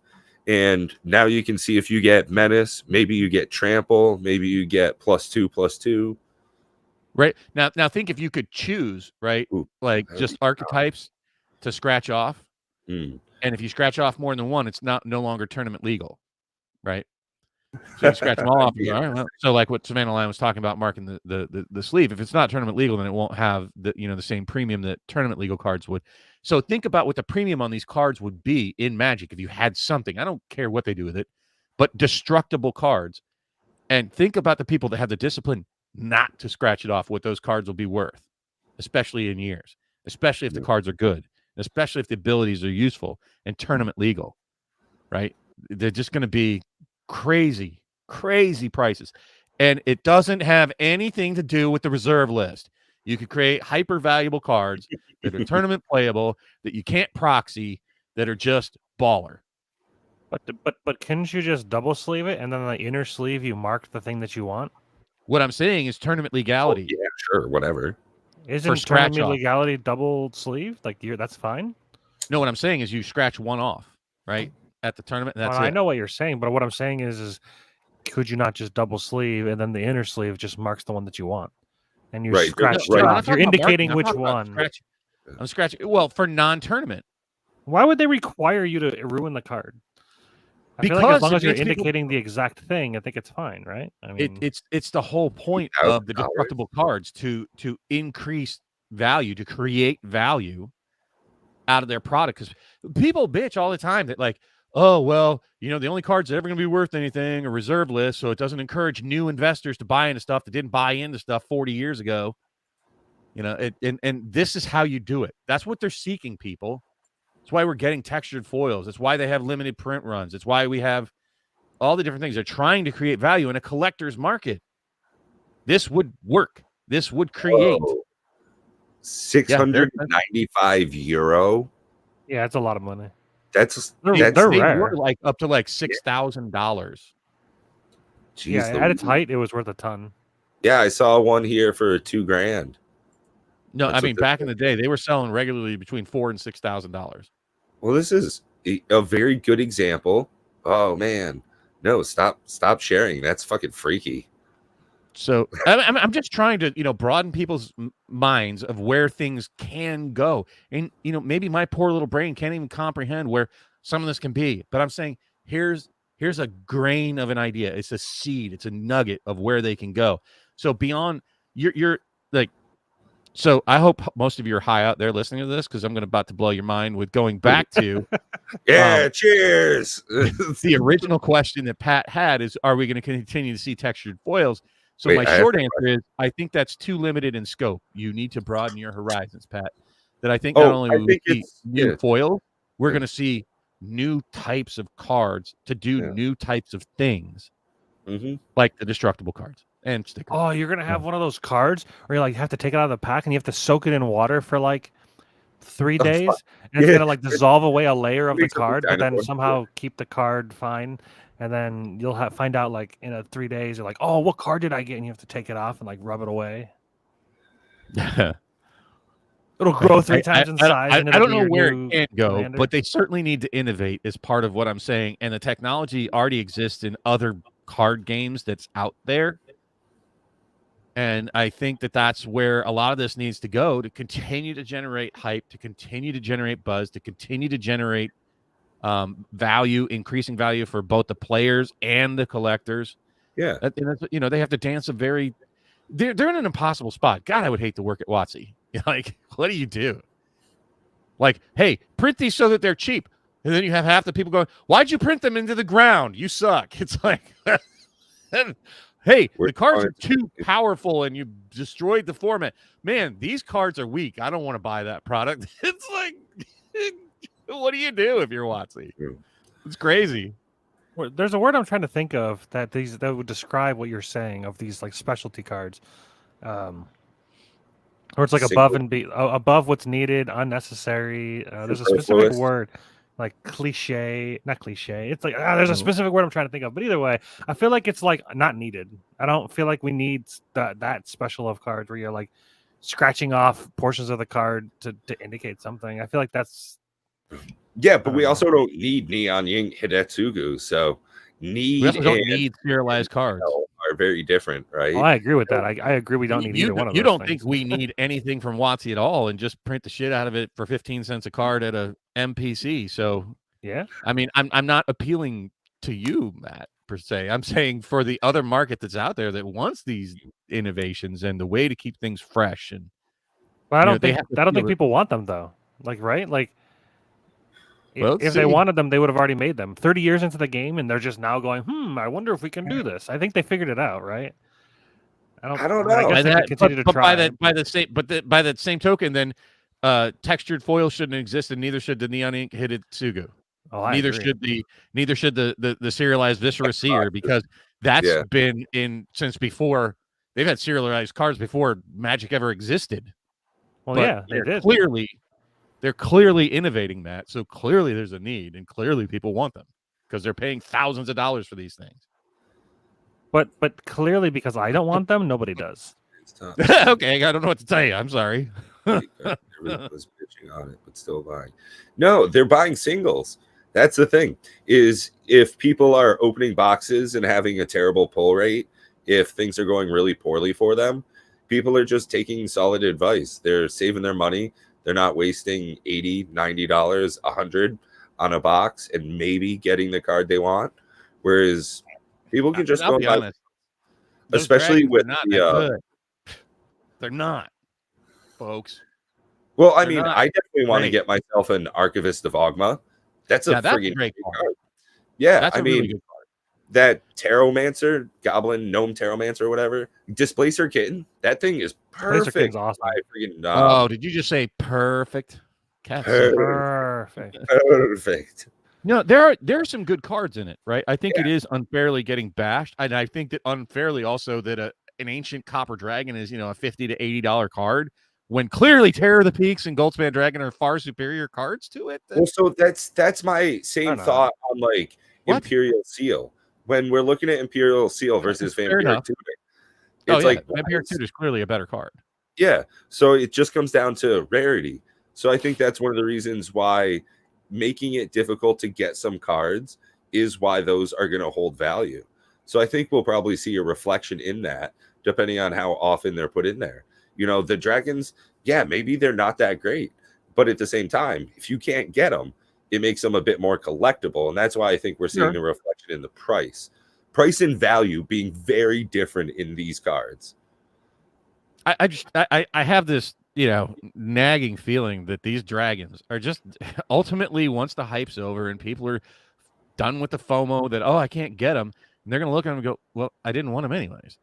and now you can see if you get menace, maybe you get trample, maybe you get +2/+2. Right. Now think if you could choose, right? Ooh, like just archetypes to scratch off. Mm. And if you scratch off more than one, it's no longer tournament legal, right? So you scratch them all off. Yeah. All right, well, so like what Savannah Lion was talking about, marking the sleeve. If it's not tournament legal, then it won't have the same premium that tournament legal cards would. So think about what the premium on these cards would be in Magic if you had something. I don't care what they do with it, but destructible cards. And think about the people that have the discipline not to scratch it off, what those cards will be worth, especially in years, especially if the cards are good, especially if the abilities are useful and tournament legal, right? They're just going to be crazy prices. And it doesn't have anything to do with the reserve list. You could create hyper valuable cards that are tournament playable, that you can't proxy, that are just baller. But couldn't you just double sleeve it and then on the inner sleeve you mark the thing that you want? What I'm saying is tournament legality. Yeah, sure, whatever. Isn't scratch tournament off. legality double sleeve? Like that's fine. No, what I'm saying is you scratch one off, right? At the tournament. And that's Well, it. I know what you're saying, but what I'm saying is could you not just double sleeve and then the inner sleeve just marks the one that you want? And you Right, scratch right. it I'm off. not You're talking about indicating marking, which I'm talking about one. I'm scratching. Well, for non-tournament. Why would they require you to ruin the card? I feel like Because as long it as you're makes people- indicating the exact thing, I think it's fine, right? I mean, It's the whole point of the destructible cards to increase value, to create value out of their product. Because people bitch all the time that like, oh well, the only cards that are ever going to be worth anything are reserve lists, so it doesn't encourage new investors to buy into stuff that didn't buy into stuff 40 years ago. And this is how you do it. That's what they're seeking, people. That's why we're getting textured foils. That's why they have limited print runs. It's why we have all the different things. They're trying to create value in a collector's market. This would work. This would create. Whoa. 695 euro. yeah, it's a lot of money. That's They're They rare. were like up to like $6,000. Yeah, at its height, it was worth a ton. Yeah, I saw one here for $2,000. No, That's I mean what back in the day, they were selling regularly between $4,000 and $6,000. Well, this is a very good example. Oh man, no, stop sharing. That's fucking freaky. So I'm just trying to broaden people's minds of where things can go, and maybe my poor little brain can't even comprehend where some of this can be. But I'm saying here's a grain of an idea. It's a seed. It's a nugget of where they can go. So beyond you're like. So I hope most of you are high out there listening to this because I'm about to blow your mind with going back to cheers. the original question that Pat had is, are we going to continue to see textured foils? So Wait, my short answer is I think that's too limited in scope. You need to broaden your horizons, Pat. That I think not only will we see new foils, we're going to see new types of cards to do new types of things, like the destructible cards. And stickers. Oh, you're gonna have one of those cards where you have to take it out of the pack and you have to soak it in water for like 3 days, and it's gonna dissolve away a layer of the card, but then somehow keep the card fine. And then you'll find out like in 3 days, you're like, oh, what card did I get? And you have to take it off and like rub it away. It'll grow 3 times in size. I don't know where it can go, but they certainly need to innovate as part of what I'm saying. And the technology already exists in other card games that's out there. And I think that's where a lot of this needs to go to continue to generate hype, to continue to generate buzz, to continue to generate value, increasing value for both the players and the collectors. Yeah. They have to dance they're in an impossible spot. God, I would hate to work at WotC. Like, what do you do? Like, hey, print these so that they're cheap. And then you have half the people going, why'd you print them into the ground? You suck. It's like... Hey, the cards are too powerful and you destroyed the format. Man, these cards are weak. I don't want to buy that product. It's like, what do you do if you're WotC? It's crazy. There's a word I'm trying to think of that would describe what you're saying of these like specialty cards. Or it's like Single. above what's needed, unnecessary. There's a specific Superfluous. word, like cliche, not cliche. It's like there's a specific word I'm trying to think of. But either way, I feel like it's like not needed. I don't feel like we need that special of cards where you're like scratching off portions of the card to indicate something. I feel like that's Yeah, but we also don't need Neon Ink Hidetsugu, so We also don't need serialized cards. are very different, right? Oh, I agree with that. I agree we don't need either one of those. You don't things. think we need anything from WotC at all, and just print the shit out of it for 15 cents a card at a MPC. So yeah, I mean, I'm not appealing to you, Matt, per se. I'm saying for the other market that's out there that wants these innovations and the way to keep things fresh. And but I don't think feel people want them though. Like right, like. Well, if they wanted them, they would have already made them. 30 years into the game, and they're just now going, I wonder if we can do this. I think they figured it out, right? I don't know. I guess they could continue to try. By that same token, then textured foil shouldn't exist, and neither should the Neon Ink Hidetsugu. Oh, neither should the serialized Viscera Seer, because that's been in since before. They've had serialized cards before Magic ever existed. Well, yeah, they did. They're clearly innovating that, so clearly there's a need, and clearly people want them because they're paying thousands of dollars for these things. But clearly, because I don't want them, nobody does. Okay, I don't know what to tell you. I'm sorry. Everyone was pitching on it, but still buying. No, they're buying singles. That's the thing. Is if people are opening boxes and having a terrible pull rate, if things are going really poorly for them, people are just taking solid advice. They're saving their money. They're not wasting $80, $90, $100 on a box and maybe getting the card they want. Whereas people can just go and buy, especially with they're not, folks. Well, I mean, I definitely want to get myself an Archivist of Ogma. That's a friggin' great card. Yeah, that's really good card. That Taromancer, Goblin Gnome Taromancer or whatever, Displacer Kitten, that thing is perfect. Awesome. Oh, did you just say perfect? Perfect. No, there are some good cards in it, right? I think it is unfairly getting bashed, and I think that unfairly also that an Ancient Copper Dragon is, a $50 to $80 card, when clearly Terror of the Peaks and Goldspan Dragon are far superior cards to it. Well, so that's my same thought on like Imperial Seal. When we're looking at Imperial Seal versus Vampire Tutor, it's like Vampire Tutor is clearly a better card. Yeah, so it just comes down to rarity. So I think that's one of the reasons why making it difficult to get some cards is why those are going to hold value. So I think we'll probably see a reflection in that, depending on how often they're put in there. The dragons, maybe they're not that great, but at the same time, if you can't get them, it makes them a bit more collectible. And that's why I think we're seeing a reflection in the price and value being very different in these cards. I have this, nagging feeling that these dragons are just ultimately, once the hype's over and people are done with the FOMO that, I can't get them, and they're going to look at them and go, well, I didn't want them anyways.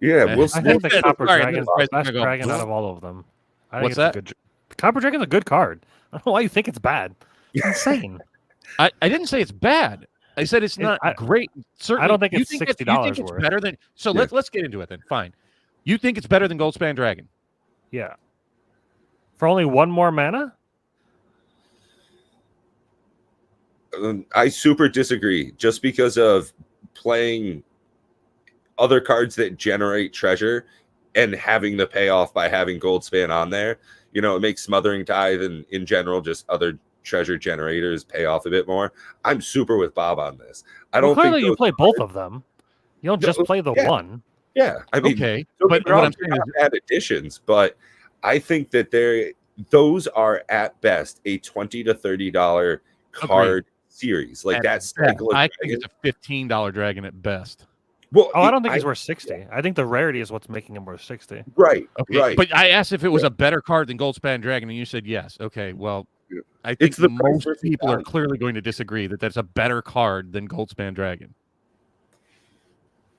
Yeah, I think the Copper Dragon is the best dragon out of all of them. What's that? The Copper Dragon's a good card. I don't know why you think it's bad. It's insane. I didn't say it's bad. I said it's not great. Certainly, I don't think it's $60 it's worth. Better than let's get into it then. Fine. You think it's better than Goldspan Dragon? Yeah. For only one more mana? I super disagree. Just because of playing other cards that generate treasure and having the payoff by having Goldspan on there, it makes Smothering Tithe and in general just other treasure generators pay off a bit more. I'm super with Bob on this. I don't think you play both of them. You don't just play the one. Yeah, I mean, okay, but what I'm saying is add additions, but I think that those are at best a $20 to $30 card series. Like that's I think it's a $15 dragon at best. Well, I don't think he's worth 60. I think the rarity is what's making him worth 60. Right. Okay. Right. But I asked if it was a better card than Goldspan Dragon, and you said yes. Okay. Well, I think most people are clearly going to disagree that that's a better card than Goldspan Dragon.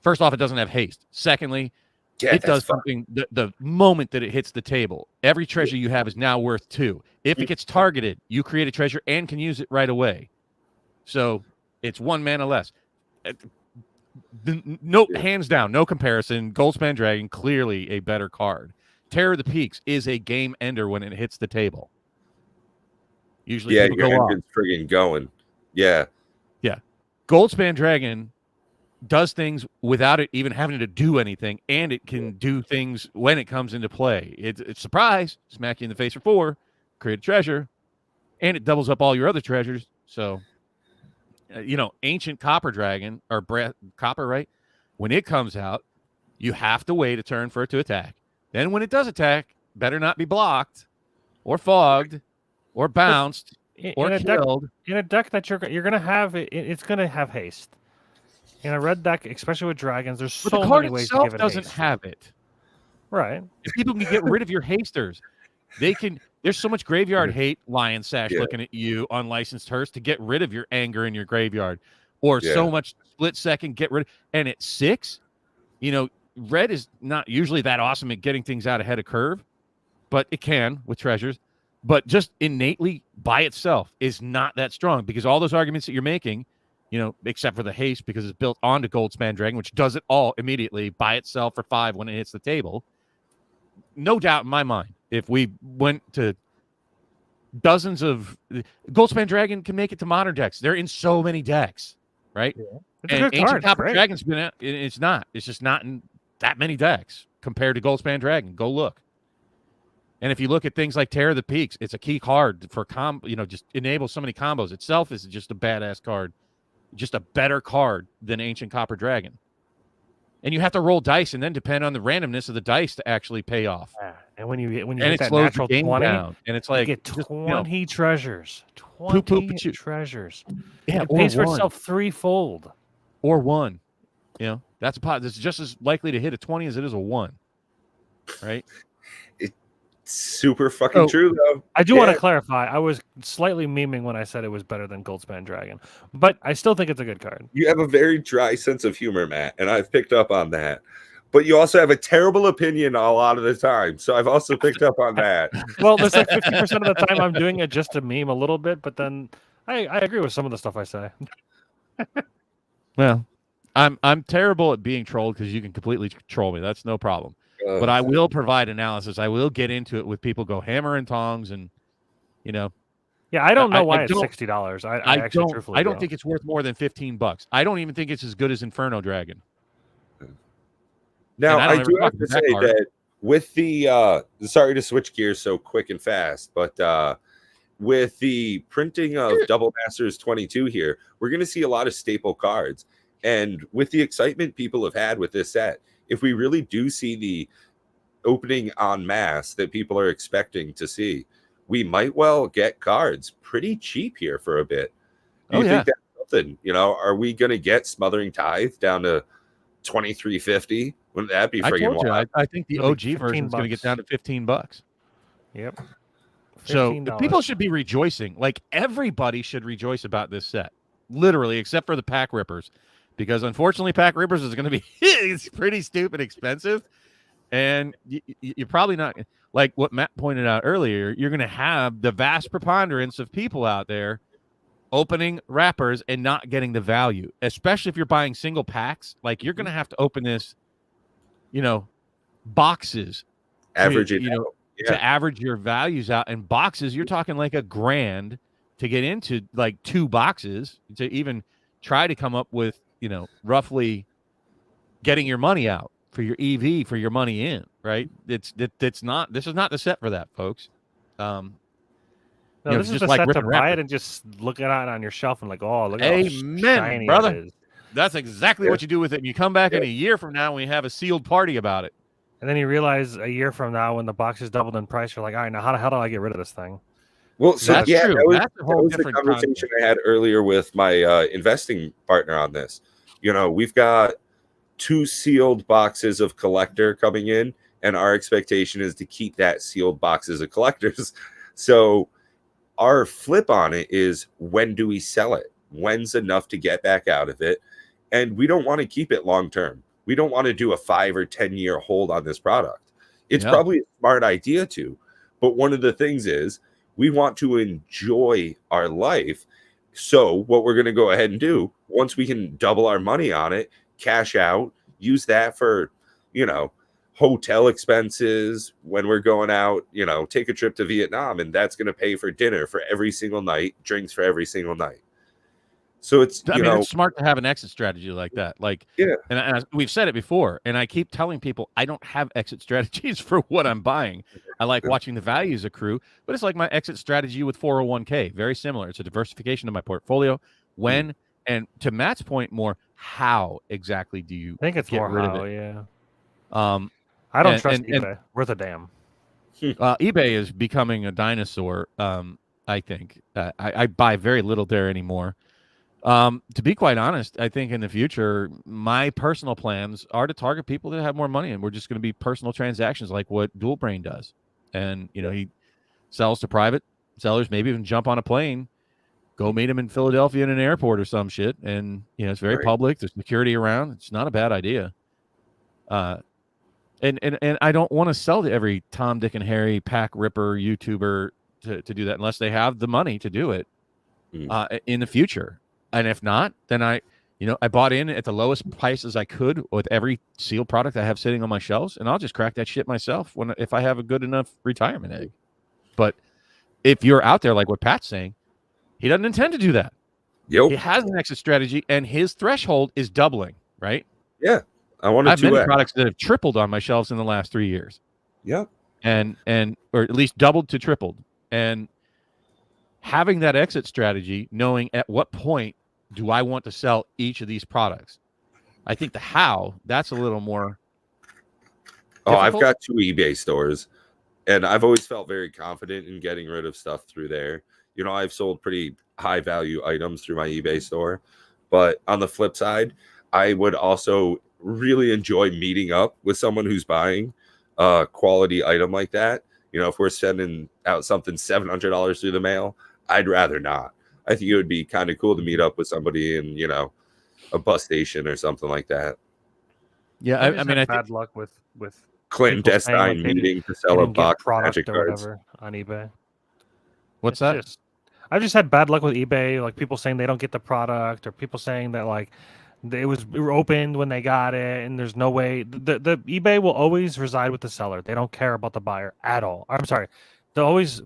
First off, it doesn't have haste. Secondly, it does something the moment that it hits the table. Every treasure you have is now worth 2. If it gets targeted, you create a treasure and can use it right away. So it's 1 mana less. No, hands down, no comparison. Goldspan Dragon, clearly a better card. Terror of the Peaks is a game ender when it hits the table. Usually people your go off. engine's friggin' going. Yeah. Goldspan Dragon does things without it even having to do anything, and it can do things when it comes into play. It's surprise, smack you in the face for 4, create a treasure, and it doubles up all your other treasures. So, Ancient Copper Dragon, or Copper, right? When it comes out, you have to wait a turn for it to attack. Then when it does attack, better not be blocked or fogged or bounced or killed. In a deck that you're gonna have, it's gonna have haste. In a red deck, especially with dragons, there's But so the card many ways to itself give it doesn't haste. have it. Right. If people can get rid of your hasters, they can. There's so much graveyard hate, Lion Sash looking at you, unlicensed hearse, to get rid of your anger in your graveyard, or so much split second get rid. And at 6, red is not usually that awesome at getting things out ahead of curve, but it can with treasures. But just innately by itself is not that strong, because all those arguments that you're making, except for the haste because it's built onto Goldspan Dragon, which does it all immediately by itself for 5 when it hits the table. No doubt in my mind, if we went to dozens of Goldspan Dragon can make it to modern decks. They're in so many decks, right? Yeah. It's And a good Ancient card. Copper Great. Dragon's been out. It's not. It's just not in that many decks compared to Goldspan Dragon. Go look. And if you look at things like Terror of the Peaks, it's a key card for just enables so many combos. Itself is just a badass card, just a better card than Ancient Copper Dragon. And you have to roll dice and then depend on the randomness of the dice to actually pay off. Yeah. And when you And hit it that slows natural the game 20, down. And it's like you get just, 20 treasures. Poop, 20 poop, poop. treasures. Yeah, It or pays for one. itself threefold. Or 1. That's a pot that's just as likely to hit a 20 as it is a 1. Right? Super fucking true, though. I do want to clarify. I was slightly memeing when I said it was better than Goldspan Dragon, but I still think it's a good card. You have a very dry sense of humor, Matt, and I've picked up on that. But you also have a terrible opinion a lot of the time, so I've also picked up on that. Well, there's like 50% of the time I'm doing it just to meme a little bit, but then I agree with some of the stuff I say. Well, I'm terrible at being trolled because you can completely troll me. That's no problem. But I will provide analysis. I will get into it with people, go hammer and tongs, and Yeah, I don't know why I it's don't- $60. I actually truthfully I don't think it's worth more than $15. I don't even think it's as good as Inferno Dragon. Now, And I I don't ever do talk have to about that say card. that with the sorry to switch gears so quick and fast, but with the printing of Double Masters 22 here, we're going to see a lot of staple cards. And with the excitement people have had with this set, if we really do see the opening en masse that people are expecting to see, we might well get cards pretty cheap here for a bit. Do you think that's something? Are we going to get Smothering Tithe down to $23.50? Wouldn't that be I friggin' told you. wild? I think the It'll be OG version is going to get $15. down to $15. Yep. So $15. people should be rejoicing. Like everybody should rejoice about this set, literally, except for the Pack Rippers, because unfortunately, Pack Rippers is going to be it's pretty stupid expensive, and you're probably not like what Matt pointed out earlier. You're going to have the vast preponderance of people out there opening wrappers and not getting the value, especially if you're buying single packs. Like you're going to have to open this, boxes, Average to, it out. to average your values out. And boxes, you're talking like $1,000 to get into like 2 boxes to even try to come up with, roughly getting your money out for your EV, for your money in, right? This is not the set for that, folks. No, it's this is just the like set to ripping buy wrapper. it and just look at it on your shelf and like, oh, look at how Amen, shiny brother. it is. That's exactly what you do with it. And you come back in a year from now and we have a sealed party about it. And then you realize a year from now when the box is doubled in price, you're like, all right, now how the hell do I get rid of this thing? Well, so That's yeah, true. that was, That's a whole the different conversation I had earlier with my investing partner on this. We've got 2 sealed boxes of collector coming in, and our expectation is to keep that sealed boxes of collectors. So our flip on it is, when do we sell it? When's enough to get back out of it? And we don't want to keep it long term. We don't want to do a 5 or 10 year hold on this product. It's probably a smart idea to, but one of the things is we want to enjoy our life. So what we're going to go ahead and do, once we can double our money on it, cash out, use that for, you know, hotel expenses when we're going out, you know, take a trip to Vietnam, and that's going to pay for dinner for every single night, drinks for every single night. So it's, I mean, it's smart to have an exit strategy like that. Like, yeah, and we've said it before, and I keep telling people I don't have exit strategies for what I'm buying. I like watching the values accrue, but it's like my exit strategy with 401k. Very similar. It's a diversification of my portfolio. When, and to Matt's point, more how exactly do you I think it's get more rid how, of it? yeah. I don't trust eBay. Worth a damn. eBay is becoming a dinosaur. I think I buy very little there anymore. To be quite honest, I think in the future, my personal plans are to target people that have more money, and we're just going to be personal transactions like what Dual Brain does. And, you know, he sells to private sellers, maybe even jump on a plane, go meet him in Philadelphia in an airport or some shit. And, you know, it's very public. There's security around. It's not a bad idea. And I don't want to sell to every Tom, Dick, and Harry pack ripper YouTuber to do that unless they have the money to do it in the future. And if not, then I bought in at the lowest prices I could with every seal product I have sitting on my shelves, and I'll just crack that shit myself if I have a good enough retirement egg. But if you're out there like what Pat's saying, he doesn't intend to do that. Yep. He has an exit strategy, and his threshhold is doubling, right? Yeah. I have many products that have tripled on my shelves in the last 3 years. Yeah. And or at least doubled to tripled. And having that exit strategy, knowing at what point do I want to sell each of these products? I think the how, that's a little more difficult. I've got 2 eBay stores, and I've always felt very confident in getting rid of stuff through there. You know, I've sold pretty high value items through my eBay store. But on the flip side, I would also really enjoy meeting up with someone who's buying a quality item like that. You know, if we're sending out something $700 through the mail, I'd rather not. I think it would be kind of cool to meet up with somebody in, you know, a bus station or something like that. Yeah, I mean, I bad luck with Clinton Destine meeting to sell a box of product Magic or cards whatever on eBay. What's that? I've just had bad luck with eBay, like people saying they don't get the product, or people saying that like it was opened when they got it, and there's no way. The eBay will always reside with the seller. They don't care about the buyer at all. I'm sorry, they'll always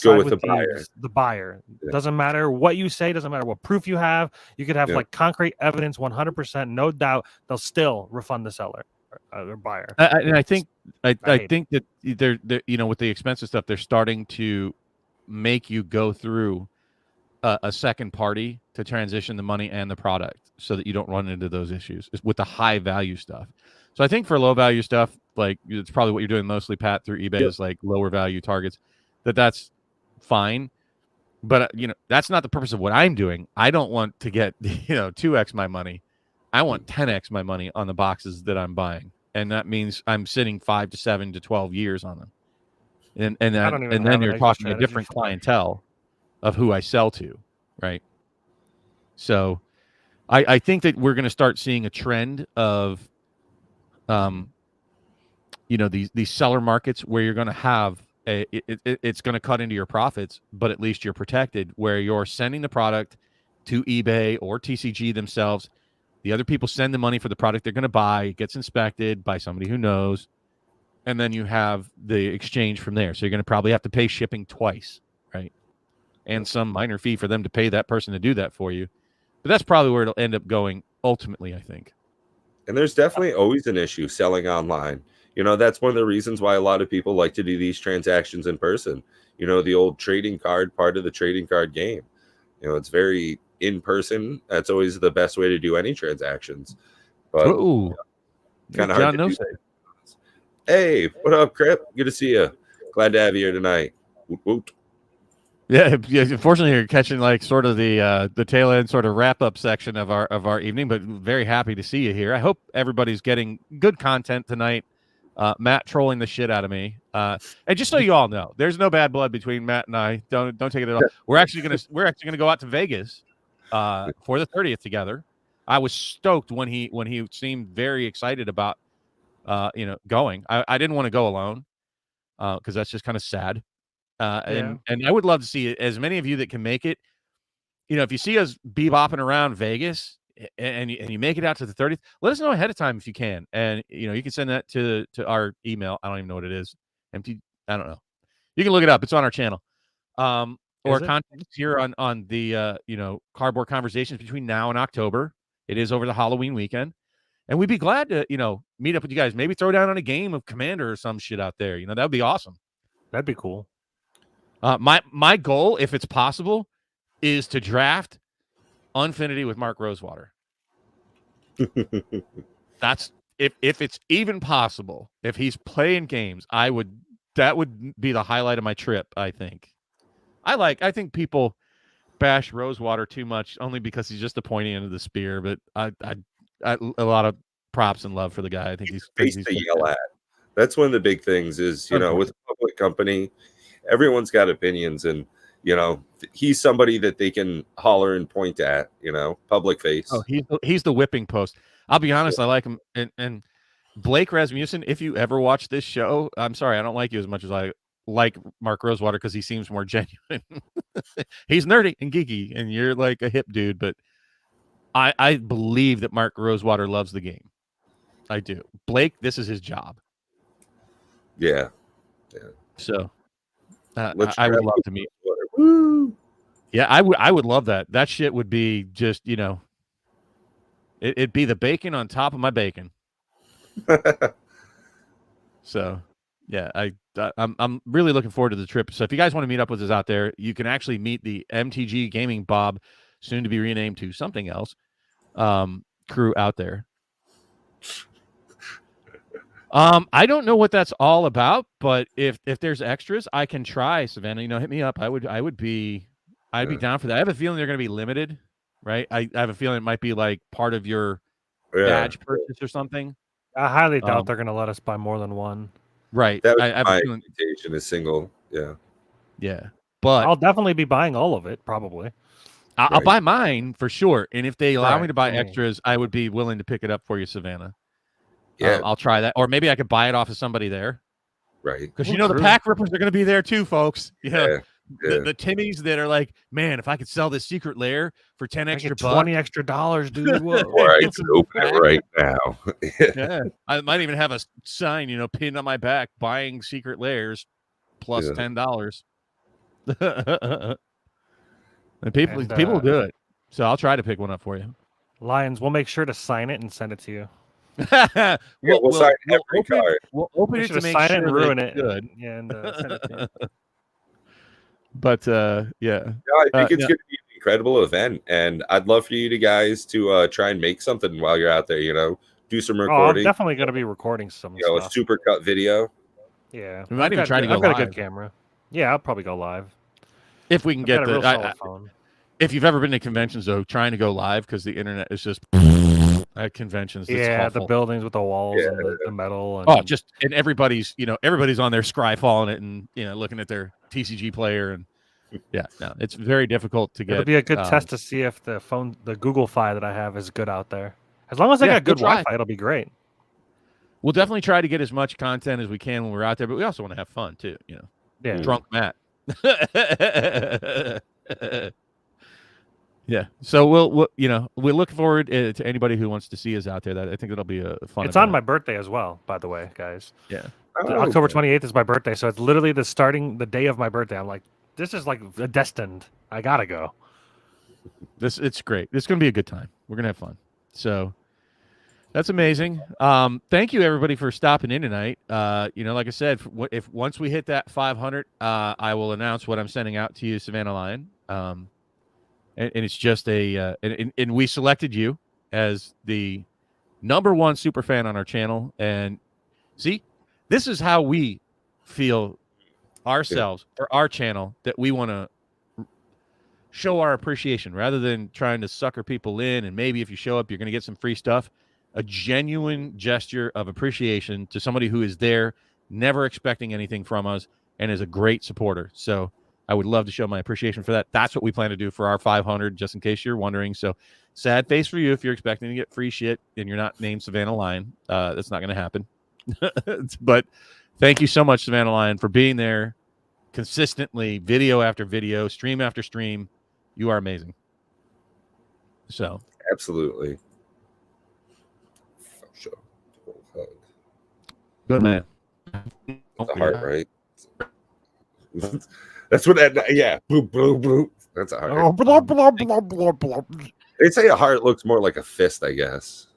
go with the buyer. The buyer doesn't matter what you say, doesn't matter what proof you have. You could have like concrete evidence, 100%, no doubt. They'll still refund the seller or buyer. And I think that they're you know, with the expensive stuff, they're starting to make you go through a second party to transition the money and the product so that you don't run into those issues with the high value stuff. So I think for low value stuff, like it's probably what you're doing mostly, Pat, through eBay is like lower value targets. That's fine. But, you know, that's not the purpose of what I'm doing. I don't want to get, you know, 2x my money. I want 10x my money on the boxes that I'm buying. And that means I'm sitting 5 to 7 to 12 years on them. And then you're talking a different clientele of who I sell to, right? So I think that we're going to start seeing a trend of, you know, these seller markets where you're going to have it's going to cut into your profits, but at least you're protected, where you're sending the product to eBay or TCG themselves. The other people send the money for the product they're going to buy. It gets inspected by somebody who knows. And then you have the exchange from there. So you're going to probably have to pay shipping twice, right? And some minor fee for them to pay that person to do that for you. But that's probably where it'll end up going ultimately, I think. And there's definitely always an issue selling online. You know, that's one of the reasons why a lot of people like to do these transactions in person. You know, the old trading card part of the trading card game. You know, it's very in person. That's always the best way to do any transactions. But kind of hard to do. Hey, what up, Crip? Good to see you. Glad to have you here tonight. Woot woot. Yeah. Unfortunately, you're catching like sort of the tail end sort of wrap up section of our evening, but very happy to see you here. I hope everybody's getting good content tonight. Matt trolling the shit out of me. And just so you all know, there's no bad blood between Matt and I. Don't take it at all. We're actually gonna go out to Vegas for the 30th together. I was stoked when he seemed very excited about you know, going. I didn't want to go alone because that's just kind of sad. And I would love to see as many of you that can make it. You know, if you see us bebopping around Vegas, and you make it out to the 30th, let us know ahead of time if you can. And you can send that to our email. I don't even know what it is. Empty. I don't know. You can look it up. It's on our channel. Or contact us here on the Cardboard Conversations between now and October. It is over the Halloween weekend. And we'd be glad to, meet up with you guys. Maybe throw down on a game of Commander or some shit out there. That would be awesome. That'd be cool. My goal, if it's possible, is to draft Unfinity with Mark Rosewater. That's if it's even possible. If he's playing games, that would be the highlight of my trip, I think. I think people bash Rosewater too much only because he's just a pointy end of the spear, but I a lot of props and love for the guy. I think he's to yell at. That's one of the big things is, with a public company, everyone's got opinions, and he's somebody that they can holler and point at, public face. Oh, he's the whipping post. I'll be honest, I like him. And Blake Rasmussen, if you ever watch this show, I'm sorry, I don't like you as much as I like Mark Rosewater because he seems more genuine. He's nerdy and geeky, and you're like a hip dude, but I believe that Mark Rosewater loves the game. I do. Blake, this is his job. Yeah. So I would love to meet. Woo! Yeah, I would love that. That shit would be just, it'd be the bacon on top of my bacon. So, yeah, I'm really looking forward to the trip. So if you guys want to meet up with us out there, you can actually meet the MTG Gaming Bob, soon to be renamed to something else, crew out there. I don't know what that's all about, but if there's extras, I can try. Savannah, hit me up. I'd be down for that. I have a feeling they're going to be limited, right? I have a feeling it might be like part of your badge purchase or something. I highly doubt they're going to let us buy more than one. Right. That was I have my a feeling expectation is single. Yeah. Yeah. But I'll definitely be buying all of it, probably. I'll buy mine for sure. And if they allow me to buy Right. extras, I would be willing to pick it up for you, Savannah. Yeah. I'll try that. Or maybe I could buy it off of somebody there. Right. Because the pack rippers are going to be there too, folks. Yeah. The Timmies that are like, man, if I could sell this secret lair for 10 extra bucks, $20 extra, dude. Whoa. Or I could open it right now. Yeah. I might even have a sign, pinned on my back, buying secret lairs plus $10. And people will do it. So I'll try to pick one up for you. Lions, we'll make sure to sign it and send it to you. we'll sign every card. We'll open it to make sign sure it and ruin it's it. good. Yeah, and send it to you. But yeah. Yeah, I think it's going to be an incredible event, and I'd love for you guys to try and make something while you're out there. Do some recording. I'm definitely going to be recording some a stuff. super cut video. Yeah, we might even try to go I've got a live. good camera. Yeah, I'll probably go live if we can I've get got a real the. solid phone. If you've ever been to conventions, though, trying to go live because the internet is just at conventions. Yeah, it's the awful. buildings with the walls and the metal. And And everybody's everybody's on their Scryfall it and looking at their TCG player and it's very difficult to get. It'll be a good test to see if the Google Fi that I have is good out there. As long as I got good Wi-Fi, it'll be great. We'll definitely try to get as much content as we can when we're out there, but we also want to have fun too. Yeah, drunk Matt. Yeah, so we'll look forward to anybody who wants to see us out there. That I think that'll be a fun. It's on my birthday as well, by the way, guys. Yeah, October 28th is my birthday, so it's literally the day of my birthday. I'm like, this is like destined. I gotta go. It's great. It's gonna be a good time. We're gonna have fun. So that's amazing. Thank you everybody for stopping in tonight. Like I said, if once we hit that 500, I will announce what I'm sending out to you, Savannah Lion. And it's just and we selected you as the #1 super fan on our channel. And see, this is how we feel ourselves for our channel, that we want to show our appreciation rather than trying to sucker people in. And maybe if you show up, you're going to get some free stuff. A genuine gesture of appreciation to somebody who is there, never expecting anything from us, and is a great supporter. So I would love to show my appreciation for that. That's what we plan to do for our 500, just in case you're wondering. So sad face for you if you're expecting to get free shit and you're not named Savannah Lion. That's not going to happen. But thank you so much, Savannah Lion, for being there consistently, video after video, stream after stream. You are amazing. So Absolutely. Sure. Hug. Good man. The heart, right? That's what that. Yeah. Bloop, bloop, bloop. That's a heart. Oh, blah, blah, blah, blah, blah. They say a heart looks more like a fist, I guess.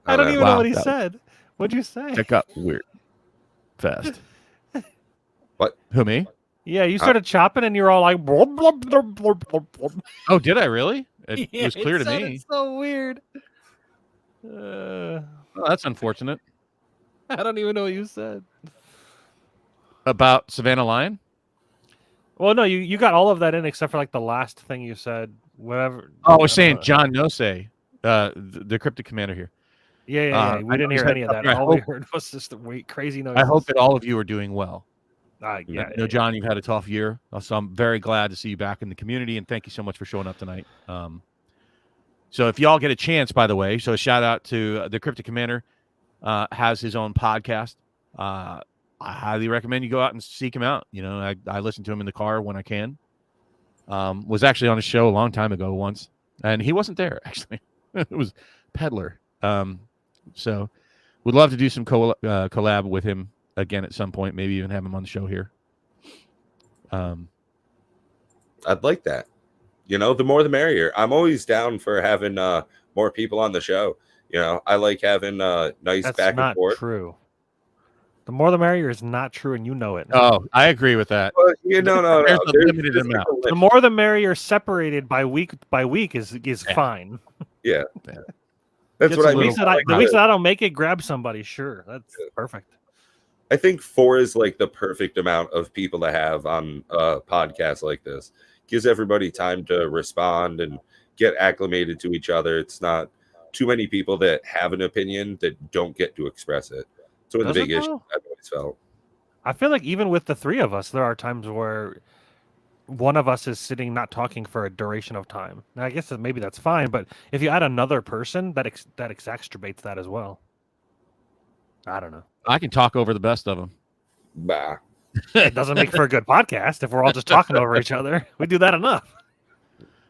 I don't even know Wow, what he that- said. What'd you say? That got weird fast. What? Who, me? Yeah, you started chopping and you're all like, blah, blah, blah, blah, blah, blah. Oh, did I really? It Yeah, was clear to sounded me. so weird. Oh, that's unfortunate. I don't even know what you said. About Savannah Lion? Well, no, you got all of that in except for like the last thing you said. Whatever. Oh, I was saying know. John Nosey, the cryptic commander here. Yeah. We I didn't know hear he any of said that. something. All we heard was just the crazy noise. I hope that all of you are doing well. Yeah. No, John, you've had a tough year, so I'm very glad to see you back in the community, and thank you so much for showing up tonight. So if y'all get a chance, by the way, so shout out to the Cryptic Commander, has his own podcast. I highly recommend you go out and seek him out. You know, I listen to him in the car when I can. Was actually on a show a long time ago once, and he wasn't there, actually. It was Peddler. So would love to do some collab with him again at some point, maybe even have him on the show here. I'd like that. You know, the more the merrier. I'm always down for having more people on the show. You know, I like having nice That's back and not forth. true. The more the merrier is not true, and you know it. Oh, I agree with that. But no. There's a limited there's amount. like a The more the merrier separated by week is Yeah. fine. Yeah. Yeah. That's Gets what a I The mean. weeks that I don't make it, grab somebody. Sure, that's perfect. I think 4 is like the perfect amount of people to have on a podcast like this. Gives everybody time to respond and get acclimated to each other. It's not too many people that have an opinion that don't get to express it. It's one of the Does big it, issues though? I've always felt. I feel like even with the three of us, there are times where one of us is sitting not talking for a duration of time. Now, I guess that maybe that's fine, but if you add another person, that exacerbates that as well. I don't know. I can talk over the best of them. Bah. It doesn't make for a good podcast if we're all just talking over each other. We do that enough.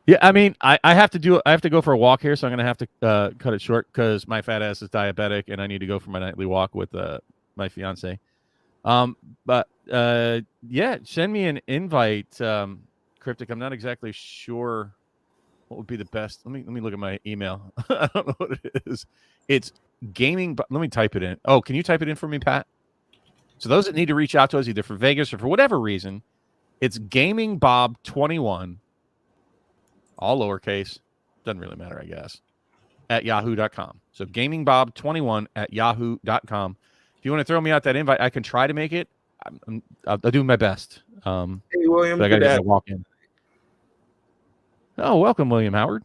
Yeah, I mean, I have to go for a walk here, so I'm gonna have to cut it short because my fat ass is diabetic and I need to go for my nightly walk with my fiance. But yeah, send me an invite, Cryptic. I'm not exactly sure what would be the best. Let me look at my email. I don't know what it is. It's gaming. But let me type it in. Oh, can you type it in for me, Pat? So those that need to reach out to us either for Vegas or for whatever reason, it's GamingBob21, all lowercase, doesn't really matter, I guess, at yahoo.com. So GamingBob21 at yahoo.com. If you want to throw me out that invite, I can try to make it. I'll do my best. Hey, William. But I got good to to get have a walk in. Oh, welcome, William Howard.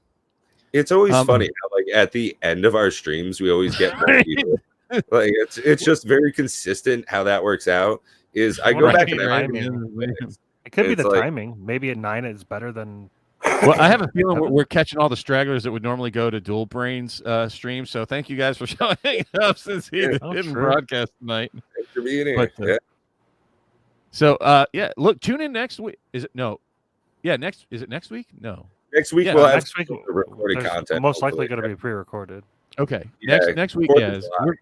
It's always funny how, like, at the end of our streams, we always get more people. Like, it's just very consistent how that works out. Is I go Right, back and right, I man. It could be It's the like- timing. Maybe at 9 it's better than. Well, I have a feeling we're catching all the stragglers that would normally go to Dual Brains stream. So thank you guys for showing up since he didn't true. broadcast tonight. Thanks for being here. But, Yeah. So yeah, look, tune in next week. Is it no? Yeah, is it next week? No. Next week yeah, we'll have Next week, the recorded there's content. most likely hopefully. going to be pre-recorded. Okay. Yeah, Next week, 4th of yes. July.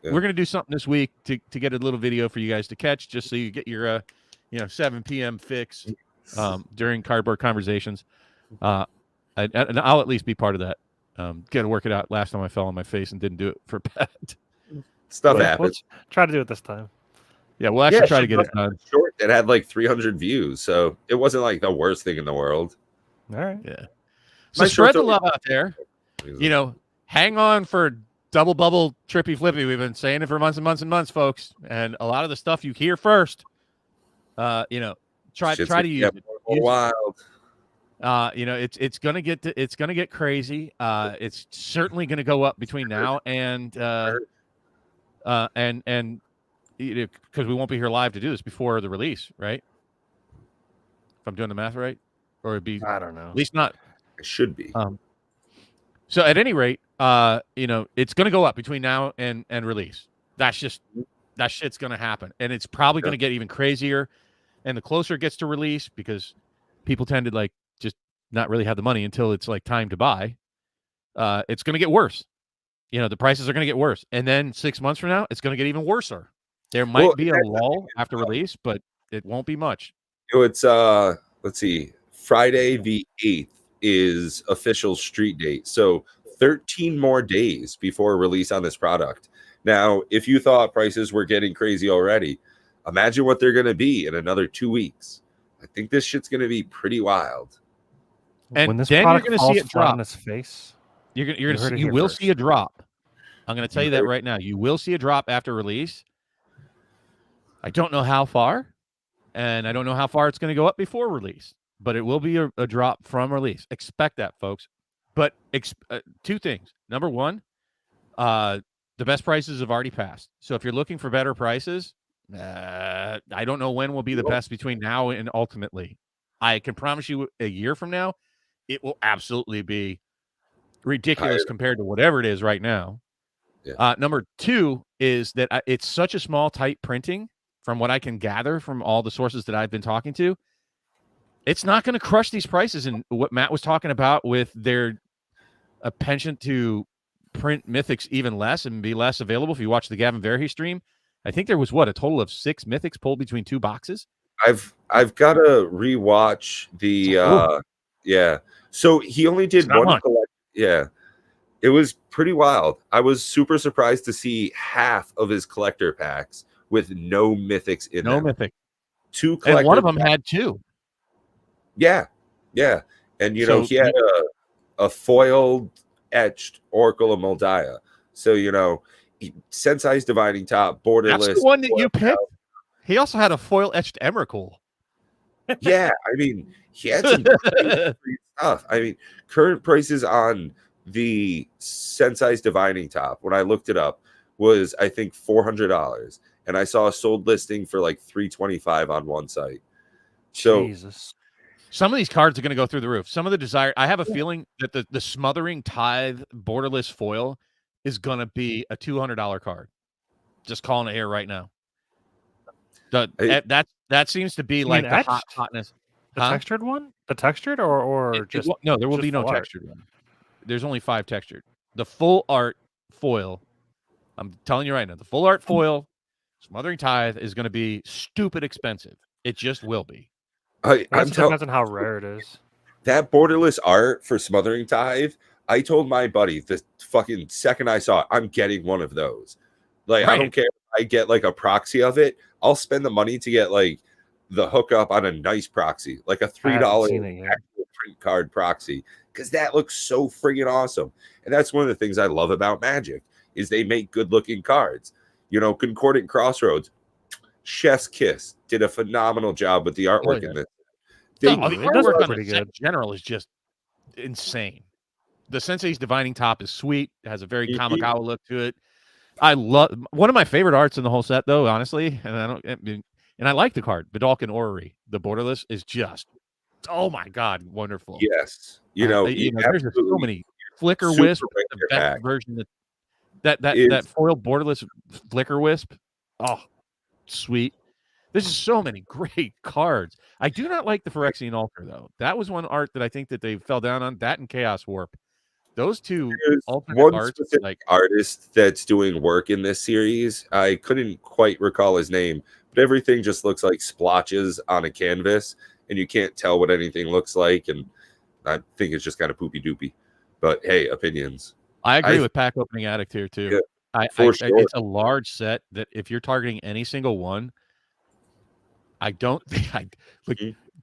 Yeah. We're gonna do something this week to get a little video for you guys to catch, just so you get your 7 p.m. fix during Cardboard Conversations. And I'll at least be part of that. Got to work it out. Last time I fell on my face and didn't do it for Pat. Stuff We'll happens. try to do it this time. Yeah, we'll actually try to she get it done. Short. It had like 300 views, so it wasn't like the worst thing in the world. All right. Yeah. So My spread shorts the are- love out there. Hang on for double bubble trippy flippy. We've been saying it for months and months and months, folks. And a lot of the stuff you hear first, try Shit's to gonna use get it. more wild. It's gonna get crazy. It's certainly gonna go up between now and because we won't be here live to do this before the release, right? If I'm doing the math right, or it'd be I don't know. at least not. It should be. So at any rate, it's going to go up between now and release. That shit's going to happen, and it's probably going to get even crazier. And the closer it gets to release, because people tend to just not really have the money until it's like time to buy. it's going to get worse. The prices are going to get worse. And then 6 months from now, it's going to get even worser. There might be a lull after release, but it won't be much. It's let's see, Friday the 8th is official street date. So 13 more days before release on this product. Now, if you thought prices were getting crazy already, imagine what they're going to be in another 2 weeks. I think this shit's going to be pretty wild. And when this then product you're going to falls see it flat drop. on its face, You will see a drop. I'm going to tell you that right now. You will see a drop after release. I don't know how far, and I don't know how far it's going to go up before release, but it will be a drop from release. Expect that, folks. But two things. Number one, the best prices have already passed. So if you're looking for better prices, I don't know when will be the best between now and ultimately. I can promise you a year from now, it will absolutely be ridiculous compared to whatever it is right now. Yeah. Number two is that it's such a small, tight printing from what I can gather from all the sources that I've been talking to. It's not going to crush these prices. And what Matt was talking about with their penchant to print mythics even less and be less available. If you watch the Gavin Verhey stream, I think there was a total of 6 mythics pulled between 2 boxes. I've got to rewatch the yeah. So he only did one collection. Yeah. It was pretty wild. I was super surprised to see half of his collector packs with no mythics in them. No mythic. 2 collector and one of them had 2. Yeah. Yeah. And he had a foiled etched Oracle of Moldiah. So, Sensei's Divining Top, borderless. That's the one that you picked. He also had a foil etched Emrakul. Yeah, I mean, he had some great stuff. I mean, current prices on the Sensei's Divining Top, when I looked it up, was I think $400, and I saw a sold listing for like $325 on one site. So Jesus. Some of these cards are going to go through the roof. Some of the desire, I have a feeling that the Smothering Tithe borderless foil is going to be a $200 card. Just calling it here right now. That seems to be like the hotness. The textured one? The textured or just no? There will be no textured one. There's only 5 textured. The full art foil. I'm telling you right now, the full art foil Smothering Tithe is going to be stupid expensive. It just will be. I'm depends on how rare it is. That borderless art for Smothering Tithe, I told my buddy the fucking second I saw it, I'm getting one of those. Like, right. I don't care if I get like a proxy of it. I'll spend the money to get like the hookup on a nice proxy, like a $3 actual print card proxy, because that looks so friggin' awesome. And that's one of the things I love about Magic is they make good looking cards. Concordant Crossroads, chef's kiss, did a phenomenal job with the artwork in this. The artwork on the set in general is just insane. The Sensei's Divining Top is sweet. It has a very Kamikawa look to it. I love one of my favorite arts in the whole set, though, honestly. And I like the card, Vidalcan Orrery. The borderless is just, oh my god, wonderful. Yes, there's so many Flicker Wisp, the best version that foil borderless Flicker Wisp. Oh, sweet. There's just so many great cards. I do not like the Phyrexian Altar, though. That was one art that I think that they fell down on. That and Chaos Warp. Those two specific artist that's doing work in this series. I couldn't quite recall his name, but everything just looks like splotches on a canvas, and you can't tell what anything looks like. And I think it's just kind of poopy doopy. But hey, opinions. I agree with Pack Opening Addict here too. Yeah, sure. It's a large set that if you're targeting any single one, I don't think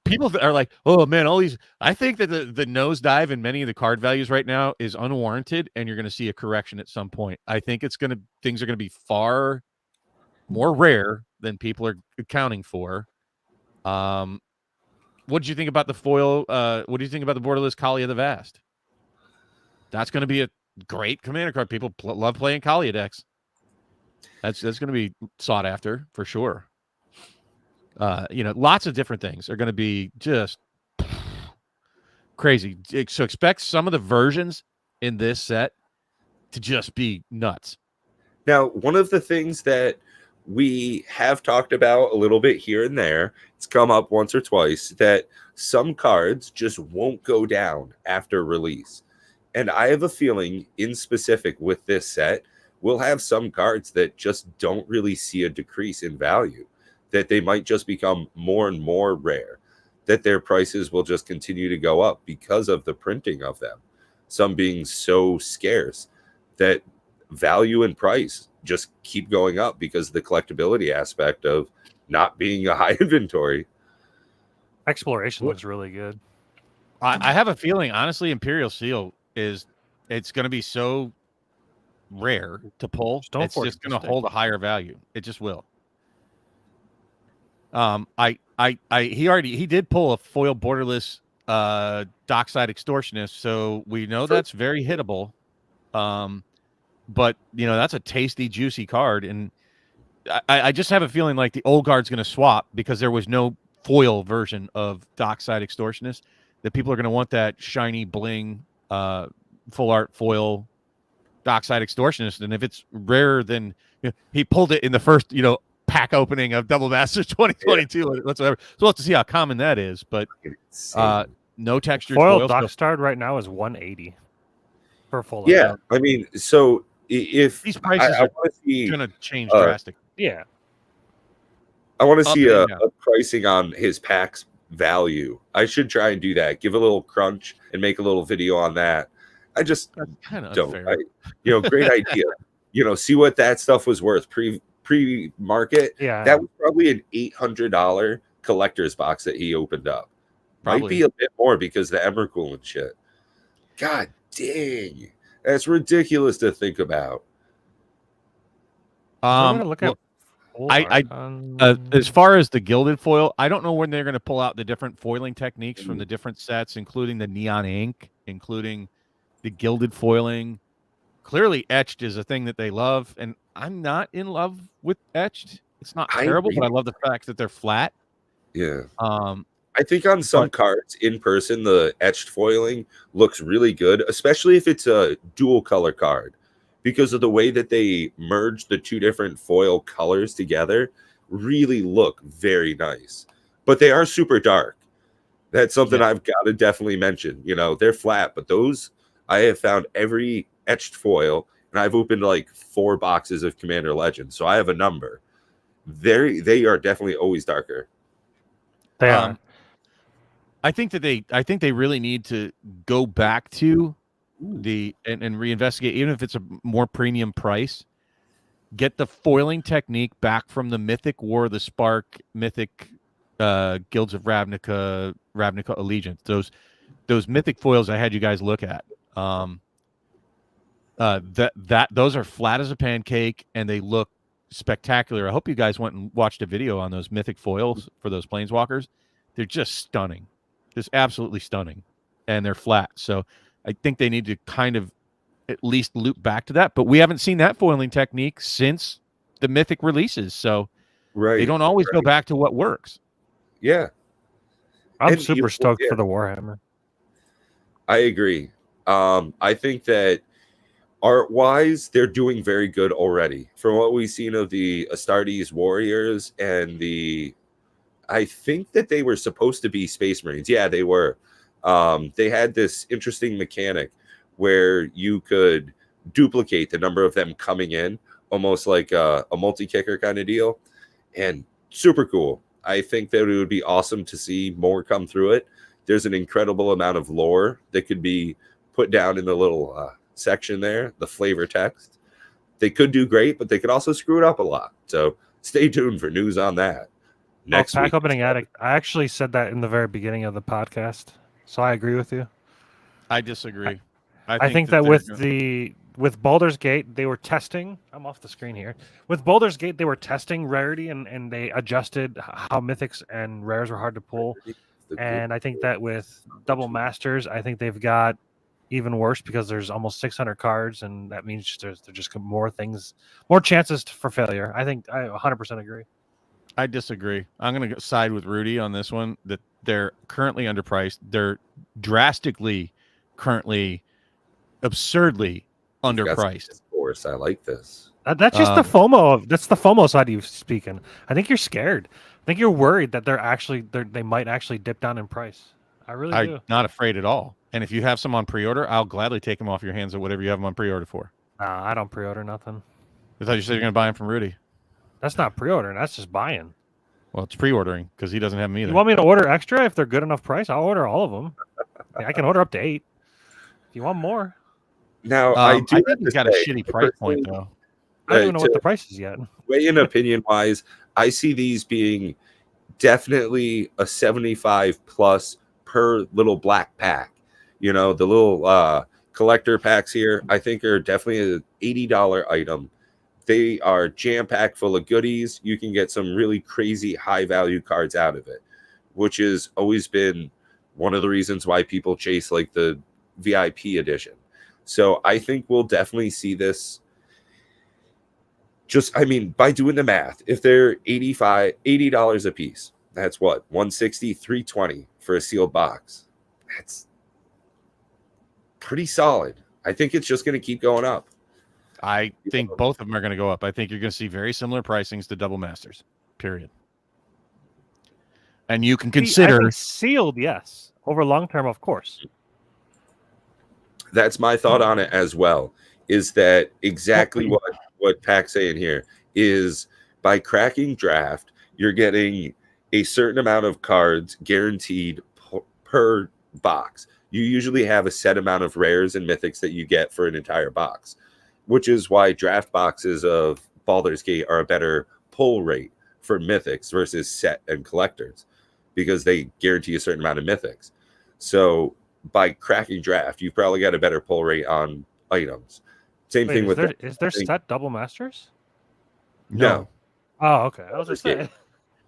people are like, oh man, all these. I think that the nosedive in many of the card values right now is unwarranted, and you're going to see a correction at some point. I think things are going to be far more rare than people are accounting for. What did you think about the foil? What do you think about the borderless Kaalia the Vast? That's going to be a great commander card. People love playing Kaalia decks. That's going to be sought after for sure. Lots of different things are going to be just crazy. So expect some of the versions in this set to just be nuts. Now, one of the things that we have talked about a little bit here and there, it's come up once or twice, that some cards just won't go down after release. And I have a feeling in specific with this set, we'll have some cards that just don't really see a decrease in value, that they might just become more and more rare, that their prices will just continue to go up because of the printing of them. Some being so scarce that value and price just keep going up because of the collectability aspect of not being a high inventory. Exploration looks really good. I have a feeling, honestly, Imperial Seal it's going to be so rare to pull. It's just going to hold a higher value. It just will. He did pull a foil borderless Dockside Extortionist, so we know that's very hittable. But that's a tasty, juicy card, and I just have a feeling like the old guard's going to swap because there was no foil version of Dockside Extortionist. That people are going to want that shiny bling, full art foil Dockside Extortionist, and if it's rarer than he pulled it in the first pack opening of Double Masters 2022, whatsoever. So we'll have to see how common that is, but no textured foil Dockside right now is 180 per full. Yeah, I mean, so if these prices are going to change drastically. Yeah, I want to see a pricing on his packs value. I should try and do that. Give a little crunch and make a little video on that. I just don't. Great idea. See what that stuff was worth pre-market. Yeah, that was probably an $800 collector's box that he opened up. Probably. Might be a bit more because the Emrakul and shit. God dang, that's ridiculous to think about. As far as the gilded foil, I don't know when they're going to pull out the different foiling techniques from the different sets, including the neon ink, including the gilded foiling. Clearly, etched is a thing that they love, and I'm not in love with etched. It's not terrible, but I love the fact that they're flat. Yeah. I think on some cards in person, the etched foiling looks really good, especially if it's a dual color card, because of the way that they merge the two different foil colors together, really look very nice. But they are super dark. That's something I've got to definitely mention. They're flat, but those I have found every etched foil, and I've opened like 4 boxes of Commander Legends, so I have a number. They are definitely always darker. They are. I think they really need to go back to and reinvestigate, even if it's a more premium price. Get the foiling technique back from the Mythic War, the Spark, Mythic Guilds of Ravnica Allegiance. Those Mythic foils I had you guys look at. Those are flat as a pancake and they look spectacular. I hope you guys went and watched a video on those Mythic foils for those Planeswalkers. They're just stunning, just absolutely stunning, and they're flat. So I think they need to kind of at least loop back to that. But we haven't seen that foiling technique since the Mythic releases, so they don't always go back to what works. Yeah, I'm super stoked for the Warhammer. I agree. I think that art-wise, they're doing very good already. From what we've seen of the Astartes Warriors and I think that they were supposed to be Space Marines. Yeah, they were. They had this interesting mechanic where you could duplicate the number of them coming in, almost like a multi-kicker kind of deal. And super cool. I think that it would be awesome to see more come through it. There's an incredible amount of lore that could be put down in the little section there, the flavor text. They could do great, but they could also screw it up a lot. So stay tuned for news on that. Next pack week. Opening Addict. I actually said that in the very beginning of the podcast, so I agree with you. I disagree. I think that with Baldur's Gate, they were testing. I'm off the screen here. With Baldur's Gate, they were testing rarity, and they adjusted how mythics and rares were hard to pull. And I think that with Double Masters, I think they've got even worse because there's almost 600 cards, and that means there's just more things, more chances for failure. I think I 100% agree. I disagree. I'm going to side with Rudy on this one, that they're currently underpriced. They're drastically, currently, absurdly underpriced. Of course, I like this. That's just the FOMO. That's the FOMO side of you speaking. I think you're scared. I think you're worried that they might actually dip down in price. I really I'm do. not afraid at all. And if you have some on pre-order, I'll gladly take them off your hands at whatever you have them on pre-order for. Nah, I don't pre-order nothing. I thought you said you're going to buy them from Rudy. That's not pre-ordering. That's just buying. Well, it's pre-ordering because he doesn't have them either. You want me to order extra if they're good enough price? I'll order all of them. I can order up to 8. If you want more, Now, I do think have he's to got a say, shitty price point personally, though. I don't even know what the price is yet. weigh in opinion wise, I see these being definitely a 75 plus per little black pack. You know, the little collector packs here, I think are definitely an $80 item. They are jam packed full of goodies. You can get some really crazy high value cards out of it, which has always been one of the reasons why people chase like the VIP edition. So I think we'll definitely see this. Just, I mean, by doing the math, if they're $80 a piece, that's what, 160, 320 for a sealed box. That's pretty solid. I think it's just going to keep going up. I think both of them are going to go up. I think you're going to see very similar pricings to Double Masters, period. And you can consider... I think sealed, yes. Over long term, of course. That's my thought on it as well, is that exactly what Pac's saying here is by cracking draft, you're getting a certain amount of cards guaranteed per box. You usually have a set amount of rares and mythics that you get for an entire box, which is why draft boxes of Baldur's Gate are a better pull rate for mythics versus set and collectors, because they guarantee a certain amount of mythics. So by cracking draft, you've probably got a better pull rate on items. Same thing with is there set Double Masters? No. Oh, okay. I was just saying.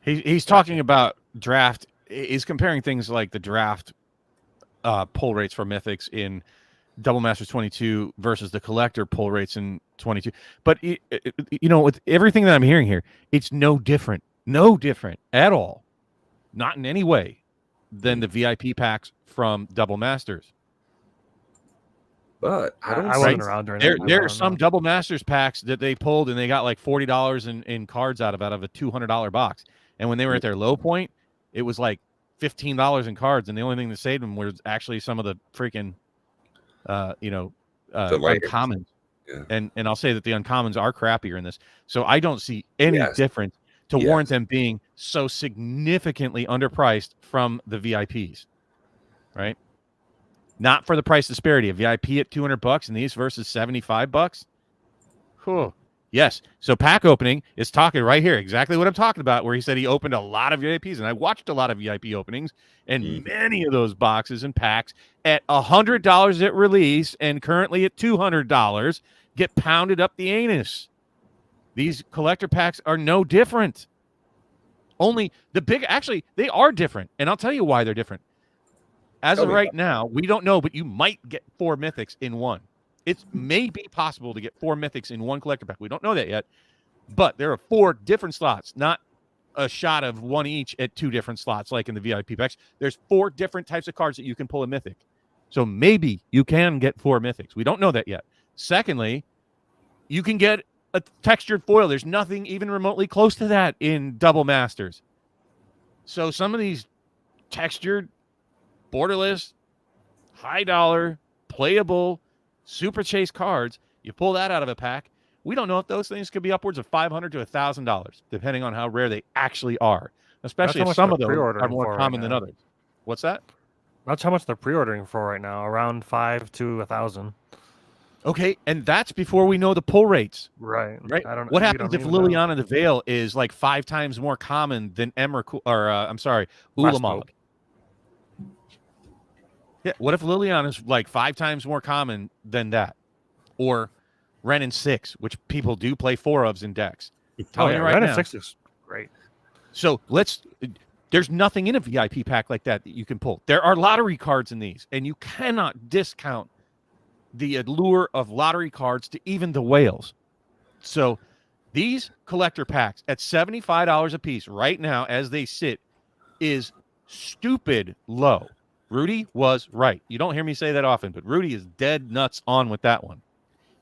He's talking about draft. He's comparing things like the draft pull rates for mythics in Double Masters 22 versus the collector pull rates in 22. But you know, with everything that I'm hearing here, it's no different at all, not in any way, than the VIP packs from Double Masters. But I wasn't around during that. There are some Double Masters packs that they pulled and they got like $40 in cards out of a $200 box. And when they were at their low point, it was like $15 in cards, and the only thing that saved them was actually some of the freaking uncommons. Yeah. And I'll say that the uncommons are crappier in this. So I don't see any difference to warrant them being so significantly underpriced from the VIPs, right? Not for the price disparity. A VIP at $200 and these versus $75. Cool. Yes. So pack opening is talking right here exactly what I'm talking about, where he said he opened a lot of VIPs, and I watched a lot of VIP openings, and many of those boxes and packs at $100 at release and currently at $200 get pounded up the anus. These collector packs are no different. Only actually, they are different, and I'll tell you why they're different. As of right now, we don't know, but you might get 4 mythics in one. It may be possible to get 4 mythics in one collector pack. We don't know that yet, but there are 4 different slots, not a shot of one each at 2 different slots like in the VIP packs. There's 4 different types of cards that you can pull a mythic. So maybe you can get 4 mythics. We don't know that yet. Secondly, you can get a textured foil. There's nothing even remotely close to that in Double Masters. So some of these textured, borderless, high dollar, playable, super chase cards, you pull that out of a pack. We don't know if those things could be upwards of $500 to $1,000, depending on how rare they actually are, especially if some of them are more common than others. What's that? That's how much they're pre-ordering for right now, around $500 to $1,000. Okay, and that's before we know the pull rates. Right. What happens if Liliana the Veil is like 5 times more common than Ulamog? Yeah, what if Liliana is like 5 times more common than that? Or Ren and 6, which people do play 4 ofs in decks. Ren and 6 is great. So there's nothing in a VIP pack like that you can pull. There are lottery cards in these, and you cannot discount the allure of lottery cards to even the whales. So these collector packs at $75 a piece right now as they sit is stupid low. Rudy was right. You don't hear me say that often, but Rudy is dead nuts on with that one.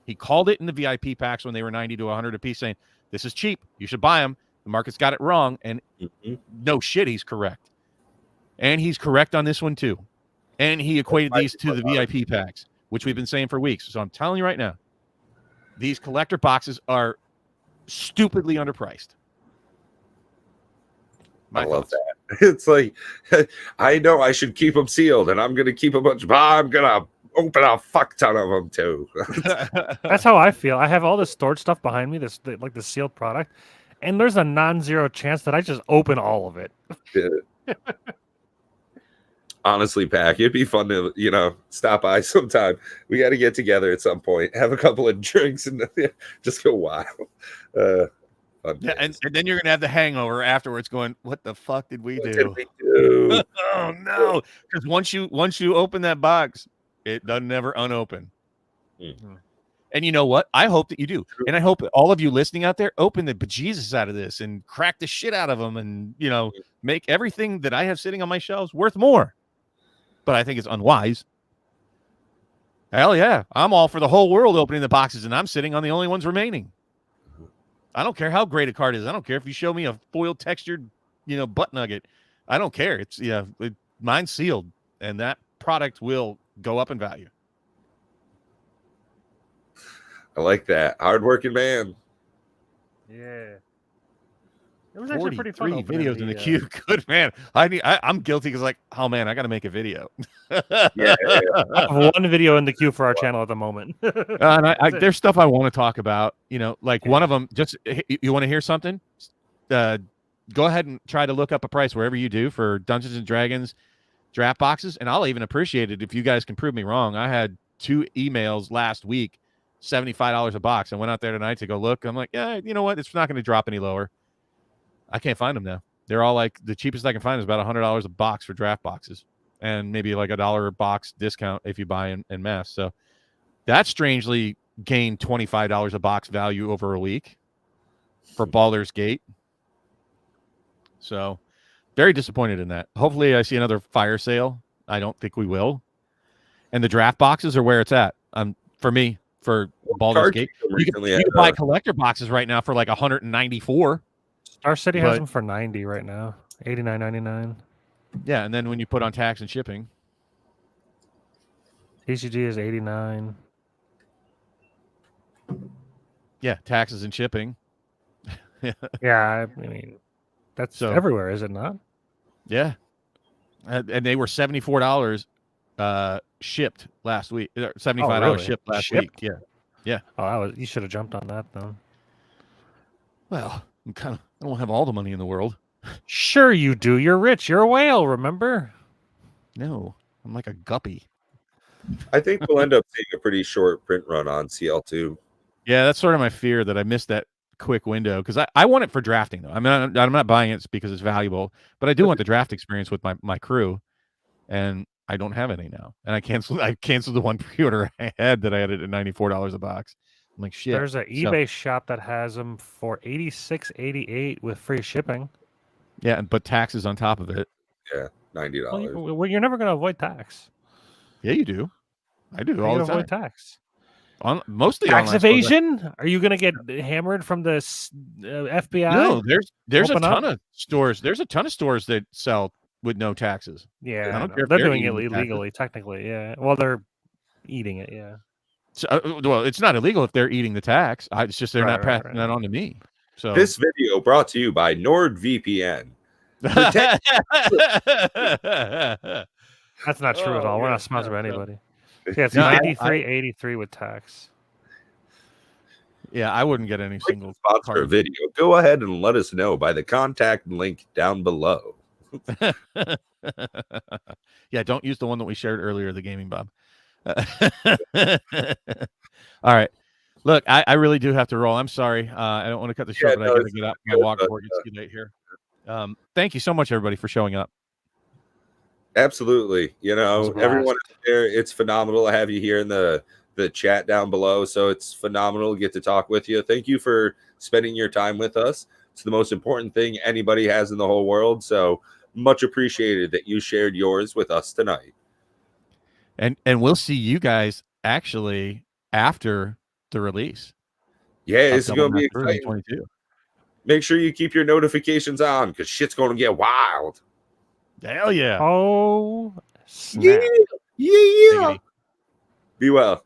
He called it in the VIP packs when they were 90 to 100 a piece, saying, this is cheap. You should buy them. The market's got it wrong. And no shit, he's correct. And he's correct on this one too. And he equated these to the VIP packs, which we've been saying for weeks. So I'm telling you right now, these collector boxes are stupidly underpriced. I love that. It's like, I know I should keep them sealed, and I'm going to keep a bunch, but I'm going to open a fuck ton of them too. That's how I feel. I have all this stored stuff behind me, like the sealed product, and there's a non-zero chance that I just open all of it. Honestly, Pack, it'd be fun to, stop by sometime. We got to get together at some point, have a couple of drinks, and just go wild. Yeah, and then you're gonna have the hangover afterwards, going, "What the fuck did we do?" Oh no! Because once you open that box, it doesn't ever unopen. Mm-hmm. And you know what? I hope that you do, and I hope that all of you listening out there open the bejesus out of this and crack the shit out of them, and make everything that I have sitting on my shelves worth more. But I think it's unwise. Hell yeah, I'm all for the whole world opening the boxes, and I'm sitting on the only ones remaining. I don't care how great a card is. I don't care if you show me a foil textured, butt nugget. I don't care. It's mine's sealed, and that product will go up in value. I like that. Hardworking man. Yeah. It was actually pretty fun. Videos in the queue. Good man. I'm guilty because oh man, I got to make a video. Yeah. I have one video in the queue for our channel at the moment. And there's stuff I want to talk about. Like one of them. Just you want to hear something? Go ahead and try to look up a price wherever you do for Dungeons and Dragons draft boxes, and I'll even appreciate it if you guys can prove me wrong. I had 2 emails last week, $75 a box. I went out there tonight to go look. I'm like, yeah, you know what? It's not going to drop any lower. I can't find them now. They're all like the cheapest I can find is about $100 a box for draft boxes, and maybe like $1 a box discount if you buy in mass. So that strangely gained $25 a box value over a week for Baldur's Gate. So very disappointed in that. Hopefully I see another fire sale. I don't think we will. And the draft boxes are where it's at. For me, for Baldur's Gate, you can buy collector boxes right now for like $194. Star City has them for $90 right now, $89.99. Yeah, and then when you put on tax and shipping, TCG is $89. Yeah, taxes and shipping. Yeah, I mean, that's everywhere, is it not? Yeah, and they were $74 shipped last week. $75 shipped last week. Yeah. Oh, you should have jumped on that though. Well, I don't have all the money in the world. Sure you do. You're rich. You're a whale, remember? No, I'm like a guppy. I think we'll end up seeing a pretty short print run on CL2. Yeah, that's sort of my fear, that I missed that quick window, because I want it for drafting though. I mean, I'm not buying it because it's valuable, but I do want the draft experience with my crew, and I don't have any now. And I canceled the one pre-order I had that I had it at $94 a box. I'm like, shit. There's an eBay shop that has them for $86.88 with free shipping. Yeah, but taxes on top of it. Yeah, $90. Well, you're never going to avoid tax. Yeah, you do. I do all the time. Avoid tax. Mostly tax evasion. Are you going to get hammered from the FBI? No, there's a ton of stores. There's a ton of stores that sell with no taxes. Yeah, I don't care if they're doing it illegally. Technically, yeah. Well, they're eating it. Yeah. So, well, it's not illegal if they're eating the tax. It's just they're not passing that on to me. So this video brought to you by NordVPN. That's not true at all. We're not sponsored by anybody. Yeah, it's $93.83 with tax. Yeah, I wouldn't get any single sponsor video. Go ahead and let us know by the contact link down below. Yeah, don't use the one that we shared earlier, the Gaming Bob. All right, look, I really do have to roll. I'm sorry, I don't want to cut the short, but I gotta get up. I walk before it gets too late here. Thank you so much, everybody, for showing up. Absolutely. Everyone out there, it's phenomenal to have you here in the chat down below. So it's phenomenal to get to talk with you. Thank you for spending your time with us. It's the most important thing anybody has in the whole world. So much appreciated that you shared yours with us tonight. And we'll see you guys actually after the release. Yeah, it's going to be exciting. 22. Make sure you keep your notifications on because shit's going to get wild. Hell yeah. Oh, Yeah. snap. Yeah. Be well.